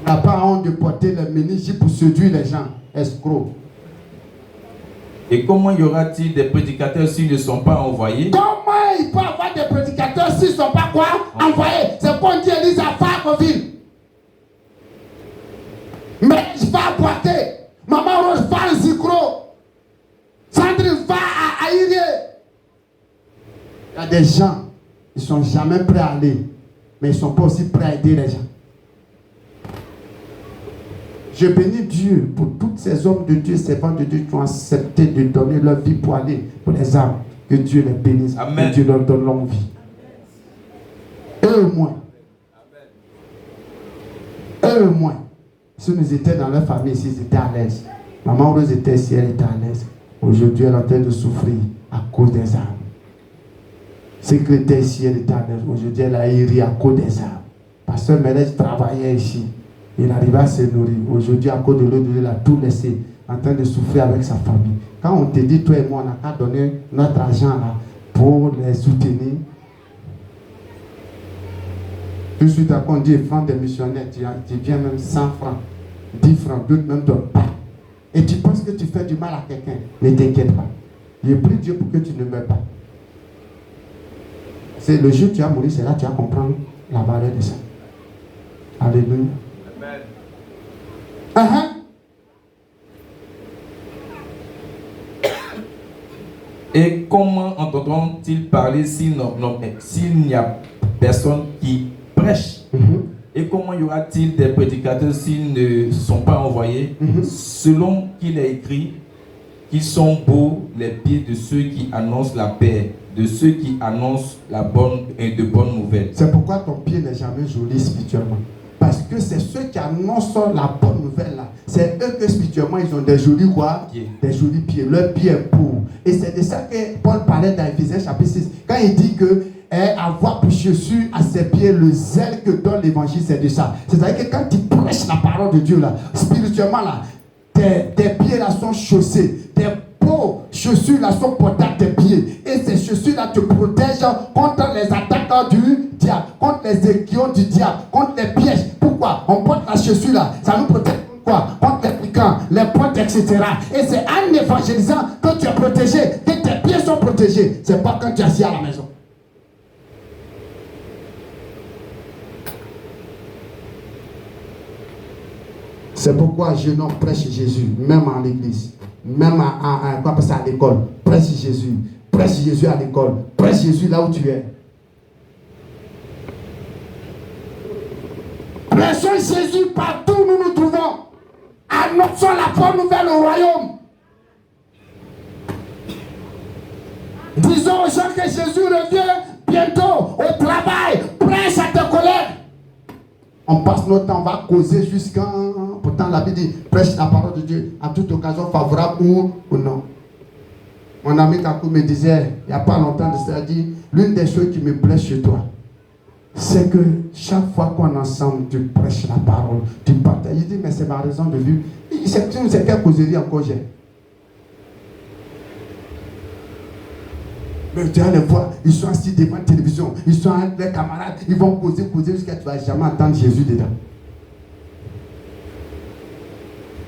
Tu n'as pas honte de porter le mini-jupe pour séduire les gens, escrocs. Et comment y aura-t-il des prédicateurs s'ils ne sont pas envoyés? Comment il peut y avoir des prédicateurs s'ils ne sont pas quoi? Envoyés. C'est qu'on dit Élise à Fargoville. Mais je vais apporter. Maman Rose va à Zikro. Sandrine va à Aïrié. Il y a des gens, ils ne sont jamais prêts à aller. Mais ils ne sont pas aussi prêts à aider les gens. Je bénis Dieu pour tous ces hommes de Dieu, ces femmes de Dieu qui ont accepté de donner leur vie pour aller pour les âmes. Que Dieu les bénisse. Amen. Que Dieu leur donne longue vie. Eux moins. Eux moins. Si nous étions dans leur famille, s'ils étaient à l'aise. Maman Rose était ici, elle était à l'aise. Aujourd'hui, elle est en train de souffrir à cause des âmes. Si elle était ici, elle était à l'aise. Aujourd'hui, elle a ri à cause des âmes. Pasteur Mélèche travaillait ici. Il arrivait à se nourrir. Aujourd'hui, à cause de l'eau, il a tout laissé, en train de souffrir avec sa famille. Quand on te dit, toi et moi, on n'a qu'à donner notre argent là pour les soutenir. Tout de suite, après, on dit, francs des missionnaires, tu viens même 100 francs, 10 francs, d'autres même donnent pas. Et tu penses que tu fais du mal à quelqu'un. Ne t'inquiète pas. Je prie Dieu pour que tu ne meurs pas. C'est le jour où tu vas mourir, c'est là que tu vas comprendre la valeur de ça. Alléluia. Et comment entendront-ils parler s'il n'y a personne qui prêche? Et comment y aura-t-il des prédicateurs s'ils ne sont pas envoyés? Selon qu'il est écrit, qu'ils sont beaux les pieds de ceux qui annoncent la paix, de ceux qui annoncent la bonne et de bonnes nouvelles. C'est pourquoi ton pied n'est jamais joli spirituellement. Parce que c'est ceux qui annoncent la bonne nouvelle là. C'est eux que spirituellement ils ont des jolis quoi? Pieds. Des jolis pieds. Leur pied est beau. Et c'est de ça que Paul parlait dans Éphésiens chapitre 6. Quand il dit que avoir pour Jésus à ses pieds le zèle que donne l'évangile, c'est de ça. C'est-à-dire que quand tu prêches la parole de Dieu là, spirituellement là, tes pieds là sont chaussés. Tes beaux chaussures là sont portées à tes pieds. Et ces chaussures là te protègent contre les attaques du diable, contre les aiguillons du diable, contre les pièges. Pourquoi? On porte la chaussure là, ça nous protège contre quoi? Contre les piquants, les pointes, etc. Et c'est en évangélisant que tu es protégé, que tes pieds sont protégés. C'est pas quand tu es assis à la maison. C'est pourquoi je n'en prêche Jésus, même en l'église, même à l'école. Prêche Jésus à l'école, prêche Jésus là où tu es. Prêchons Jésus partout où nous nous trouvons. Annonçons la bonne nouvelle au royaume. Disons aux gens que Jésus revient bientôt au travail. Prêche à tes collègues. On passe notre temps, on va causer jusqu'à... Pourtant la Bible dit, prêche la parole de Dieu à toute occasion favorable ou non. Mon ami Kakou me disait, il n'y a pas longtemps de ça, il dit, l'une des choses qui me plaît chez toi, c'est que chaque fois qu'on est ensemble, tu prêches la parole, tu partages. Il dit, mais c'est ma raison de vivre. C'est quelle causerie encore j'ai? Mais tu vas les voir, ils sont assis devant la télévision, ils sont avec leurs camarades, ils vont causer jusqu'à ce que tu ne vas jamais entendre Jésus dedans.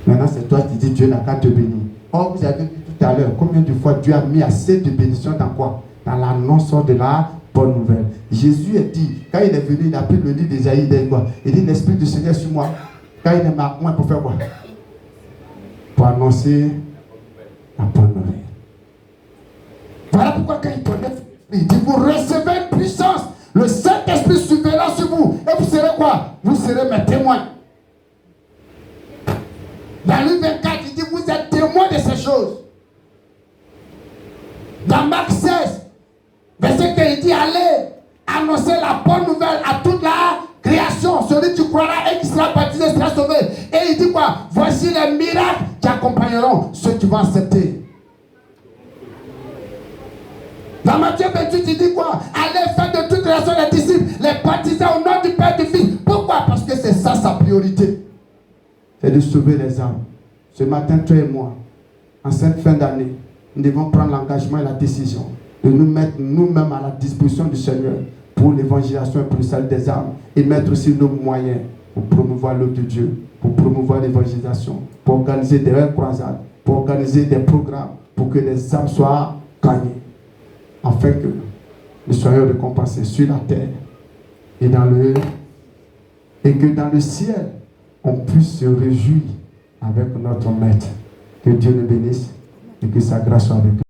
Maintenant, c'est toi qui dis Dieu n'a qu'à te bénir. Or, vous avez vu tout à l'heure, combien de fois Dieu a mis assez de bénédictions dans quoi? Dans l'annonce de la bonne nouvelle. Jésus a dit, quand il est venu, il a pris le livre d'Ésaïe, il dit quoi? Il dit, l'Esprit du Seigneur sur moi. Quand il est marqué, pour faire quoi? Pour annoncer la bonne nouvelle. Voilà pourquoi quand il prenait, il dit, vous recevez une puissance. Le Saint-Esprit surveillera sur vous. Et vous serez quoi? Vous serez mes témoins. Dans Luc 24, il dit, vous êtes témoins de ces choses. Dans Marc 16, verset 1, il dit, allez annoncer la bonne nouvelle à toute la création. Celui qui croira et qui sera baptisé sera sauvé. Et il dit quoi? Voici les miracles qui accompagneront ceux qui vont accepter. Dans Matthieu 28, il dit quoi? Allez faire de toute création les disciples, les baptiser au nom du Père et du Fils. Pourquoi? Parce que c'est ça sa priorité. C'est de sauver les âmes. Ce matin, toi et moi, en cette fin d'année, nous devons prendre l'engagement et la décision de nous mettre nous-mêmes à la disposition du Seigneur pour l'évangélisation et pour le salut des âmes et mettre aussi nos moyens pour promouvoir l'œuvre de Dieu, pour promouvoir l'évangélisation, pour organiser des croisades, pour organiser des programmes pour que les âmes soient gagnées, afin que nous soyons récompensés sur la terre et que dans le ciel, on puisse se réjouir avec notre Maître. Que Dieu le bénisse et que sa grâce soit avec nous.